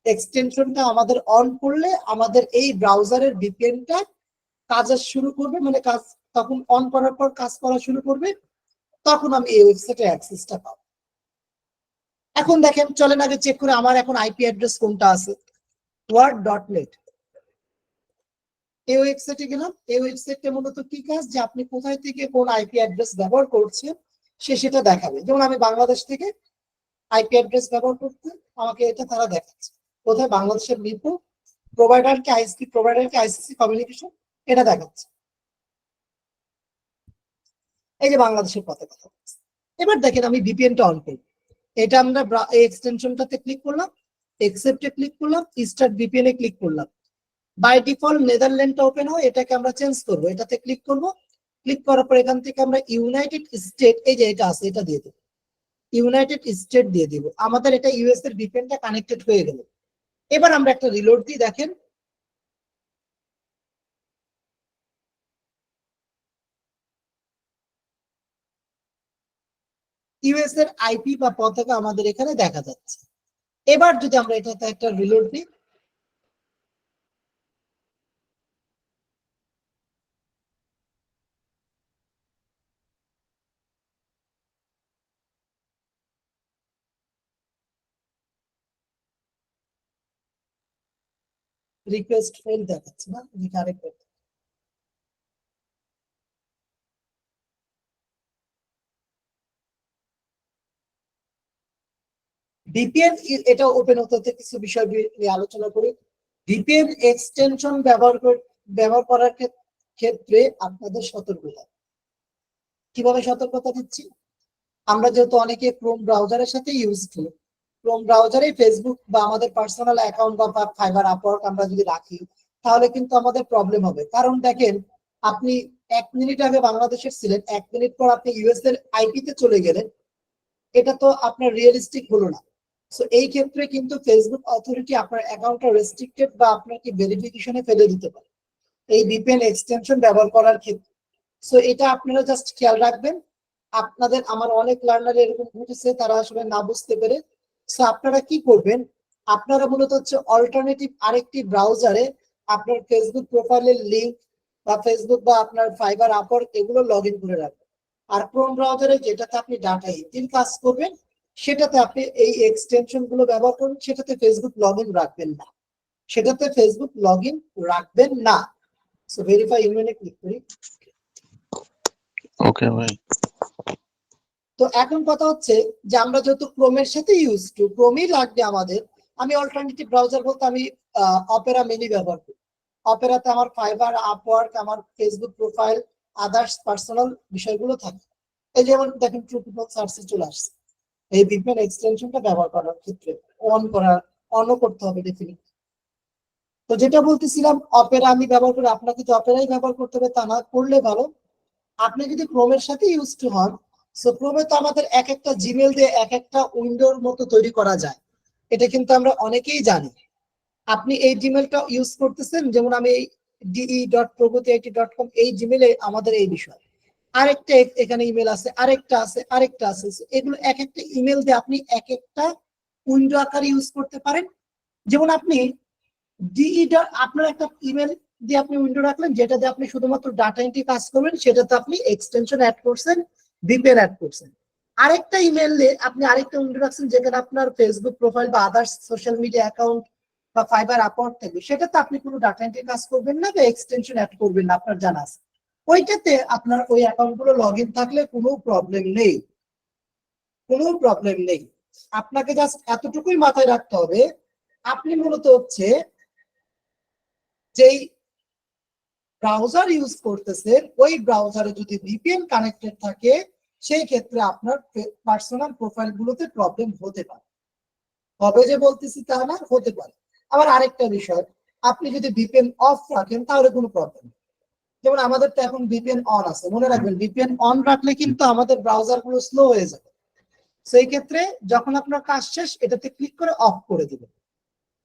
এক্সটেনশনটা আমাদের অন করলে আমাদের এই ব্রাউজারের ভিপিএনটা কাজ শুরু করবে, মানে কাজ তখন অন করার পর কাজ করা শুরু করবে, তখন আমি এই ওয়েবসাইটে অ্যাক্সেসটা পাবো। এখন দেখেন চলেন আগে চেক করে আমার এখন আইপি অ্যাড্রেস কোনটা আছে। word.net, এই ওয়েবসাইটে গেলাম। এই ওয়েবসাইটে মূলত কি কাজ, যে আপনি কোথায় থেকে কোন আইপি অ্যাড্রেস ব্যবহার করছেন সেটা দেখাবে। যেমন আমি বাংলাদেশ থেকে আইপি অ্যাড্রেস ব্যবহার করতে, আমাকে এটা তারা দেখাচ্ছে কোথায়, বাংলাদেশের মিরপুর, প্রোভাইডারকে আইএসপি, প্রোভাইডারকে আইসিসি কমিউনিকেশন, এটা দেখাচ্ছে। এই যে বাংলাদেশের পতাকা। এবার দেখেন আমি ভিপিএনটা অন করি, এটা আমরা এই এক্সটেনশনটাতে ক্লিক করলাম, এক্সেপ্টে ক্লিক করলাম, স্টার্ট ভিপিএন এ ক্লিক করলাম। বাই ডিফল্ট নেদারল্যান্ডটা ওপেন হয়, এটাকে আমরা চেঞ্জ করব, এটাতে ক্লিক করব। ক্লিক করার পর এখান থেকে আমরা ইউনাইটেড স্টেট, এই যে এটা আছে এটা দিয়ে দেব, ইউনাইটেড স্টেট দিয়ে দিব। আমাদের এটা ইউএস এর ভিপিএনটা কানেক্টেড হয়ে গেল। এবার আমরা একটা রিলোড দিই, দেখেন ইউএস এর আইপি বা পতাকা আমাদের এখানে দেখা যাচ্ছে। এবার যদি আমরা এটাতে একটা রিলোড দিই, রিকোয়েস্ট ফেল দেখাচ্ছে না, কারেক্ট। ভিপিএন এটা ওপেন হতে কিছু বিষয় নিয়ে আলোচনা করি। ভিপিএন এক্সটেনশন ব্যবহার করার ক্ষেত্রে আপনাদের সতর্কতা, কিভাবে সতর্কতা দিচ্ছি, আমরা যেহেতু অনেকে ক্রোম ব্রাউজারের সাথে ইউজ করি, ক্রোম ব্রাউজারে ফেসবুক বা আমাদের পার্সোনাল অ্যাকাউন্ট বা ফাইবার আপওয়ার্ক আমরা যদি রাখি তাহলে কিন্তু আমাদের প্রবলেম হবে। কারণ দেখেন আপনি 1 মিনিট আগে বাংলাদেশের ছিলেন, 1 মিনিট পর আপনি ইউএস এর আইপিতে চলে গেলেন, এটা তো আপনার রিয়েলিস্টিক হলো না। সো এই ক্ষেত্রে কিন্তু ফেসবুক অথরিটি আপনার অ্যাকাউন্টটা রেস্ট্রিক্টেড বা আপনাকে ভেরিফিকেশনে ফেলে দিতে পারে এই ভিপিএন এক্সটেনশন ব্যবহার করার ক্ষেত্রে। সো এটা আপনারা জাস্ট খেয়াল রাখবেন। আপনাদের আমার অনেক লার্নার এরকম ঘটেছে, তারা আসলে না বুঝতে পেরে। সো আপনারা কি করবেন, আপনারা মূলত হচ্ছে অল্টারনেটিভ আরেকটি ব্রাউজারে আপনার ফেসবুক প্রোফাইলের লিংক বা ফেসবুক বা আপনার ফাইবার আপওয়ার্ক এগুলো লগ ইন করে রাখবেন। আর ক্রোম ব্রাউজারে যেটাতে আপনি ডাটা এন্ট্রির কাজ করবেন সেটাতে আপনি এই এক্সটেনশন গুলো ব্যবহার করুন, সেটাতে ফেসবুক লগ ইন রাখবেন না, সেটাতে ফেসবুক লগ ইন রাখবেন না। সো ভেরিফাই ইমেইলে ক্লিক করি। ওকে ভাই। তো এখন কথা হচ্ছে যে আমরা যেহেতু ক্রোমের সাথে ইউজ টু, ক্রোমই লাগবে আমাদের। আমি অল্টারনেটিভ ব্রাউজার বলতে আমি অপেরা মিনি ব্যবহার করি। অপেরাতে আমার ফাইবার আপওয়ার্ক, আমার ফেসবুক প্রোফাইল, আদার্স পার্সোনাল বিষয়গুলো থাকে। এই যেমন দেখেন ট্রু পিপল সার্চে চলে আসছে। এই ভিপিএন এক্সটেনশনটা ব্যবহার করার ক্ষেত্রে অন করতে হবে ডেফিনেটলি। তো যেটা বলতেছিলাম, অপেরা আমি ব্যবহার করি, আপনাকে তো অপেরাই ব্যবহার করতে হবে তা না, করলে ভালো। আপনি যদি ক্রোমের সাথে ইউজ টু হন, সো ক্রোমে তো আমাদের এক একটা জিমেল দিয়ে এক একটা উইন্ডোর মতো তৈরি করা যায়, এটা কিন্তু আমরা অনেকেই জানি। আপনি এই জিমেলটা ইউজ করতেছেন, যেমন আমি de.pragati.com এই জিমেলে আমাদের এই বিষয়, আরেকটা এখানে ইমেল আছে, আরেকটা আছে, আরেকটা আছে, এগুলো এক একটা ইমেল দিয়ে আপনি এক একটা উইন্ডো আকারে ইউজ করতে পারেন। যেমন আপনি আপনার একটা ইমেল দিয়ে আপনি উইন্ডো রাখলেন, যেটা দিয়ে আপনি শুধুমাত্র ডাটা এন্ট্রি কাজ করবেন, সেটাতে আপনি এক্সটেনশন অ্যাড করছেন, ভিপিএন অ্যাড করছেন। আরেকটা ইমেলে আপনি আরেকটা উইন্ডো রাখছেন, যেখানে আপনার ফেসবুক প্রোফাইল বা আদার্স সোশ্যাল মিডিয়া অ্যাকাউন্ট বা ফাইবার অ্যাকাউন্ট থাকবে, সেটাতে আপনি কোনো ডাটা এন্ট্রি কাজ করবেন না বা এক্সটেনশন অ্যাড করবেন না, আপনার জানা আছে। ওইটাতে আপনার ওই অ্যাকাউন্ট গুলো লগ ইন থাকলে কোনো প্রবলেম নেই, কোনো প্রবলেম নেই। আপনাকে জাস্ট এতটুকুই মাথায় রাখতে হবে, আপনি মূলত হচ্ছে যেই ব্রাউজার ইউজ করতেছেন, ওই ব্রাউজারে যদি ভিপিএন কানেক্টেড থাকে, সেই ক্ষেত্রে আপনার পার্সোনাল প্রোফাইল গুলোতে প্রবলেম হতে পারে। হবে যে বলতেছি তা না, হতে পারে। আবার আরেকটা বিষয়, আপনি যদি ভিপিএন অফ রাখেন তাহলে কোনো প্রবলেম নেই। যেমন আমাদের তো এখন ভিপিএন অন আছে, মনে রাখবেন ভিপিএন অন রাখলে কিন্তু আমাদের ব্রাউজার গুলো স্লো হয়ে যাবে। সেই ক্ষেত্রে যখন আপনার কাজ শেষ, এটাতে ক্লিক করে অফ করে দিবেন,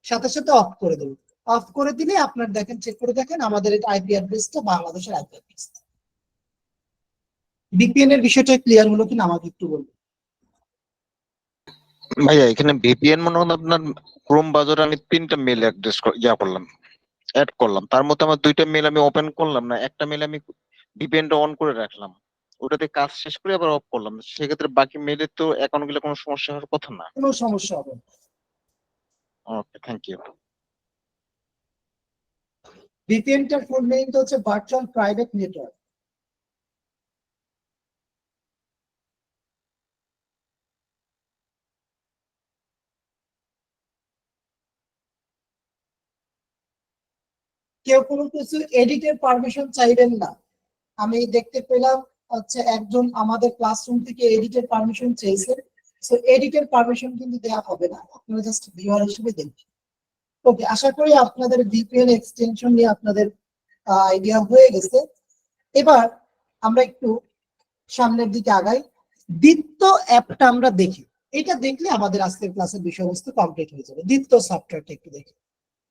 সাথে সাথে অফ করে দেবেন। অফ করে দিলে আপনার দেখেন, চেক করে দেখেন আমাদের এটা আইপি অ্যাড্রেসটা বাংলাদেশের আইপি অ্যাড্রেস। ভিপিএন এর বিষয়টা ক্লিয়ার হলো কিনা আমাকে একটু বলুন। ভাইয়া এখানে ভিপিএন মনে হয় আপনার ক্রোম ব্রাউজারে আমি 3টা মেল অ্যাড্রেস অ্যাড করলাম, তার মধ্যে আমার 2টা মেল আমি ওপেন করলাম না, একটা মেল আমি ভিপিএনটা অন করে রাখলাম, ওটাতে কাজ শেষ করে আবার অফ করলাম, সেক্ষেত্রে বাকি মেলে তো অ্যাকাউন্ট গুলো কোনো সমস্যা হওয়ার কথা না। কোনো সমস্যা হবে না। ওকে, থ্যাংক ইউ। ভিপিএনটার ফুল নেমটা হচ্ছে ভার্চুয়াল প্রাইভেট নেটওয়ার্ক। কেউ কোনো কিছু এডিটের পারমিশন চাইবেন না। আমি দেখতে পেলাম হচ্ছে একজন আমাদের ক্লাসরুম থেকে এডিটের পারমিশন চেয়েছে, সো এডিটের পারমিশন কিন্তু দেওয়া হবে না, আপনারা জাস্ট ভিউয়ার হিসেবে দেখবেন। ওকে, আশা করি আপনাদের ভিপিএন এক্সটেনশন নিয়ে আপনাদের আইডিয়া হয়ে গেছে। এবার আমরা একটু সামনের দিকে আগাই। দীপ্ত অ্যাপটা আমরা দেখি, এটা দেখলে আমাদের আজকের ক্লাসের বিষয়বস্তু কমপ্লিট হয়ে যাবে। দীপ্ত সফটওয়্যারটা একটু দেখি,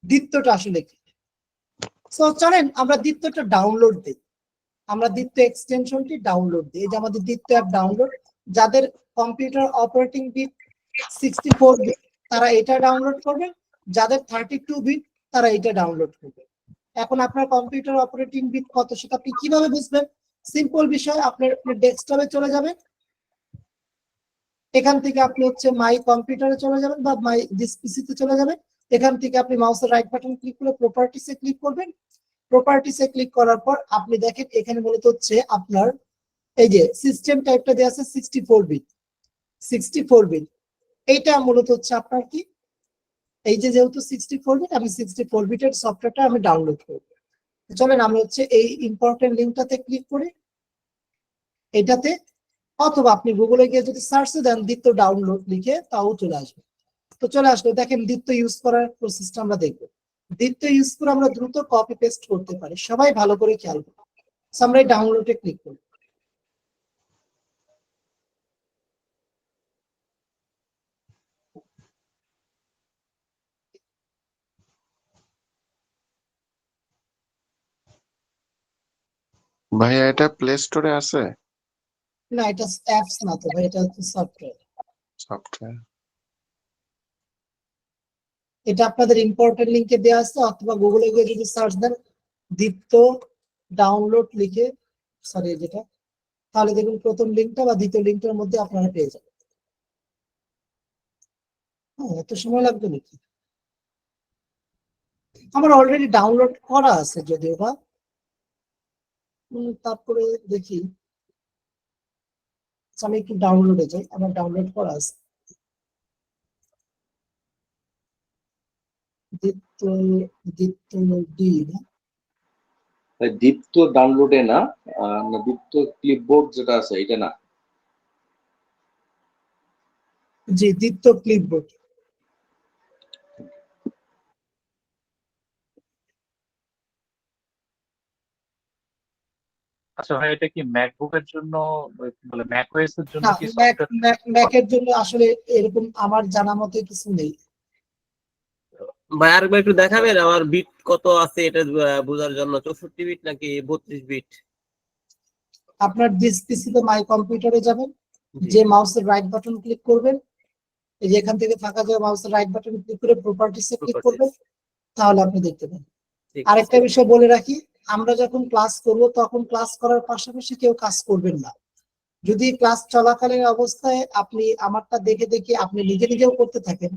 দীপ্তটা আসলে কি। সো চলেন আমরা দীপ্তটা ডাউনলোড দিই, আমরা দীপ্ত এক্সটেনশনটি ডাউনলোড দিই। এই যে আমাদের দীপ্ত অ্যাপ ডাউনলোড, যাদের কম্পিউটার অপারেটিং বিট 64 বিট তারা এটা ডাউনলোড করবে, যাদের 32 বিট তারা এটা ডাউনলোড করবে। এখন আপনার কম্পিউটার অপারেটিং বিট কত সেটা আপনি কিভাবে বুঝবেন? সিম্পল বিষয়, আপনার ডেস্কটপে চলে যাবেন, এখান থেকে আপনি হচ্ছে মাই কম্পিউটারে চলে যাবেন বা মাই দিস পিসিতে চলে যাবেন। এখান থেকে আপনি মাউসের রাইট বাটন ক্লিক করে প্রপার্টিসে ক্লিক করবেন। প্রপার্টিসে ক্লিক করার পর আপনি দেখেন এখানে মূলত হচ্ছে আপনার এই যে সিস্টেম টাইপটা দেওয়া আছে 64 বিট, 64 বিট। এইটা মূলত হচ্ছে আপনার কি, এই যে যেহেতু 64 বিট, আমি 64 বিটের সফটওয়্যারটা আমি ডাউনলোড করব। চলেন আমরা হচ্ছে এই ইম্পর্টেন্ট লিঙ্কটাতে ক্লিক করি, এটাতে, অথবা আপনি গুগলে গিয়ে যদি সার্চে দেন দীপ্ত ডাউনলোড লিখে, তাও চলে আসবে। তো চলে আসলো, দেখেন দীপ্ত ইউজ করার প্রসেসটা আমরা দেখবো। দীপ্ত ইউজ করে আমরা দ্রুত কপি পেস্ট করতে পারি, সবাই ভালো করে খেয়াল করুন। আমরা এই ডাউনলোডে ক্লিক করি। ভাইয়া এটা প্লে স্টোরে আছে? না, এটা অ্যাপস না তো ভাই, এটা হচ্ছে সফটওয়্যার। সফটওয়্যার। এটা আপনাদের ইম্পর্টেন্ট লিংকে দেওয়া আছে, অথবা গুগলে গিয়ে যদি সার্চ দেন দীপ্ত ডাউনলোড লিখে, সরি যেটা, তাহলে দেখুন প্রথম লিঙ্কটা বা দ্বিতীয় লিঙ্কটার মধ্যে আপনারা পেয়ে যাবেন। এত সময় লাগবে নাকি? আমার অলরেডি ডাউনলোড করা আছে যদিও বা, তারপরে দেখি আমি একটু ডাউনলোডে যাই, আমার ডাউনলোড করা আছে। দীপ্ত ডাউনলোডে না, দীপ্ত ক্লিপবোর্ড যেটা আছে এটা না, জি, দ্বিত্ব ক্লিপবোর্ড। আচ্ছা ভাই, এটা কি ম্যাকবুকের জন্য বলে ম্যাকওএস এর জন্য না, কি সফটওয়্যার? ম্যাকের জন্য আসলে এরকম আমার জানা মতে কিছু নেই। ভাই আরেকবার একটু দেখাবেন আমার বিট কত আছে এটা বোঝার জন্য, 64 বিট নাকি 32 বিট? আপনার দিস পিসিতে মাই কম্পিউটারে যাবেন, জি। যে মাউসের রাইট বাটন ক্লিক করবেন, এই যে এখান থেকে ফাঁকা যায় মাউসের রাইট বাটন ক্লিক করে প্রপার্টিসে ক্লিক করবেন, তাহলে আপনি দেখতে পাবেন। ঠিক আরেকটা আছে। বিষয় বলে রাখি, আমরা যখন ক্লাস করব তখন ক্লাস করার পাশাপাশি কেউ কাজ করবেন না। যদি ক্লাস চলাকালীন অবস্থায় আপনি আমারটা দেখে দেখে আপনি নিজে নিজেও করতে থাকেন,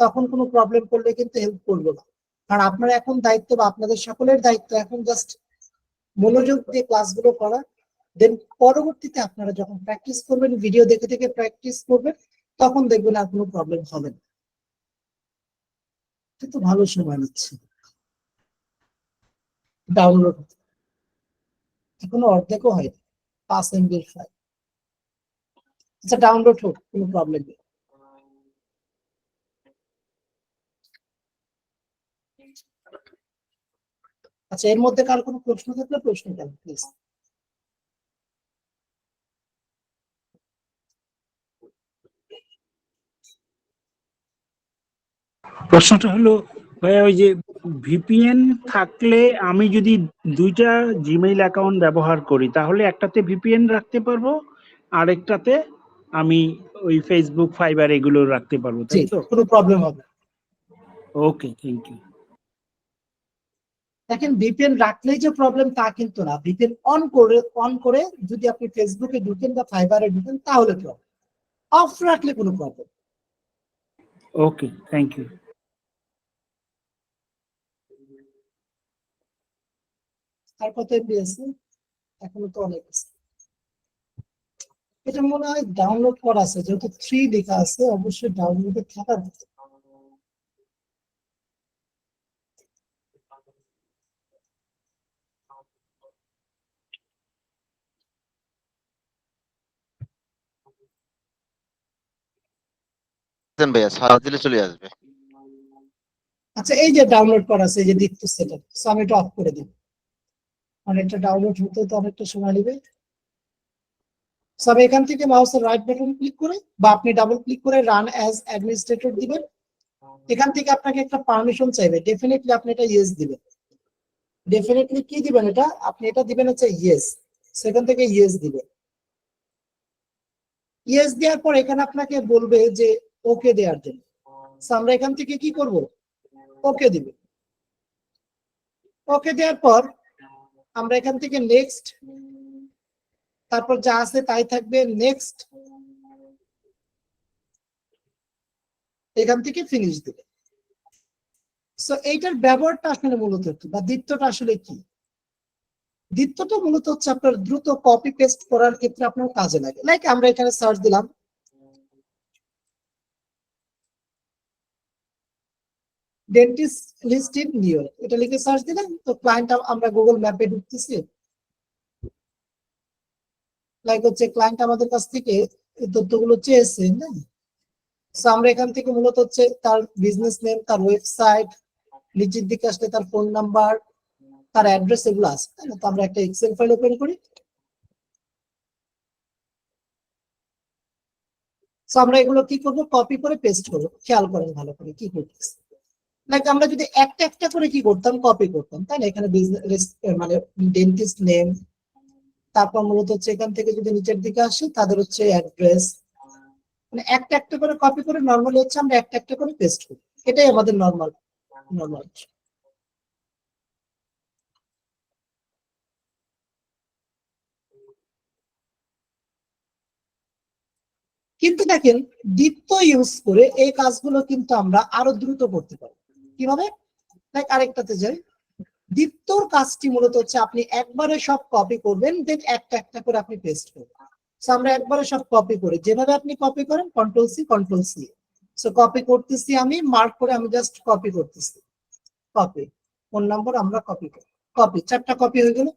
তখন কোনো প্রবলেম করলে কিন্তু হেল্প করবো না। কারণ আপনার এখন দায়িত্ব বা আপনাদের সকলের দায়িত্ব এখন জাস্ট মনোযোগ দিয়ে ক্লাসগুলো করা। দেন পরবর্তীতে আপনারা যখন প্র্যাকটিস করবেন, ভিডিও দেখে দেখে প্র্যাকটিস করবেন, তখন দেখবেন আর কোনো প্রবলেম হবে না। কিন্তু ভালো সময় নিচ্ছে ডাউনলোড, এখনো অর্ধেকও হয়নি, 5 MB ফাইল। আচ্ছা, ডাউনলোড হোক, কোনো প্রবলেম নেই। আচ্ছা, এর মধ্যে কার কোনো প্রশ্ন থাকলে প্রশ্ন করেন প্লিজ। প্রশ্নটা হলো ভাইয়া, ওই যে ভিপিএন থাকলে আমি যদি দুইটা জিমেইল অ্যাকাউন্ট ব্যবহার করি তাহলে একটাতে ভিপিএন রাখতে পারবো, আরেকটাতে আমি ওই ফেসবুক, ফাইবার এগুলো রাখতে পারবো, জি, তাই তো? কোনো প্রবলেম হবে না। ওকে, থ্যাংক ইউ। দেখেন, ভিপিএন রাখলেই যে প্রবলেম তা কিন্তু না। ভিপিএন অন করে যদি আপনি ফেসবুকে ঢুকেন বা ফাইবারে ঢুকেন তাহলে প্রবলেম, অফ রাখলে কোনো প্রবলেম। Okay, thank you. আর কত এমবি আছে? এখনো তো অনেক আছে। এটা মনে হয় ডাউনলোড করা আছে, যেহেতু 3 লেখা আছে অবশ্যই ডাউনলোডে থাকা উচিত। ভাইয়া সারা দিলে চলে আসবে। আচ্ছা, এই যে ডাউনলোড করা আছে, এই যে দ্বিতীয় সেটআপ, সো আমি এটা অফ করে দিই। অনেকটা ডাউনলোড হতে তো অনেকটা সময় নেবে। সব এখান থেকে মাউসের রাইট বাটন ক্লিক করে বা আপনি ডাবল ক্লিক করে রান অ্যাজ অ্যাডমিনিস্ট্রেটর দিবেন। এখান থেকে আপনাকে একটা পারমিশন চাইবে, ডেফিনেটলি আপনি এটা ইয়েস দিবেন। ডেফিনেটলি কি দিবেন, এটা আপনি এটা দিবেন হচ্ছে ইয়েস। সেখান থেকে ইয়েস দিবেন। ইয়েস দেওয়ার পর এখানে আপনাকে বলবে যে ওকে দেওয়ার জন্য। সো আমরা এখান থেকে কি করব, ওকে দিব। ওকে দেওয়ার পর আমরা এখান থেকে নেক্সট, তারপর যা আছে তাই থাকবে, নেক্সট, এখান থেকে ফিনিশ দিবে। সো এইটার ব্যবহারটা আসলে মূলত কি, বা দ্বিতীয়টা আসলে কি? দ্বিতীয়টা মূলত হচ্ছে আপনার দ্রুত কপি পেস্ট করার ক্ষেত্রে আপনার কাজে লাগে। লাইক আমরা এখানে সার্চ দিলাম dentist list in New York, এটা লিখে সার্চ দিলাম, তো ক্লায়েন্ট আমরা গুগল ম্যাপে ঢুকতেছি। লাইক হচ্ছে ক্লায়েন্ট আমাদের কাছ থেকে এই তথ্যগুলো চেয়েছে না। সো আমরা এখান থেকে মূলত হচ্ছে তার বিজনেস নেম, তার ওয়েবসাইট, নিচের দিকে আসলে তার ফোন নাম্বার, তার অ্যাড্রেস, এগুলো আছে, তাই না? তো আমরা একটা এক্সেল ফাইল ওপেন করি। সো আমরা এগুলো কি করব, কপি করে পেস্ট করব। খেয়াল করেন ভালো করে কি করতেছি। লাইক আমরা যদি একটা একটা করে কি করতাম, কপি করতাম, তাই না? এখানে বিজনেস মানে ডেন্টিস্ট নেম, তারপর মূলত হচ্ছে এখান থেকে যদি নিচের দিকে আসে তাদের হচ্ছে অ্যাড্রেস, মানে একটা একটা করে কপি করে নরমালি হচ্ছে আমরা একটা একটা করে পেস্ট করি। এটাই আমাদের নরমাল। কিন্তু দেখেন, দ্বিত্ব ইউজ করে এই কাজগুলো কিন্তু আমরা আরো দ্রুত করতে পারি। কিভাবে? লাইক আরেকটাতে যাই। দ্বিত্বর কাজটি মূলত হচ্ছে আপনি একবারে সব কপি করবেন, দেন একটা একটা করে আপনি পেস্ট করবেন। সো আমরা একবারে সব কপি করি, যেভাবে আপনি কপি করেন কন্ট্রোল সি। সো কপি করতেছি, আমি মার্ক করে আমি জাস্ট কপি করতেছি, কপি, ফোন নাম্বার আমরা কপি করি, কপি, 4টা কপি হয়ে গেল।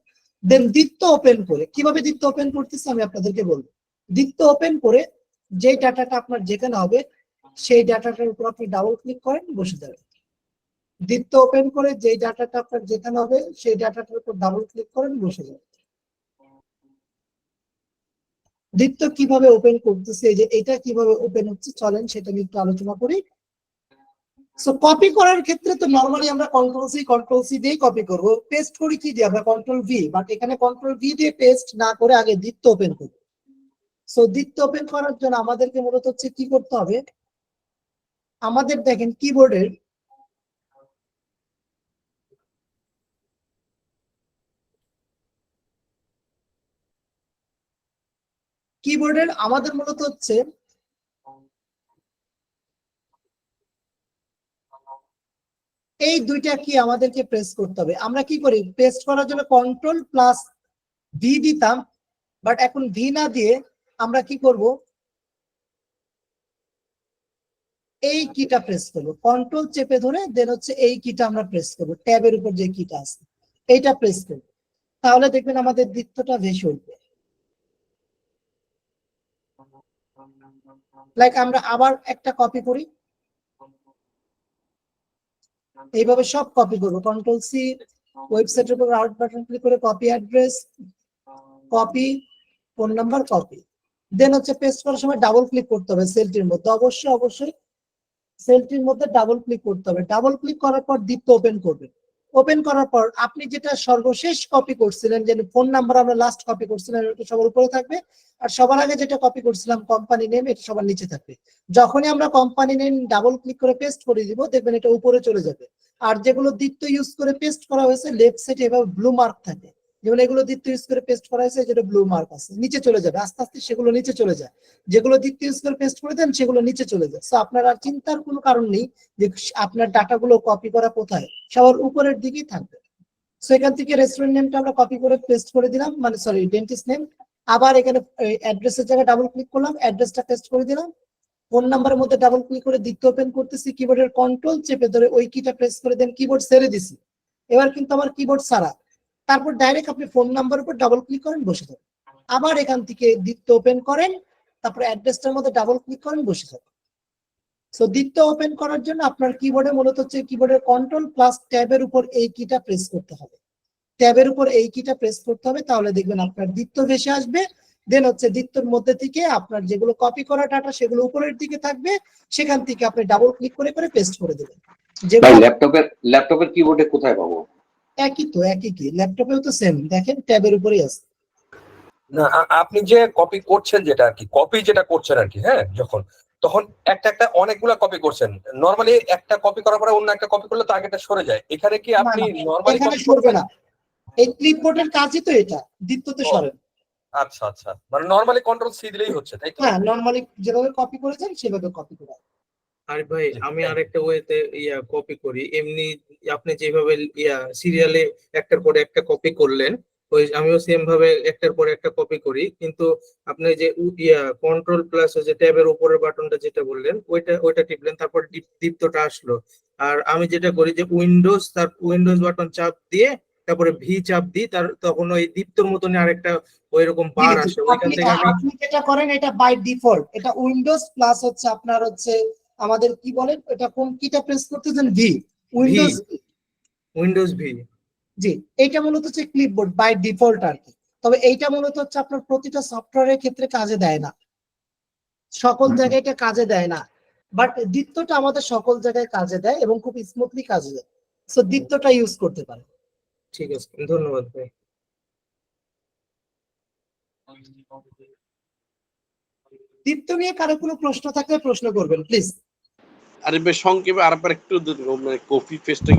দেন দ্বিত্ব ওপেন করে, কিভাবে দ্বিত্ব ওপেন করতেছি আমি আপনাদেরকে বলবো। দ্বিত্ব ওপেন করে যে ডাটাটা আপনার যেখানে হবে সেই ডাটাটার উপর আপনি ডাবল ক্লিক করেন, বসে যাবে। দীপ্ত ওপেন করে যেই ডাটাটা আপনার যেখানে হবে সেই ডাটাটার উপর ডাবল ক্লিক করেন, বসে যাবে। দীপ্ত কিভাবে ওপেন করতেছে, এই যে এটা কিভাবে ওপেন হচ্ছে চলেন সেটা নিয়ে একটু আলোচনা করি। সো কপি করার ক্ষেত্রে তো নরমালি আমরা কন্ট্রোল সি দিয়ে কপি করব, পেস্ট করি কি দিয়ে আমরা কন্ট্রোল ভি, বাট এখানে কন্ট্রোল ভি দিয়ে পেস্ট না করে আগে দীপ্ত ওপেন করব। সো দীপ্ত ওপেন করার জন্য আমাদেরকে মূলত হচ্ছে কি করতে হবে, আমাদের দেখেন কিবোর্ডের আমাদের মূলত হচ্ছে এই দুইটা কি আমাদেরকে প্রেস করতে হবে। আমরা কি করি, পেস্ট করার জন্য কন্ট্রোল প্লাস ভি দিতাম, বাট এখন ভি না দিয়ে আমরা কি করব, এই কিটা প্রেস করবো, কন্ট্রোল চেপে ধরে দেন হচ্ছে এই কিটা আমরা প্রেস করবো, ট্যাবের উপর যে কিটা আছে এইটা প্রেস করবো, তাহলে দেখবেন আমাদের দীপ্তটা ভেসে উঠবে। লাইক আমরা আবার একটা কপি করি, এইভাবে সব কপি করবো, কন্ট্রোল সি, ওয়েবসাইটের উপর রাউট বাটন ক্লিক করে copy address, copy phone number, copy, then হচ্ছে পেস্ট করার সময় ডাবল ক্লিক করতে হবে সেলটির মধ্যে, অবশ্যই সেলটির মধ্যে ডাবল ক্লিক করতে হবে। ডাবল ক্লিক করার পর দীপ্ত ওপেন করবেন। ওপেন করার পর আপনি যেটা সর্বশেষ কপি করছিলেন, যে ফোন নাম্বার আমরা লাস্ট কপি করছিলাম, এটা সবার উপরে থাকবে, আর সবার আগে যেটা কপি করছিলাম কোম্পানি নেম, এটা সবার নিচে থাকবে। যখনই আমরা কোম্পানি নেম ডাবল ক্লিক করে পেস্ট করে দিব, দেখবেন এটা উপরে চলে যাবে। আর যেগুলো দীপ্ত ইউজ করে পেস্ট করা হয়েছে লেফট সাইডে এভাবে ব্লু মার্ক থাকে, যেগুলো এগুলো দীপ্ত ইউজ করে পেস্ট করা হয়েছে যেটা ব্লু মার্ক আছে, নিচে চলে যাবে, আস্তে আস্তে সেগুলো নিচে চলে যায়। যেগুলো দীপ্ত ইউজ করে পেস্ট করে দেন সেগুলো নিচে চলে যায়। সো আপনার আর চিন্তার কোনো কারণ নেই যে আপনার ডাটাগুলো কপি করা কোথায়, সবার উপরের দিকেই থাকবে। সো এখান থেকে রেস্টুরেন্ট নেমটা আমরা কপি করে পেস্ট করে দিলাম, মানে সরি ডেন্টিস্ট নেম। আবার এখানে অ্যাড্রেসের জায়গায় ডাবল ক্লিক করলাম, অ্যাড্রেসটা পেস্ট করে দিলাম। ফোন নাম্বারের মধ্যে ডাবল ক্লিক করে দীপ্ত ওপেন করতেছি, কিবোর্ডের কন্ট্রোল চেপে ধরে ওই কিটা প্রেস করে দেন, কিবোর্ড ছেড়ে দিছি। এবার কিন্তু আমার কিবোর্ড ছাড়া, তারপর ডাইরেক্ট আপনি ফোন নাম্বারের উপর ডাবল ক্লিক করেন, বসে যাবেন। আবার এখান থেকে দীপ্ত ওপেন করেন, তারপর অ্যাড্রেসটার মধ্যে ডাবল ক্লিক করেন, বসে যাবেন। সো দীপ্ত ওপেন করার জন্য আপনার কিবোর্ডে মূলত হচ্ছে কিবোর্ডের কন্ট্রোল প্লাস ট্যাবের উপর এই কিটা প্রেস করতে হবে, ট্যাবের উপর এই কিটা প্রেস করতে হবে, তাহলে দেখবেন আপনার দীপ্ত ভেসে আসবে। দেন হচ্ছে দীপ্তর মধ্যে থেকে আপনার যেগুলো কপি করা ডাটা সেগুলো উপরের দিকে থাকবে, সেখান থেকে আপনি ডাবল ক্লিক করে করে পেস্ট করে দেবেন। ভাই ল্যাপটপের কিবোর্ডে কোথায় পাবো? একই কি, ল্যাপটপেও তো সেম, দেখেন ট্যাবের উপরেই আছে। না আপনি যে কপি করছেন, যেটা আর কি কপি যেটা করছেন আর কি, হ্যাঁ, তখন একটা অনেকগুলা কপি করছেন, নরমালি একটা কপি করার পরে অন্য একটা কপি করলে তো আগেটা সরে যায়, এখানে কি আপনি নরমালি এখানে সরবে না, এই ক্লিপবোর্ডের কাজই তো এটা, দীপ্ততে সরে। আচ্ছা, মানে নরমালি কন্ট্রোল সি দিলেই হচ্ছে, তাই তো? হ্যাঁ, নরমালি যেভাবে কপি করেছেন সেভাবে কপি করা। আরে ভাই আমি আরেকটা ওয়েতে কপি করি, এমনি আপনি যেভাবে সিরিয়ালে একটার পরে একটা কপি করলেন, ওই আমিও সেম ভাবে একটার পরে একটা কপি করি, কিন্তু আপনি যে কন্ট্রোল প্লাস যে ট্যাবের উপরের বাটনটা যেটা বললেন ওইটা টিপলেন, তারপর দীপ্তটা আসলো। আর আমি যেটা করি যে উইন্ডোজ বাটন চাপ দিয়ে তারপরে ভি চাপ দিই, তখন ওই দীপ্তর মতনই আরেকটা ওইরকম বার আসে, ওইখান থেকে আপনি যেটা করেন এটা বাই ডিফল্ট, এটা উইন্ডোজ প্লাস হচ্ছে আপনার হচ্ছে আমাদের কি বলেন, এটা কোন কিটা প্রেস করতেছেন, ভি, উইন্ডোজ ভি। জি, এটা মূলত হচ্ছে ক্লিপবোর্ড বাই ডিফল্ট আর কি। তবে এইটা মূলত হচ্ছে আপনার প্রতিটা সফটওয়্যারের ক্ষেত্রে কাজে দেয় না, সকল জায়গায় এটা কাজে দেয় না, বাট দীপ্তটা আমাদের সকল জায়গায় কাজে দেয় এবং খুব স্মুথলি কাজে দেয়। সো দীপ্তটা ইউজ করতে পারেন। ঠিক আছে, ধন্যবাদ ভাই। দীপ্ত নিয়ে কারো কোনো প্রশ্ন থাকলে প্রশ্ন করবেন প্লিজ। আরে ভাই সংক্ষেপে আরেকবার একটু কপি পেস্টটা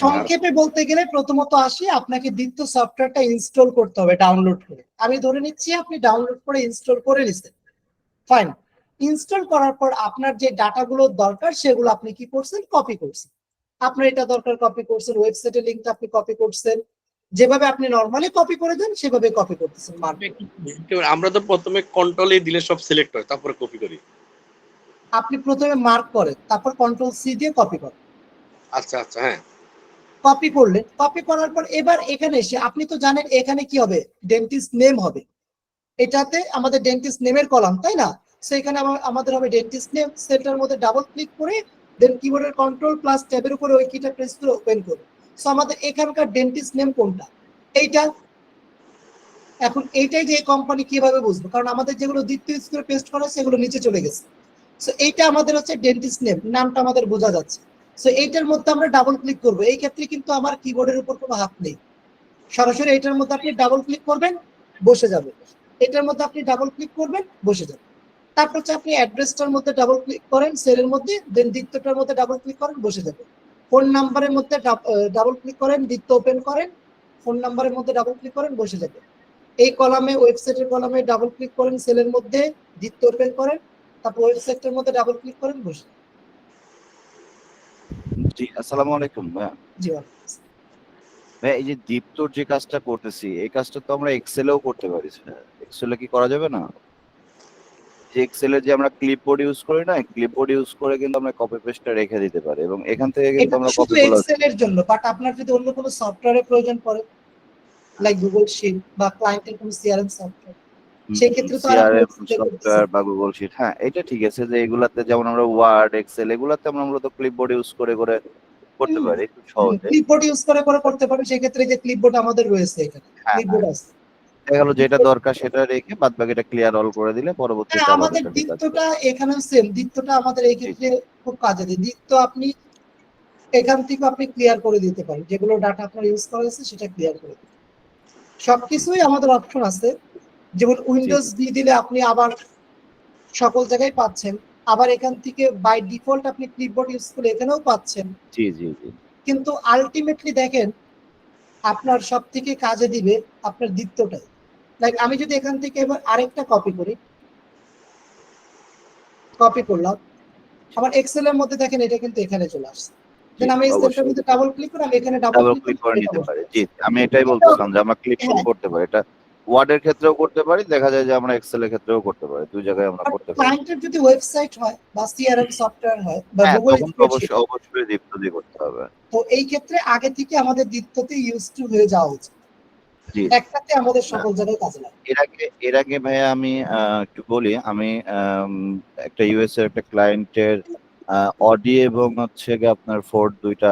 সংক্ষেপে বলতে গেলে প্রথমত আসি, আপনাকে দীপ্ত সফটওয়্যারটা ইনস্টল করতে হবে ডাউনলোড করে। আমি ধরে নিচ্ছি আপনি ডাউনলোড করে ইনস্টল করে নিছেন, ফাইন। ইনস্টল করার পর আপনার যে ডাটাগুলো দরকার সেগুলো আপনি কি করছেন, কপি করছেন। আপনার এটা দরকার, কপি করছেন, ওয়েবসাইটের লিংকটা আপনি কপি করছেন, যেভাবে আপনি নরমালি কপি করে দেন সেভাবে কপি করতেছেন। আমরা তো প্রথমে কন্ট্রোলে দিলে সব সিলেক্ট হয়, তারপরে কপি করি। আপনি প্রথমে মার্ক করেন, তারপর কন্ট্রোল সি দিয়ে কপি করেন। আচ্ছা, হ্যাঁ, কপি করলেন, কপি করার পর এবার এখানে এসে আপনি তো জানেন এখানে কি হবে, ডেন্টিস্ট নেম হবে, এটাতে আমাদের ডেন্টিস্ট নেমের কলাম, তাই না? সো এখানে আমাদের হবে ডেন্টিস্ট নেম, সেটার মধ্যে ডাবল ক্লিক করে দেন কিবোর্ডের কন্ট্রোল প্লাস ট্যাবের উপরে ওই কিটা প্রেস করে ওপেন করব। সো আমাদের এখানকার ডেন্টিস্ট নেম কোনটা, এইটা। এখন এইটাই যে কোম্পানি কিভাবে বুঝবো, কারণ আমাদের যেগুলো দ্বিতীয় স্কোরে পেস্ট করা আছে সেগুলো নিচে চলে গেছে। সো এইটা আমাদের হচ্ছে ডেন্টিস্ট নেম, নামটা আমাদের বোঝা যাচ্ছে। সো এইটার মধ্যে আমরা ডাবল ক্লিক করব। এই ক্ষেত্রে কিন্তু আমার কিবোর্ডের উপর কোনো হাত নেই, সরাসরি এটার মধ্যে আপনি ডাবল ক্লিক করবেন, বসে যাবে। এটার মধ্যে আপনি ডাবল ক্লিক করবেন, বসে যাবে। তারপর হচ্ছে আপনি অ্যাড্রেসটার মধ্যে ডাবল ক্লিক করেন, সেলের মধ্যে, দেন দ্বিতীয়টার মধ্যে ডাবল ক্লিক করেন, বসে যাবে। ফোন নাম্বারের মধ্যে ডাবল ক্লিক করেন, দ্বিতীয় ওপেন করেন, ফোন নাম্বারের মধ্যে ডাবল ক্লিক করেন, বসে যাবে। এই কলামে ওয়েবসাইটের কলামে ডাবল ক্লিক করেন, সেলের মধ্যে, দ্বিতীয় ওপেন করেন, তারপর ওয়েবসাইটের মধ্যে ডাবল ক্লিক করেন, বসে। জি, আসসালামু আলাইকুম ভাইয়া। জি ভাই, এই যে দীপ্তর যে কাজটা করতেছি, এই কাজটা তো আমরা এক্সেলেও করতে পারি। এক্সেলে কি করা যাবে না? যে এক্সেলে যে আমরা ক্লিপবোর্ড ইউজ করি না, ক্লিপবোর্ড ইউজ করে কিন্তু আমরা কপি পেস্টটা রেখে দিতে পারি এবং এখান থেকে কিন্তু এটা আমরা শুধু কপি গুলো এক্সেলের জন্য, বাট আপনার যদি অন্য কোনো সফটওয়্যারের প্রয়োজন পড়ে লাইক গুগল শিট বা ক্লায়েন্টের কোনো সিআরএম সফটওয়্যার, সেই ক্ষেত্রে তো আর সিআরএম সফটওয়্যার বা গুগল শিট, হ্যাঁ এটা ঠিক আছে যে এগুলাতে যেমন আমরা ওয়ার্ড এক্সেল এগুলাতে আমরা মূলত ক্লিপবোর্ড ইউজ করে করতে পারি খুব সহজে। ক্লিপবোর্ড ইউজ করে করতে পারেন। সেই ক্ষেত্রে যে ক্লিপবোর্ড আমাদের রয়েছে এখানে, ক্লিপবোর্ড আছে। দেখা গেল যেটা দরকার সেটা রেখে বাদ বাকিটা ক্লিয়ার অল করে দিলে পরবর্তীতে হ্যাঁ, আবার আমাদের এটা ঠিক আছে। দ্বিতীয়টা এখানেও সেম, দ্বিতীয়টা আমাদের এই ক্ষেত্রে খুব কাজে দেয়। দ্বিতীয় আপনি এখান থেকে আপনি ক্লিয়ার করে দিতে পারেন, যেগুলো ডাটা আপনার ইউজ করা হয়েছে সেটা ক্লিয়ার করে দিতে। সবকিছুই আমাদের অপশন আছে, যেমন উইন্ডোজ দিয়ে দিলে আপনি আবার সকল জায়গায় পাচ্ছেন, আবার এখান থেকে বাই ডিফল্ট আপনি ক্লিপবোর্ড ইউজ করলে এখানেও পাচ্ছেন। জি জি জি। কিন্তু আলটিমেটলি দেখেন আপনার সব থেকে কাজে দিবে আপনার দ্বিতীয়টাই। লাইক আমি যদি এখান থেকে এবার আরেকটা কপি করি, কপি করলাম, আমার এক্সেল এর মধ্যে দেখেন এটা কিন্তু এখানে চলে আসছে। দেন আমি এই সেলটার মধ্যে ডাবল ক্লিক করে আমি এখানে ডাবল ক্লিক করে নিতে পারি। জি, আমি এটাই বলতেছিলাম যে আমরা ক্লিক করতে পারি। এটা ওয়ার্ডের ক্ষেত্রেও করতে পারি, দেখা যায় যে আমরা এক্সেল এর ক্ষেত্রেও করতে পারি, দুই জায়গায় আমরা করতে পারি। ক্লায়েন্টের যদি ওয়েবসাইট হয় বা সিআরএম সফটওয়্যার হয় বা হ্যাঁ, গুগল তখন স্প্রেডশিট, অবশ্যই দীপ্ত দিয়ে করতে হবে। তো এই ক্ষেত্রে আগে থেকে আমাদের দ্বিতীয়তে ইউজ টু হয়ে যাওয়া উচিত। জি, একটাতে আমাদের সকল জায়গায় কাজে লাগে। এর আগে ভাইয়া আমি একটু বলি, আমি একটা ইউএস এর একটা ক্লায়েন্টের অডি এবং হচ্ছে গিয়ে আপনার ফোর্ড দুইটা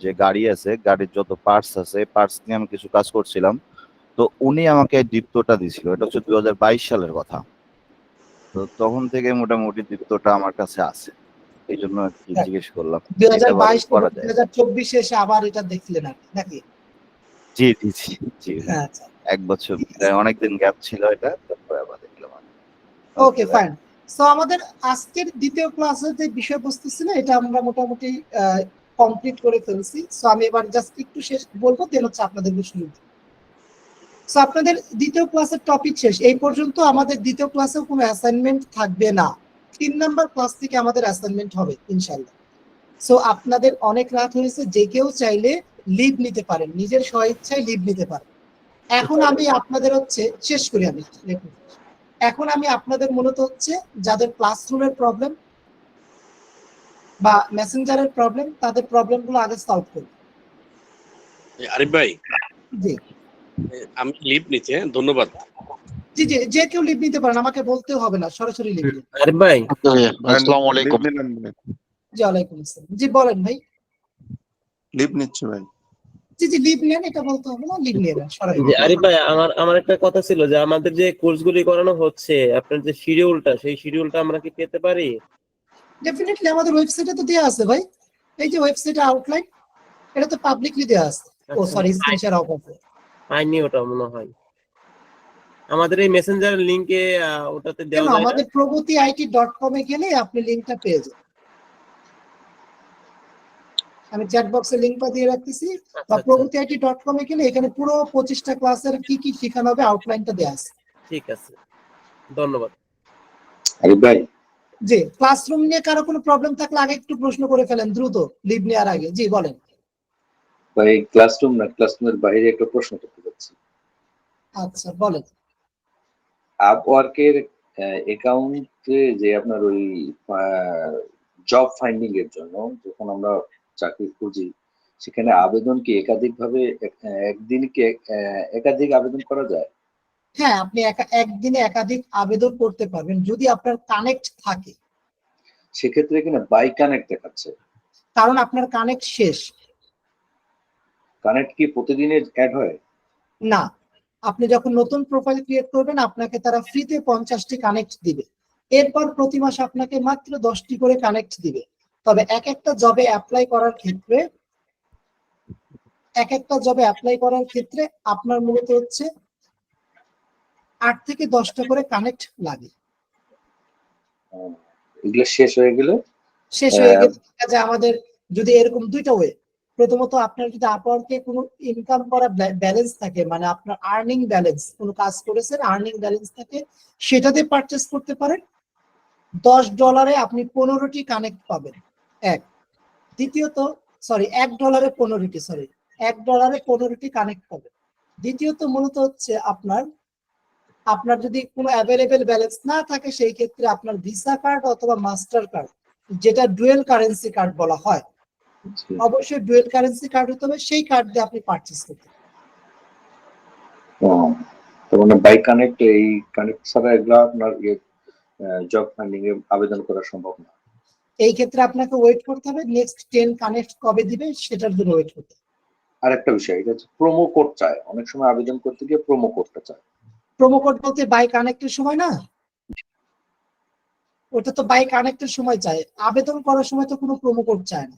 যে গাড়ি আছে, গাড়ির যত পার্টস আছে পার্টস নিয়ে আমি কিছু কাজ করছিলাম। তো উনি আমাকে দীপ্তটা দিছিল, এটা হচ্ছে 2022 সালের কথা। তো তখন থেকে মোটামুটি দীপ্তটা আমার কাছে আছে, এই জন্য জিজ্ঞেস করলাম। 2022 2024 এসে আবার এটা দেখলেন নাকি? জি জি জি জি, আচ্ছা, এক বছর অনেকদিন গ্যাপ ছিল, এটা তারপরে আবার দেখলাম। Okay fine. সো আমাদের আজকের দ্বিতীয় ক্লাসের যে বিষয়বস্তু ছিল এটা আমরা মোটামুটি কমপ্লিট করে ফেলছি। সো আমি এবার জাস্ট একটু শেষ বলবো, দেন হচ্ছে আপনাদের শুরু। সো আপনাদের দ্বিতীয় ক্লাসের টপিক শেষ। এই পর্যন্ত আমাদের দ্বিতীয় ক্লাসেও কোনো অ্যাসাইনমেন্ট থাকবে না। 3 নাম্বার ক্লাস থেকে আমাদের অ্যাসাইনমেন্ট হবে ইনশাআল্লাহ। সো আপনাদের অনেক রাত হয়েছে, যে কেউ চাইলে লিভ নিতে পারেন, নিজের স্বইচ্ছায় লিভ নিতে পারেন। এখন আমি আপনাদের হচ্ছে শেষ করি আমি এখন আমি আপনাদের মূলত হচ্ছে যাদের ক্লাসরুমের প্রবলেম বা মেসেঞ্জারের প্রবলেম, তাদের প্রবলেমগুলো আগে সলভ করব। আরিফ ভাই, জি আমি লিভ নিচ্ছি, ধন্যবাদ। জি জি, যে কেউ লিভ নিতে পারেন, আমাকে বলতেও হবে না, সরাসরি লিভ নিন। আরিফ ভাই, আসসালামু আলাইকুম। জি ওয়ালাইকুম আসসালাম। জি বলেন ভাই। লিভ নিচ্ছি ভাই। জি জি, লিভ নেন, এটা বলতে হবে না, লিভ নিয়ে নেন সরাসরি। জি আরিফ ভাই, আমার একটা কথা ছিল যে আমাদের যে কোর্সগুলি করানো হচ্ছে, আপনার যে শিডিউলটা, সেই শিডিউলটা আমরা কি পেতে পারি? ডেফিনেটলি আমাদের ওয়েবসাইটে তো দেয়া আছে ভাই, এই যে ওয়েবসাইটে আউটলাইন, এটা তো পাবলিকলি দেয়া আছে। ও সরি, স্ক্রিন শেয়ার অফ আছে। পাইনি ওটা মনে হয় আমাদের এই মেসেঞ্জার লিংকে, ওটাতে দেওয়া কেন, যায় না? আমাদের progotit.com এ গেলে আপনি লিংকটা পেয়ে যাবেন। আমি চ্যাট বক্সে লিংকটা দিয়ে রাখতেছি, বা progotit.com এ গেলে এখানে পুরো 25টা ক্লাসের কি কি শেখানো হবে আউটলাইনটা দেয়া আছে। ঠিক আছে, ধন্যবাদ। আরিফ ভাই, জি, ক্লাসরুম নিয়ে কারো কোনো প্রবলেম থাকলে আগে একটু প্রশ্ন করে ফেলেন দ্রুত, লিভ নেওয়ার আগে। জি বলেন ভাই ক্লাসরুম না, ক্লাসরুমের বাইরে একটা প্রশ্ন করতে চাচ্ছি। আচ্ছা বলেন। আপওয়ার্কের অ্যাকাউন্টে যে আপনার ওই জব ফাইন্ডিং এর জন্য যখন আমরা চাকরি খুঁজি, সেখানে আবেদন কি একাধিকভাবে একদিন কি একাধিক আবেদন করা যায়? হ্যাঁ, আপনি একদিনে একাধিক আবেদন করতে পারবেন যদি আপনার কানেক্ট থাকে, সেক্ষেত্রে কিনা বাই কানেক্ট দেখাচ্ছে। কারণ আপনার কানেক্ট শেষ। কানেক্ট কি প্রতিদিনের অ্যাড হয়? না, আপনি যখন নতুন প্রোফাইল ক্রিয়েট করবেন আপনাকে তারা ফ্রিতে 50টি কানেক্ট দিবে, এরপর প্রতি মাসে আপনাকে মাত্র 10টি করে কানেক্ট দিবে। তবে এক একটা জবে অ্যাপ্লাই করার ক্ষেত্রে আপনার মূলত হচ্ছে 8 থেকে 10টা করে কানেক্ট লাগে। এগুলো শেষ হয়ে গেলে আমাদের যদি এরকম দুইটা ওয়ে, প্রথমত আপনার যদি আপওয়ার্কে কোনো ইনকাম করা ব্যালেন্স থাকে, মানে আপনার আর্নিং ব্যালেন্স, কোনো কাজ করেছেন আর্নিং ব্যালেন্স থাকে, সেটাতে পারচেস করতে পারেন। $10 আপনি 15টি কানেক্ট পাবেন। দ্বিতীয়ত $1 15টি, $1 15টি কানেক্ট পাবেন। দ্বিতীয়ত মূলত হচ্ছে আপনার যদি কোনো অ্যাভেলেবেল ব্যালেন্স না থাকে, সেই ক্ষেত্রে আপনার ভিসা কার্ড অথবা মাস্টার কার্ড, যেটা ডুয়েল কারেন্সি কার্ড বলা হয়, অবশ্যই ডুয়েল কারেন্সি কার্ড হতে হবে, সেই কার্ড দিয়ে আপনি পারচেজ করতে পারেন। তার মানে বাই কানেক্ট, এই কানেক্ট ছাড়া এগুলো আপনার জব ফাইন্ডিং এ আবেদন করা সম্ভব না। এই ক্ষেত্রে আপনাকে ওয়েট করতে হবে, নেক্সট 10 কানেক্ট কবে দিবে সেটার জন্য ওয়েট করতে হবে। আরেকটা বিষয়, এটা হচ্ছে প্রোমো কোড চায়, অনেক সময় আবেদন করতে গিয়ে প্রোমো কোডটা চায়। প্রোমো কোড বলতে বাই কানেক্টের সময় না, ওটা তো বাই কানেক্টের সময় চায়, আবেদন করার সময় তো কোনো প্রোমো কোড চায় না।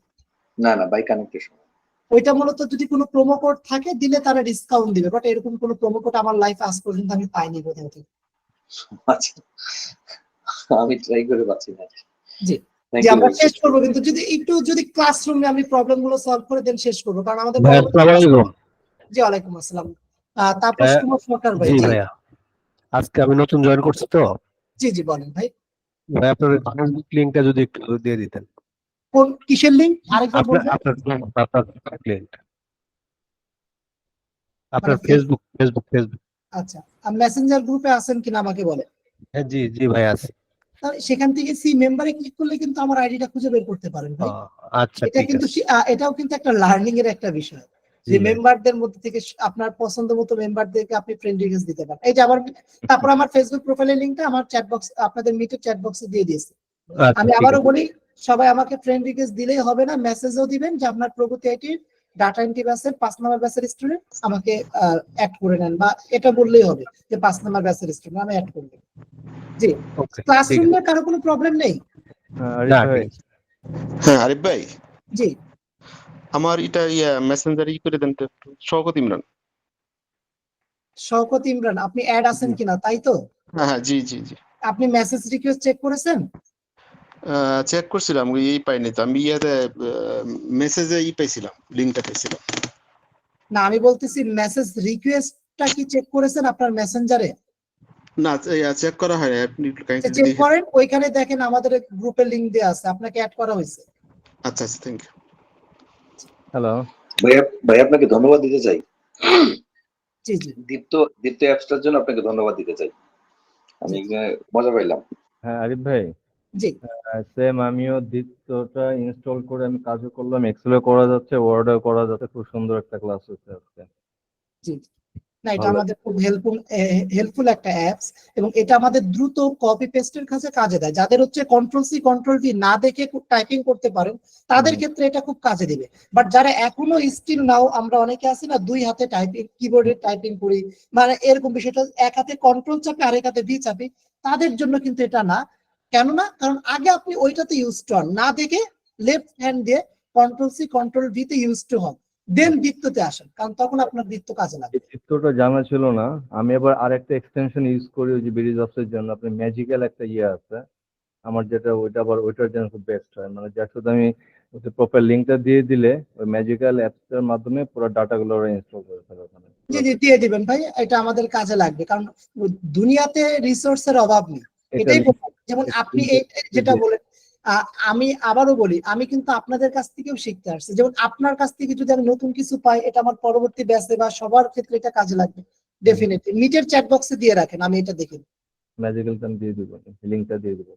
না, বাই কানেক্টের সময় ওইটা মূলত যদি কোনো প্রোমো কোড থাকে দিলে তারা ডিসকাউন্ট দিবে, বাট এরকম কোনো প্রোমো কোড আমার লাইফে আজ পর্যন্ত আমি পাইনি কোথাও থেকে। আচ্ছা, আমি ট্রাই করে পাচ্ছি না। জি, আমরা শেষ করবো, কিন্তু যদি ক্লাসরুমে আমি প্রবলেম গুলো সলভ করে দেন শেষ করবো, কারণ আমাদের জি ওয়ালাইকুম আসসালাম। তারপর সুমন সরকার ভাই। জি ভাইয়া, আজকে আমি নতুন জয়েন করছি তো। জি বলেন ভাই। ভাই আপনার ফেসবুক লিংকটা যদি একটু দিয়ে দিতেন। কোন কিসের লিংক আরেকবার বলবেন? আপনার লিংক, আপনার ফেসবুক। আচ্ছা, মেসেঞ্জার গ্রুপে আছেন কিনা আমাকে বলেন। হ্যাঁ জি ভাই আছে। সেখান থেকে সি মেম্বারে ক্লিক করলে কিন্তু আমার আইডিটা খুঁজে বের করতে পারেন ভাই। আচ্ছা, এটা কিন্তু এটাও কিন্তু একটা লার্নিং এর একটা বিষয়, যে মেম্বারদের মধ্যে থেকে আপনার পছন্দ মতো মেম্বারদেরকে আপনি ফ্রেন্ড রিকোয়েস্ট দিতে পারেন। এই যে তারপর আমার ফেসবুক প্রোফাইলের লিংকটা আমার চ্যাট বক্স, আপনাদের মিটের চ্যাট বক্সে দিয়ে দিয়েছি। আমি আবারও বলি, সবাই আমাকে ফ্রেন্ড রিকোয়েস্ট দিলেই হবে না, মেসেজও দিবেন যে আপনার প্রগতি আইটির ডাটা এন্ট্রি ব্যাচের 5 নাম্বার ব্যাচের স্টুডেন্ট, আমাকে অ্যাড করে নেন, বা এটা বললেই হবে যে 5 নাম্বার ব্যাচের স্টুডেন্ট, আমি অ্যাড করে দেব। জি, ক্লাসরুমে কারো কোনো প্রবলেম নেই? হ্যাঁ আরিফ ভাই, জি আমার এটা মেসেঞ্জার করে দেন তো একটু। শওকত ইমরান, আপনি অ্যাড আছেন কিনা তাই তো? হ্যাঁ জি। আপনি মেসেজ রিকোয়েস্ট চেক করেছেন? চেক করছিলাম, পাইনি তো। আমি মেসেজে পাইছিলাম, লিংকটা পাইছিলাম। না, আমি বলতেছি মেসেজ রিকোয়েস্টটা কি চেক করেছেন আপনার মেসেঞ্জারে? না, চেক করা হয়নি। আপনি চেক করেন, ওইখানে দেখেন আমাদের গ্রুপের লিংক দেয়া আছে, আপনাকে অ্যাড করা হয়েছে। আচ্ছা, থ্যাংক ইউ। হ্যালো ভাই, আপনাকে ধন্যবাদ দিতে চাই। জি দীপ্ত অ্যাপসটার জন্য আপনাকে ধন্যবাদ দিতে চাই, আমি মজা পাইলাম। হ্যাঁ আরিফ ভাই, জি সেম আমিও দীপ্তটা ইনস্টল করে আমি কাজও করলাম, এক্সেলও করা যাচ্ছে, ওয়ার্ডও করা যাচ্ছে, খুব সুন্দর একটা ক্লাস হচ্ছে আজকে। জি না, এটা আমাদের খুব হেল্পফুল একটা অ্যাপস, এবং এটা আমাদের দ্রুত কপি পেস্টের কাছে কাজে দেয়। যাদের হচ্ছে Ctrl+C Ctrl+V না দেখে টাইপিং করতে পারেন তাদের ক্ষেত্রে এটা খুব কাজে দিবে। বাট যারা এখনো স্টিল নাও, আমরা অনেকে আছি না, 2 হাতে টাইপিং, কিবোর্ডে টাইপিং করি, মানে এরকম বিষয়টা এক হাতে কন্ট্রোল চাপে আরেক হাতে ভি চাপি, তাদের জন্য কিন্তু এটা না। কেননা, কারণ আগে আপনি ওইটাতে ইউজ টু হন, না দেখে লেফট হ্যান্ড দিয়ে Ctrl+C Ctrl+V তে ইউজ টু হন, দেন বৃত্ততে আসেন, কারণ তখন আপনার বৃত্ত কাজে লাগবে। বৃত্তটা জানা ছিল না, আমি আবার আরেকটা এক্সটেনশন ইউজ করি ওই যে ব্রিজ অফসের জন্য, আপনার ম্যাজিক্যাল একটা আছে আমার, যেটা ওইটা আবার ওইটার জন্য খুব বেস্ট হয়, মানে যার সাথে আমি প্রপার লিংকটা দিয়ে দিলে ওই ম্যাজিক্যাল অ্যাপস এর মাধ্যমে পুরো ডাটাগুলো ওরা ইনস্টল করে ফেলে ওখানে। জি দিয়ে দিবেন ভাই, এটা আমাদের কাজে লাগবে, কারণ দুনিয়াতে রিসোর্সের অভাব নেই। এটাই যেমন আপনি যেটা বলেন, আমি আবারও বলি, আমি কিন্তু আপনাদের কাছ থেকেও শিখতে আসছি। যেমন আপনার কাছ থেকে যদি আমি নতুন কিছু পাই, এটা আমার পরবর্তী ব্যাচে বা সবার ক্ষেত্রে এটা কাজে লাগবে ডেফিনেটলি। মিটের চ্যাট বক্সে দিয়ে রাখেন, আমি এটা দেখি। ম্যাজিক্যালটা দিয়ে দিব, লিংকটা দিয়ে দিব।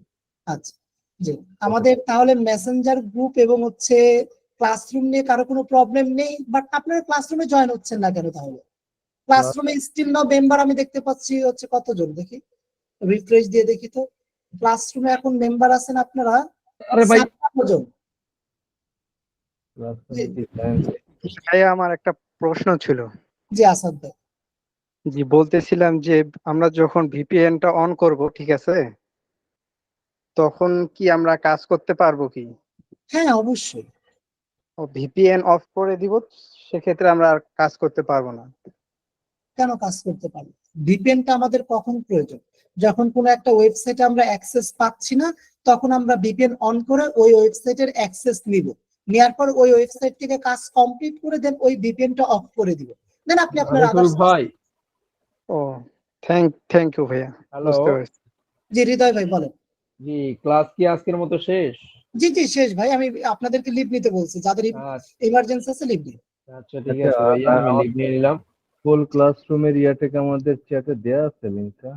আচ্ছা জি, আমাদের তাহলে মেসেঞ্জার গ্রুপ এবং হচ্ছে ক্লাসরুম নিয়ে কারো কোনো প্রবলেম নেই, বাট আপনারা ক্লাসরুমে জয়েন হচ্ছেন না কেন তাহলে? ক্লাসরুমে স্টিল নাও মেম্বার আমি দেখতে পাচ্ছি হচ্ছে কতজন, দেখি রিফ্রেশ দিয়ে দেখি তো। ক্লাসরুমে এখন মেম্বার আছেন আপনারা আরে ভাই 57 জন। ভাইয়া আমার একটা প্রশ্ন ছিল। জি আসাদ ভাই। জি বলতেছিলাম যে আমরা যখন ভিপিএনটা অন করব, ঠিক আছে, তখন কি আমরা কাজ করতে পারবো কি? হ্যাঁ অবশ্যই। ও ভিপিএন অফ করে দিব, সেক্ষেত্রে আমরা আর কাজ করতে পারবো না? কেন কাজ করতে পারি? ভিপিএনটা আমাদের কখন প্রয়োজন? যখন কোনো একটা ওয়েবসাইটে আমরা অ্যাক্সেস পাচ্ছি না, তখন আমরা ভিপিএন অন করে ওই ওয়েবসাইটের অ্যাক্সেস নিব, নেওয়ার পর ওই ওয়েবসাইট থেকে কাজ কমপ্লিট করে দেন ওই ভিপিএনটা অফ করে দিব, দেন আপনি আপনার others ভাই ও থ্যাংক ইউ ভাইয়া, হ্যালো বুঝতে পারছি। জি হৃদয় ভাই বলেন। জি ক্লাস কি আজকের মতো শেষ? জি জি শেষ ভাই, আমি আপনাদেরকে লিভ নিতে বলছি, যাদের ইমার্জেন্সি আছে লিভ নিন। আচ্ছা ঠিক আছে ভাইয়া, আমি লিভ নিয়ে নিলাম। ফুল ক্লাসরুমের ইয়াটাকে আমাদের চ্যাটে দেয়া আছে লিংকটা?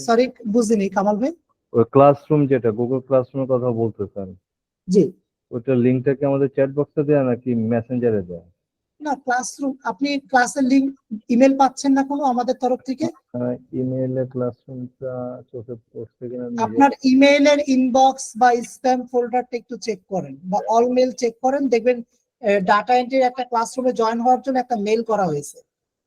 সরি বুঝিনি কামাল ভাই। ওই ক্লাসরুম যেটা গুগল ক্লাসরুমের কথা বলতেছেন, জি ওটার লিংকটা কি আমাদের চ্যাট বক্সে দেয়া নাকি মেসেঞ্জারে দেয়া? না, ক্লাসরুম আপনি ক্লাসের লিংক ইমেল পাচ্ছেন না কোনো আমাদের তরফ থেকে? ইমেইলে ক্লাসরুমটা চোখে পড়ছে কিনা আপনার ইমেইলের ইনবক্স বা স্প্যাম ফোল্ডারটা একটু চেক করেন, বা অল মেল চেক করেন, দেখবেন ডাটা এন্ট্রির একটা ক্লাসরুমে জয়েন হওয়ার জন্য একটা মেল করা হয়েছে,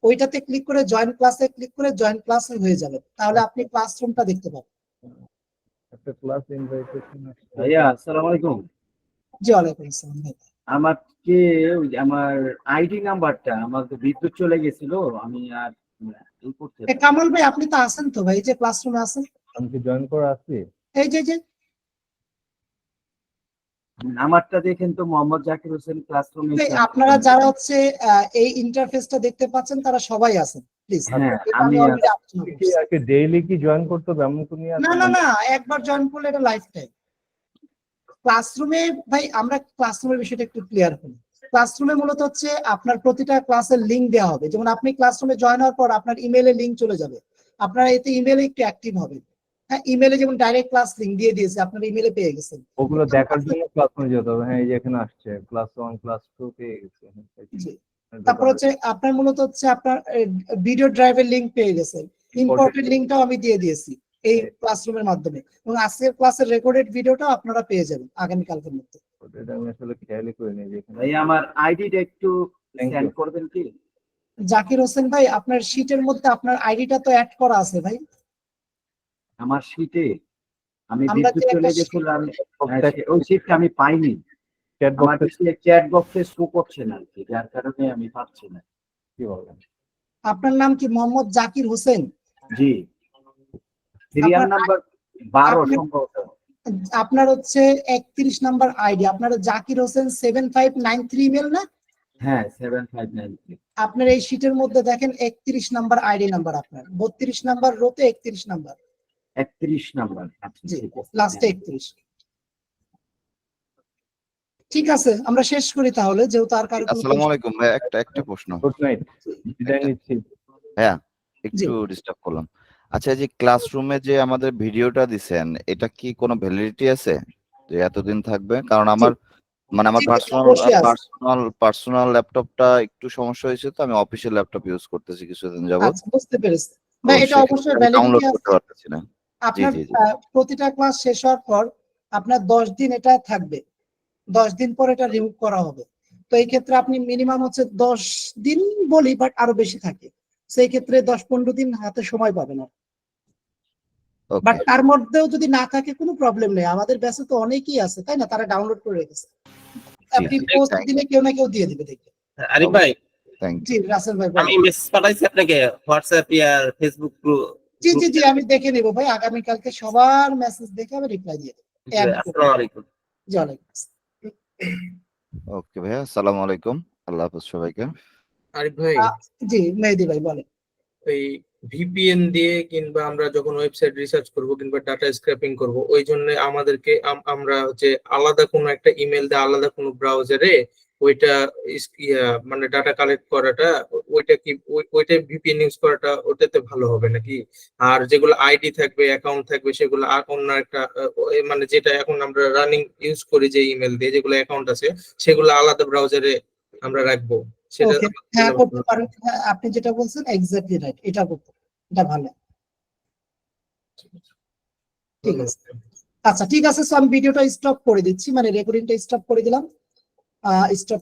ওইটাতে ক্লিক করে জয়েন ক্লাসে ক্লিক করে জয়েন ক্লাসে হয়ে যাবে, তাহলে আপনি ক্লাসরুমটা দেখতে পাবেন। একটা ক্লাস ইনভাইটেশন আসছে। ভাইয়া আসসালামু আলাইকুম। জি ওয়ালাইকুম আসসালাম ভাই। আমাকে আমার আইডি নাম্বারটা, আমাকে বিদ্যুৎ চলে গেছিল, আমি আর এই করতে কামাল ভাই আপনি তো আছেন তো ভাই, যে ক্লাসরুমে আছেন? আমি কি জয়েন করা আছি? এই যে নাম্বারটা দেখেন তো, মোহাম্মদ জাকির হোসেন ক্লাসরুমে। আপনারা যারা হচ্ছে এই ইন্টারফেসটা দেখতে পাচ্ছেন তারা সবাই আছেন প্লিজ। হ্যাঁ আমি কি ডেইলি কি জয়েন করতে হবে এমন কোনো না না না, একবার জয়েন করলে এটা লাইফ টাইম। ক্লাসরুমে ভাই আমরা ক্লাসরুমের বিষয়টা একটু ক্লিয়ার করি। ক্লাসরুমে মূলত হচ্ছে আপনার প্রতিটা ক্লাসের লিংক দেওয়া হবে, যেমন আপনি ক্লাসরুমে জয়েন হওয়ার পর আপনার ইমেইলে লিংক চলে যাবে, আপনারা এতে ইমেইলে একটু অ্যাক্টিভ হবে। হ্যাঁ ইমেইলে যেমন ডাইরেক্ট ক্লাস লিংক দিয়ে দিয়েছে, আপনার ইমেইলে পেয়ে গেছেন, ওগুলো দেখার জন্য ক্লাসরুমে যেতে হবে। হ্যাঁ এই যে এখানে আসছে ক্লাস 1 ক্লাস 2 পেয়ে গেছে। জি তারপর হচ্ছে আপনার মূলত হচ্ছে আপনার ভিডিও ড্রাইভের লিংক পেয়ে গেছেন, ইম্পর্টেন্ট লিংকটাও আমি দিয়ে দিয়েছি এই ক্লাসরুমের মাধ্যমে, এবং আজকের ক্লাসের রেকর্ডেড ভিডিওটাও আপনারা পেয়ে যাবেন আগামী কালকের মধ্যে। এটা আমি আসলে খেয়ালই করিনি যে এখানে। ভাই আমার আইডিটা একটু সেন্ড করবেন কি? জাকির হোসেন ভাই আপনার শীটের মধ্যে আপনার আইডিটা তো অ্যাড করা আছে ভাই। আমার শীটে আমি আমরা বিদ্যুৎ যে চলে একটা গেছিল, আমি ওই শীটটা আমি পাইনি, আমার চ্যাট বক্সে শো করছে না আর কি, যার কারণে আমি পাচ্ছি না। কি বলেন? আপনার নাম কি মোহাম্মদ জাকির হোসেন? জি সিরিয়াল নাম্বার 12 সম্ভবত। আপনার হচ্ছে 31 নাম্বার আইডি, আপনার জাকির হোসেন 7593 ইমেল না? হ্যাঁ 7593। আপনার এই শীটের মধ্যে দেখেন 31 নাম্বার আইডি নাম্বার, আপনার 32 নাম্বার রোতে 31 নাম্বার। 31 নাম্বার, আচ্ছা জি লাস্টে 31। ঠিক আছে আমরা শেষ করি তাহলে, যেহেতু আর কারো আসসালামু আলাইকুম ভাই, একটা প্রশ্ন। গুড নাইট, বিদায় নিচ্ছি। হ্যাঁ একটু ডিস্টার্ব করলাম। আচ্ছা এই যে ক্লাসরুমে যে আমাদের ভিডিওটা দিছেন, এটা কি কোনো ভ্যালিডিটি আছে যে এতদিন থাকবে? কারণ আমার মানে আমার পার্সোনাল ল্যাপটপটা একটু সমস্যা হয়েছে, তো আমি অফিসিয়াল ল্যাপটপ ইউজ করতেছি কিছুদিন যাবত। আচ্ছা বুঝতে পেরেছি ভাই, এটা অবশ্যই ডাউনলোড ভ্যালিডিটি করতে আছে। পারতেছি না। জি আপনার জি জি প্রতিটা ক্লাস শেষ হওয়ার পর আপনার 10 দিন এটা থাকবে, 10 দিন পর এটা রিমুভ করা হবে। তো এই ক্ষেত্রে আপনি মিনিমাম হচ্ছে 10 দিন বলি, বাট আরো বেশি থাকে, সেই ক্ষেত্রে 10-15 দিন হাতে সময় পাবেন না। বাট তার মধ্যেও যদি না থাকে কোনো প্রবলেম নেই, আমাদের ব্যাচে তো অনেকেই আছে তাই না, তারা ডাউনলোড করে রেখেছে, আপনি পোস্ট দিলে কেউ না কেউ দিয়ে দিবে দেখবে। আরিফ ভাই জি রাসেল ভাই আমি মেসেজ পাঠাইছি আপনাকে হোয়াটসঅ্যাপ আর ফেসবুক গ্রুপ। জি জি জি আমি দেখে নেব ভাই, আগামী কালকে সবার মেসেজ দেখে আমি রিপ্লাই দিয়ে দেব। আসসালামু আলাইকুম। জি ওয়ালাইকুম আসসালাম। ওকে ভাইয়া, আসসালামু আলাইকুম, আল্লাহ হাফেজ সবাইকে। আরিফ ভাই জি মেহেদি ভাই বলেন। ওই ভিপিএন দিয়ে কিংবা আমরা যখন ওয়েবসাইট রিসার্চ করব কিংবা ডাটা স্ক্র্যাপিং করব, ওই জন্য আমাদেরকে আমরা হচ্ছে আলাদা কোনো একটা ইমেল দিয়ে আলাদা কোনো ব্রাউজারে ওইটা মানে ডাটা কালেক্ট করাটা, ওইটা কি ওইটা ভিপিএন ইউজ করাটা ওটাতে ভালো হবে নাকি? আর যেগুলো আইডি থাকবে অ্যাকাউন্ট থাকবে সেগুলো আর অন্য একটা মানে যেটা এখন আমরা রানিং ইউজ করি যে ইমেল দিয়ে যেগুলো অ্যাকাউন্ট আছে সেগুলো আলাদা ব্রাউজারে আমরা রাখবো। সেটা ওকে, হ্যাঁ করতে পারেন। হ্যাঁ, আপনি যেটা বলছেন এক্স্যাক্টলি রাইট, এটা করতে পারেন। এটা ভালো। ঠিক আছে, আচ্ছা ঠিক আছে। সো আমি ভিডিওটা স্টপ করে দিচ্ছি, মানে রেকর্ডিংটা স্টপ করে দিলাম। স্টপ